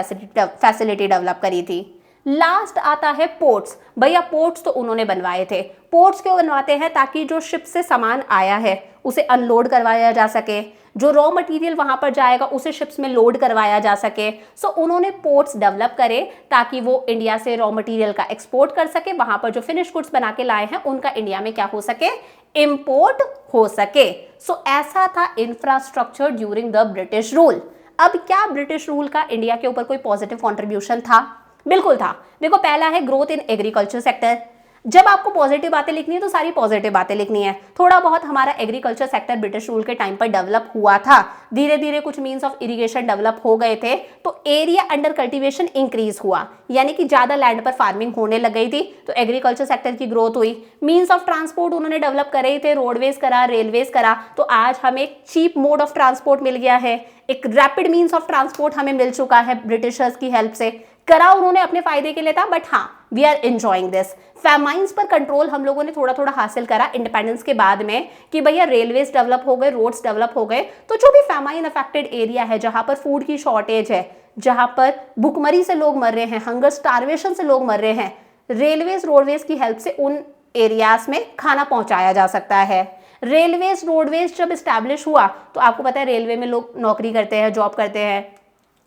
फैसिलिटी डेवलप करी थी। लास्ट आता है पोर्ट्स। भैया पोर्ट्स तो उन्होंने बनवाए थे। पोर्ट्स क्यों बनवाते हैं? ताकि जो शिप से सामान आया है उसे अनलोड करवाया जा सके, जो रॉ मटेरियल वहां पर जाएगा उसे शिप्स में लोड करवाया जा सके। सो उन्होंने पोर्ट्स डेवलप करे ताकि वो इंडिया से रॉ मटेरियल का एक्सपोर्ट कर सके, वहां पर जो फिनिश गुड्स बना के लाए हैं उनका इंडिया में क्या हो सके, इंपोर्ट हो सके। सो ऐसा था infrastructure during the British rule. अब क्या ब्रिटिश रूल का इंडिया के ऊपर कोई पॉजिटिव कंट्रीब्यूशन था? बिल्कुल था। देखो पहला है ग्रोथ इन एग्रीकल्चर सेक्टर। जब आपको पॉजिटिव बातें लिखनी है तो सारी पॉजिटिव बातें लिखनी है। थोड़ा बहुत हमारा एग्रीकल्चर सेक्टर ब्रिटिश रूल के टाइम पर डेवलप हुआ था, धीरे धीरे कुछ मीन्स ऑफ इरिगेशन डेवलप हो गए थे, तो एरिया अंडर कल्टीवेशन इंक्रीज हुआ, यानी कि ज्यादा लैंड पर फार्मिंग होने लग गई थी, तो एग्रीकल्चर सेक्टर की ग्रोथ हुई। मीन्स ऑफ ट्रांसपोर्ट उन्होंने डेवलप करे थे, रोडवेज करा, रेलवेज करा, तो आज हमें एक चीप मोड ऑफ ट्रांसपोर्ट मिल गया है, एक रैपिड मीन्स ऑफ ट्रांसपोर्ट हमें मिल चुका है ब्रिटिशर्स की हेल्प से। करा उन्होंने अपने फायदे के लिए था, बट हाँ वी आर एंजॉइंग दिस। फैमाइंस पर कंट्रोल हम लोगों ने थोड़ा थोड़ा हासिल करा इंडिपेंडेंस के बाद में कि भैया रेलवेज डेवलप हो गए, रोड्स डेवलप हो गए, तो जो भी फैमाइन अफेक्टेड एरिया है, जहां पर फूड की शॉर्टेज है, जहां पर भुखमरी से लोग मर रहे हैं, हंगर स्टारवेशन से लोग मर रहे हैं, रेलवेज रोडवेज की हेल्प से उन एरियाज में खाना पहुंचाया जा सकता है। रेलवेज रोडवेज जब स्टैब्लिश हुआ तो आपको पता है रेलवे में लोग नौकरी करते हैं, जॉब करते हैं,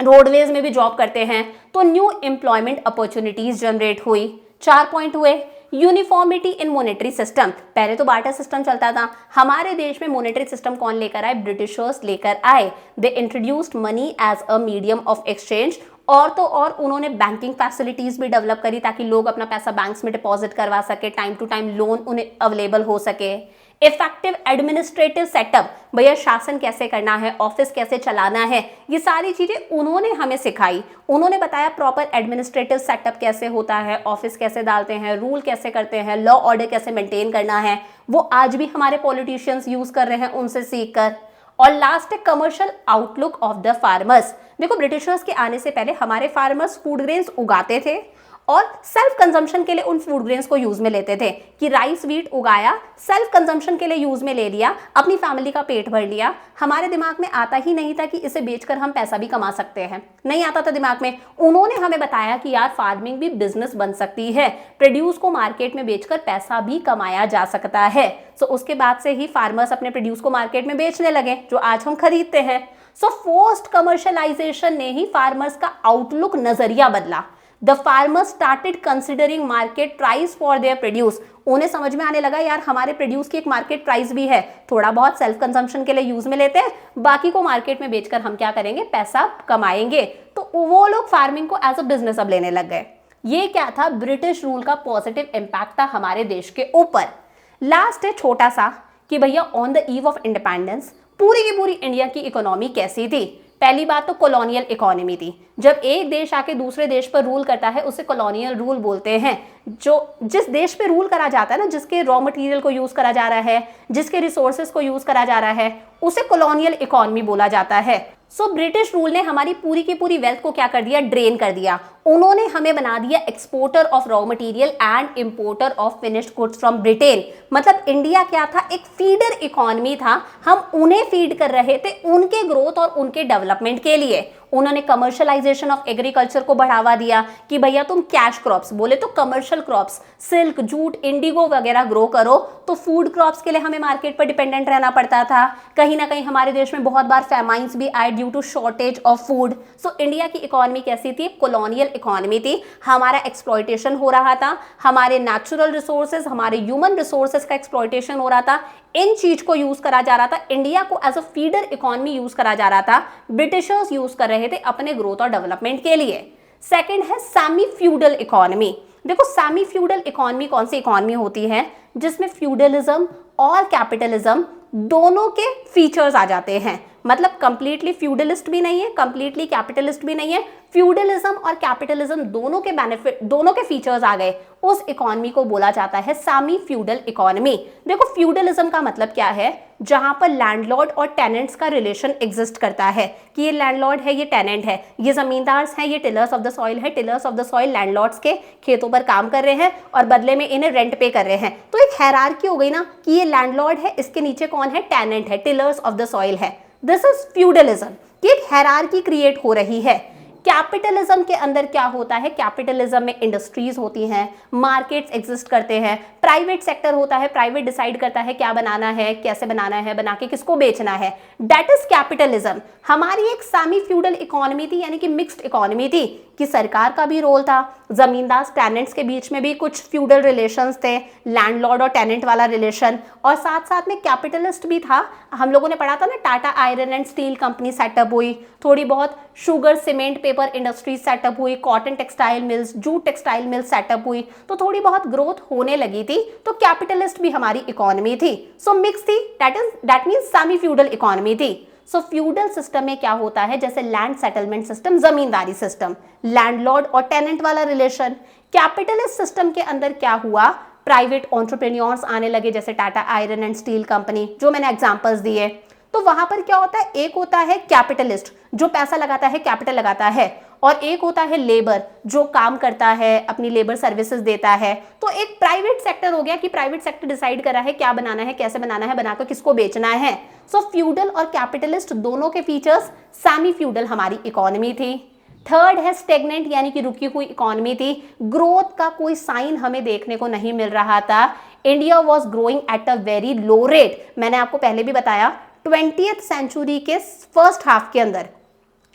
रोडवेज में भी जॉब करते हैं, तो न्यू एम्प्लॉयमेंट अपॉर्चुनिटीज जनरेट हुई। 4 पॉइंट हुए। यूनिफॉर्मिटी इन मॉनेटरी सिस्टम। पहले तो बार्टर सिस्टम चलता था, हमारे देश में मॉनेटरी सिस्टम कौन लेकर आए? ब्रिटिशर्स लेकर आए। They introduced money as a medium of exchange, और तो और उन्होंने बैंकिंग फैसिलिटीज भी डेवलप करी ताकि लोग अपना पैसा बैंक्स में डिपॉजिट करवा सके, टाइम टू टाइम लोन उन्हें अवेलेबल हो सके। इफेक्टिव एडमिनिस्ट्रेटिव सेटअप, भैया शासन कैसे करना है, ऑफिस कैसे चलाना है, ये सारी चीजें उन्होंने हमें सिखाई। उन्होंने बताया प्रॉपर एडमिनिस्ट्रेटिव सेटअप कैसे होता है, ऑफिस कैसे डालते हैं, रूल कैसे करते हैं, लॉ ऑर्डर कैसे मेंटेन करना है, वो आज भी हमारे पॉलिटिशियंस यूज कर रहे हैं उनसे सीखकर। और लास्ट है commercial outlook of the farmers. देखो ब्रिटिशर्स के आने से पहले हमारे फार्मर्स फूड ग्रेन्स उगाते थे और सेल्फ कंजम्पशन के लिए उन फूड ग्रेन्स को यूज में लेते थे, कि राइस व्हीट उगाया, सेल्फ कंजम्पशन के लिए यूज में ले लिया, अपनी फैमिली का पेट भर लिया। हमारे दिमाग में आता ही नहीं था कि इसे बेचकर हम पैसा भी कमा सकते हैं, नहीं आता था दिमाग में। उन्होंने हमें बताया कि यार फार्मिंग भी बिजनेस बन सकती है, प्रोड्यूस को मार्केट में बेचकर पैसा भी कमाया जा सकता है। सो उसके बाद से ही फार्मर्स अपने प्रोड्यूस को मार्केट में बेचने लगे, जो आज हम खरीदते हैं। सो फोर्स्ड कमर्शियलाइजेशन ने ही फार्मर्स का आउटलुक नजरिया बदला। The farmers started considering market price for their produce। उन्हें समझ में आने लगा यार हमारे प्रोड्यूस की एक मार्केट प्राइस भी है, थोड़ा बहुत सेल्फ कंजम्पशन के लिए यूज में लेते हैं, बाकी को मार्केट में बेचकर हम क्या करेंगे, पैसा कमाएंगे। तो वो लोग फार्मिंग को एज अ बिजनेस अब लेने लग गए। ये क्या था, ब्रिटिश रूल का पॉजिटिव इंपैक्ट था हमारे देश के ऊपर। लास्ट है छोटा सा कि भैया on the eve of independence पूरी की पूरी इंडिया की इकोनॉमी कैसी थी। पहली बात तो कॉलोनियल इकोनॉमी थी। जब एक देश आके दूसरे देश पर रूल करता है उसे कॉलोनियल रूल बोलते हैं। जो जिस देश पे रूल करा जाता है ना, जिसके रॉ मटेरियल को यूज करा जा रहा है, जिसके रिसोर्सेज को यूज करा जा रहा है, उसे कॉलोनियल इकोनॉमी बोला जाता है। सो ब्रिटिश रूल ने हमारी पूरी की पूरी वेल्थ को क्या कर दिया, ड्रेन कर दिया। उन्होंने हमें बना दिया exporter of raw material and importer of finished goods from Britain. मतलब इंडिया क्या था, एक फीडर इकोनॉमी था, हम उन्हें फीड कर रहे थे उनके ग्रोथ और उनके डेवलपमेंट के लिए। उन्होंने कमर्शियलाइजेशन ऑफ एग्रीकल्चर को बढ़ावा दिया कि भैया तुम कैश क्रॉप्स, बोले तो commercial crops, silk, jute, Indigo वगैरह ग्रो करो। तो फूड क्रॉप्स के लिए हमें मार्केट पर डिपेंडेंट रहना पड़ता था। कहीं ना कहीं हमारे देश में बहुत बार फैमाइंस भी आए due to shortage of food. So India की इकोनॉमी कैसी थी, कॉलोनियल इकोनॉमी थी। हमारा एक्सप्लॉयटेशन हो रहा था, हमारे नेचुरल रिसोर्सेज, हमारे ह्यूमन रिसोर्सेज का एक्सप्लॉयटेशन हो रहा था। इन चीज को यूज करा जा रहा था, इंडिया को as a feeder economy use करा जा रहा था, ब्रिटिशर्स यूज कर रहे थे अपने ग्रोथ और डेवलपमेंट के लिए। सेकंड है सेमी फ्यूडल इकोनॉमी। देखो सेमी फ्यूडल इकोनॉमी कौन सी इकोनॉमी होती है, जिसमें फ्यूडलिज्म और कैपिटलिज्म दोनों के फीचर्स आ जाते हैं। मतलब कंप्लीटली फ्यूडलिस्ट भी नहीं है, कंप्लीटली कैपिटलिस्ट भी नहीं है, फ्यूडलिज्म और कैपिटलिज्म दोनों के बेनिफिट, दोनों के फीचर्स आ गए, उस इकोनॉमी को बोला जाता है सेमी फ्यूडल इकोनॉमी। देखो फ्यूडलिज्म का मतलब क्या है, जहां पर लैंडलॉर्ड और टेनेंट्स का रिलेशन एग्जिस्ट करता है, कि ये लैंडलॉर्ड है, ये टेनेंट है, ये जमींदार हैं, ये टिलर्स ऑफ द सॉइल है, tillers of the soil landlords के खेतों पर काम कर रहे हैं और बदले में इन्हें रेंट पे कर रहे हैं। तो एक हायरार्की हो गई ना, कि ये लैंडलॉर्ड है, इसके नीचे कौन है, टेनेंट है, टिलर्स ऑफ द सॉइल है। दिस इज फ्यूडलिज्म, कि एक हायरार्की क्रिएट हो रही है। कैपिटलिज्म के अंदर क्या होता है, कैपिटलिज्म में इंडस्ट्रीज होती हैं, मार्केट्स एग्जिस्ट करते हैं, प्राइवेट सेक्टर होता है, प्राइवेट डिसाइड करता है क्या बनाना है, कैसे बनाना है, बना के किसको बेचना है, दैट इज कैपिटलिज्म। हमारी एक सेमी फ्यूडल इकोनॉमी थी, यानी कि मिक्स्ड इकोनॉमी थी, कि सरकार का भी रोल था, जमींदार टेनेंट्स के बीच में भी कुछ फ्यूडल रिलेशंस थे, लैंडलॉर्ड और टेनेंट वाला रिलेशन, और साथ साथ में कैपिटलिस्ट भी था। हम लोगों ने पढ़ा था ना, Tata iron and steel company set up हुई, थोड़ी बहुत sugar cement paper industries set up हुई, cotton textile mills, jute textile mills set up हुई, तो थोड़ी बहुत ग्रोथ होने लगी थी, तो कैपिटलिस्ट भी हमारी इकोनॉमी थी। सो मिक्स थी, that means semi feudal economy थी। सो फ्यूडल सिस्टम में क्या होता है, जैसे लैंड सेटलमेंट सिस्टम, जमींदारी सिस्टम, लैंडलॉर्ड और टेनेंट वाला रिलेशन। कैपिटलिस्ट सिस्टम के अंदर क्या हुआ, प्राइवेट एंटरप्रेन्योर्स आने लगे, जैसे Tata iron and steel company, जो मैंने एग्जांपल्स दिए। तो वहां पर क्या होता है, एक होता है कैपिटलिस्ट जो पैसा लगाता है, कैपिटल लगाता है, और एक होता है लेबर जो काम करता है, अपनी लेबर सर्विसेज देता है। तो एक प्राइवेट सेक्टर हो गया कि प्राइवेट सेक्टर डिसाइड करा है क्या बनाना है, कैसे बनाना है, बनाकर किसको बेचना है। सो फ्यूडल और कैपिटलिस्ट दोनों के फीचर्स, सेमी फ्यूडल हमारी इकोनॉमी थी। थर्ड है स्टेगनेंट, यानी कि रुकी हुई इकोनॉमी थी, ग्रोथ का कोई साइन हमें देखने को नहीं मिल रहा था। India was growing at a very low rate. मैंने आपको पहले भी बताया 20th सेंचुरी के फर्स्ट हाफ के अंदर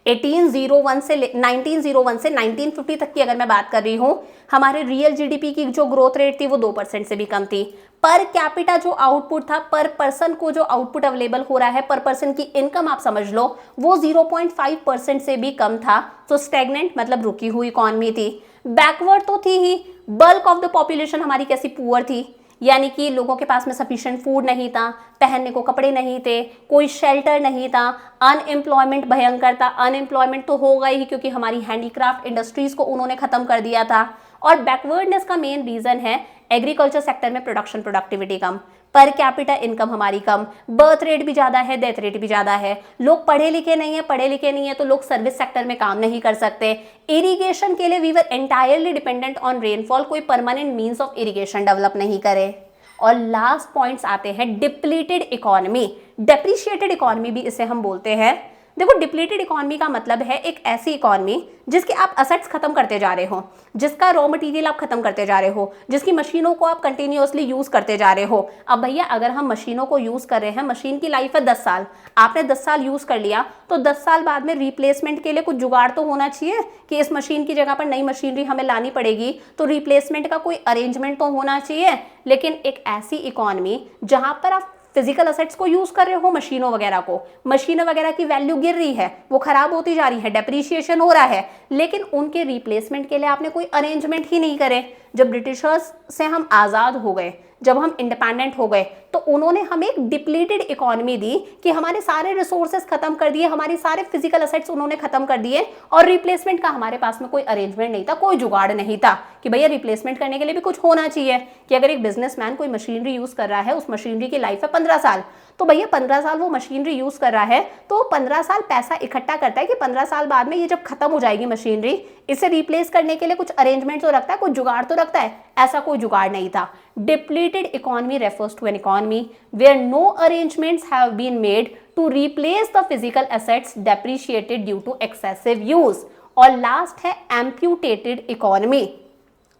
1901 से 1950 तक की अगर मैं बात कर रही हूँ, हमारे रियल जीडीपी की जो ग्रोथ रेट थी वो 2% से भी कम थी। पर कैपिटा जो आउटपुट था, पर पर्सन को जो आउटपुट अवेलेबल हो रहा है, पर पर्सन की इनकम आप समझ लो, वो 0.5% से भी कम था। तो स्टेगनेंट मतलब रुकी हुई इकोनॉमी थी। बैकवर्ड तो थी ही, बल्क ऑफ द पॉपुलेशन हमारी कैसी, पुअर थी, यानी कि लोगों के पास में सफिशिएंट फूड नहीं था, पहनने को कपड़े नहीं थे, कोई शेल्टर नहीं था, अनएम्प्लॉयमेंट भयंकर था। अनएम्प्लॉयमेंट तो होगा ही क्योंकि हमारी हैंडीक्राफ्ट इंडस्ट्रीज को उन्होंने खत्म कर दिया था। और बैकवर्डनेस का मेन रीजन है एग्रीकल्चर सेक्टर में प्रोडक्शन प्रोडक्टिविटी कम, पर कैपिटा इनकम हमारी कम, बर्थ रेट भी ज़्यादा है, डेथ रेट भी ज़्यादा है, लोग पढ़े लिखे नहीं है तो लोग सर्विस सेक्टर में काम नहीं कर सकते। इरिगेशन के लिए we were entirely dependent on rainfall, कोई permanent means of irrigation develop नहीं करे। और लास्ट पॉइंट्स आते हैं डिप्लीटेड इकोनॉमी, डेप्रिशिएटेड इकोनॉमी भी इसे हम बोलते हैं। देखो, डिप्लीटेड इकोनॉमी का मतलब है एक ऐसी इकोनॉमी जिसके आप असेट्स खत्म करते जा रहे हो, जिसका रॉ मटेरियल आप खत्म करते जा रहे हो, जिसकी मशीनों को आप कंटिन्यूअसली यूज करते जा रहे हो। अब भैया अगर हम मशीनों को यूज कर रहे हैं, मशीन की लाइफ है 10 साल, आपने 10 साल यूज कर लिया, तो 10 साल बाद में रिप्लेसमेंट के लिए कुछ जुगाड़ तो होना चाहिए कि इस मशीन की जगह पर नई मशीनरी हमें लानी पड़ेगी, तो रिप्लेसमेंट का कोई अरेंजमेंट तो होना चाहिए। लेकिन एक ऐसी इकोनॉमी जहां पर आप फिजिकल असेट्स को यूज कर रहे हो, मशीनों वगैरह को, मशीनों वगैरह की वैल्यू गिर रही है, वो खराब होती जा रही है, डेप्रिशिएशन हो रहा है, लेकिन उनके रिप्लेसमेंट के लिए आपने कोई अरेंजमेंट ही नहीं करे। जब ब्रिटिशर्स से हम आज़ाद हो गए, जब हम इंडिपेंडेंट हो गए, तो उन्होंने हमें एक डिप्लीटेड इकोनॉमी दी कि हमारे सारे रिसोर्सेज खत्म कर दिए, हमारे सारे फिजिकल असेट्स उन्होंने खत्म कर दिए, और रिप्लेसमेंट का हमारे पास में कोई अरेंजमेंट नहीं था, कोई जुगाड़ नहीं था कि भैया रिप्लेसमेंट करने के लिए भी कुछ होना चाहिए। कि अगर एक बिजनेसमैन कोई मशीनरी यूज कर रहा है, उस मशीनरी की लाइफ है 15 साल, तो भैया 15 साल वो मशीनरी यूज कर रहा है, तो 15 साल पैसा इकट्ठा करता है कि 15 साल बाद में ये जब खत्म हो जाएगी मशीनरी, इसे रिप्लेस करने के लिए कुछ अरेंजमेंट तो रखता है, कुछ जुगाड़ तो रखता है। ऐसा कोई जुगाड़ नहीं था। Depleted economy refers to an economy where no arrangements have been made to replace the physical assets depreciated due to excessive use. और लास्ट है एम्प्यूटेटेड इकोनॉमी।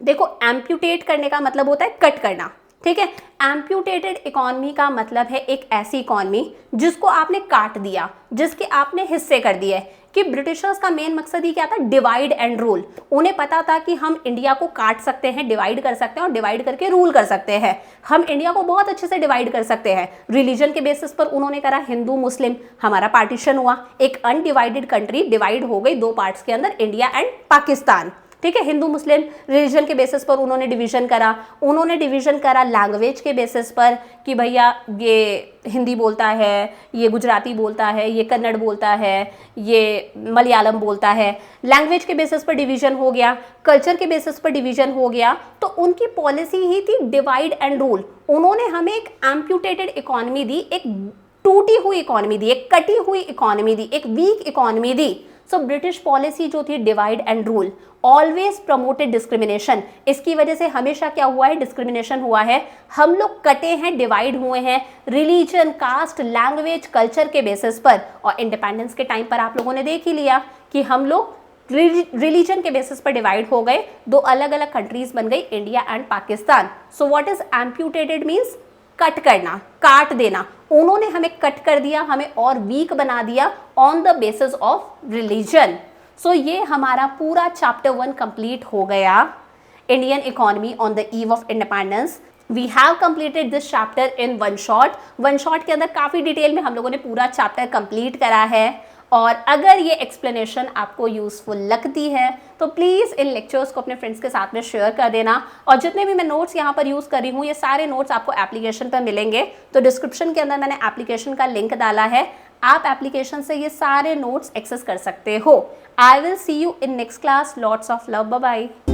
देखो, एम्प्यूटेट करने का मतलब होता है कट करना, ठीक है। एम्प्यूटेटेड इकोनॉमी का मतलब है एक ऐसी इकोनॉमी जिसको आपने काट दिया, जिसके आपने हिस्से कर दिए। कि ब्रिटिशर्स का मेन मकसद ही क्या था, डिवाइड एंड रूल। उन्हें पता था कि हम इंडिया को काट सकते हैं, डिवाइड कर सकते हैं और डिवाइड करके रूल कर सकते हैं। हम इंडिया को बहुत अच्छे से डिवाइड कर सकते हैं। रिलीजन के बेसिस पर उन्होंने करा हिंदू मुस्लिम, हमारा पार्टीशन हुआ, एक अनडिवाइडेड कंट्री डिवाइड हो गई 2 पार्ट्स के अंदर, इंडिया एंड पाकिस्तान, ठीक है। हिंदू मुस्लिम रिलीजन के बेसिस पर उन्होंने डिवीजन करा। उन्होंने डिवीजन करा लैंग्वेज के बेसिस पर कि भैया ये हिंदी बोलता है, ये गुजराती बोलता है, ये कन्नड़ बोलता है, ये मलयालम बोलता है। लैंग्वेज के बेसिस पर डिवीजन हो गया, कल्चर के बेसिस पर डिवीजन हो गया। तो उनकी पॉलिसी ही थी डिवाइड एंड रूल। उन्होंने हमें एक एम्प्यूटेटेड इकोनॉमी दी, एक टूटी हुई इकोनॉमी दी, एक कटी हुई इकोनॉमी दी, एक वीक इकोनॉमी दी। सो ब्रिटिश पॉलिसी जो थी divide and rule, always promoted discrimination. इसकी वजह से हमेशा क्या हुआ है, डिस्क्रिमिनेशन हुआ है। हम लोग कटे हैं, डिवाइड हुए हैं रिलीजन, कास्ट, लैंग्वेज, कल्चर के बेसिस पर। और इंडिपेंडेंस के टाइम पर आप लोगों ने देख ही लिया कि हम लोग रिलीजन के बेसिस पर डिवाइड हो गए, दो अलग अलग कंट्रीज बन गई, India and Pakistan. So what is amputated means cut करना, काट देना। उन्होंने हमें कट कर दिया, हमें और वीक बना दिया on the basis of religion. So ये हमारा पूरा चैप्टर 1 कंप्लीट हो गया, Indian economy on the eve of independence. We have completed this chapter in one shot. One shot के अंदर काफ़ी डिटेल में हम लोगों ने पूरा चैप्टर कंप्लीट करा है। और अगर ये एक्सप्लेनेशन आपको यूज़फुल लगती है तो प्लीज़ इन लेक्चर्स को अपने फ्रेंड्स के साथ में शेयर कर देना। और जितने भी मैं नोट्स यहाँ पर यूज़ कर रही हूँ, ये सारे नोट्स आपको एप्लीकेशन पर मिलेंगे। तो डिस्क्रिप्शन के अंदर मैंने एप्लीकेशन का लिंक डाला है, आप एप्लीकेशन से ये सारे नोट्स एक्सेस कर सकते हो। I will see you in next class. Lots of love, bye bye.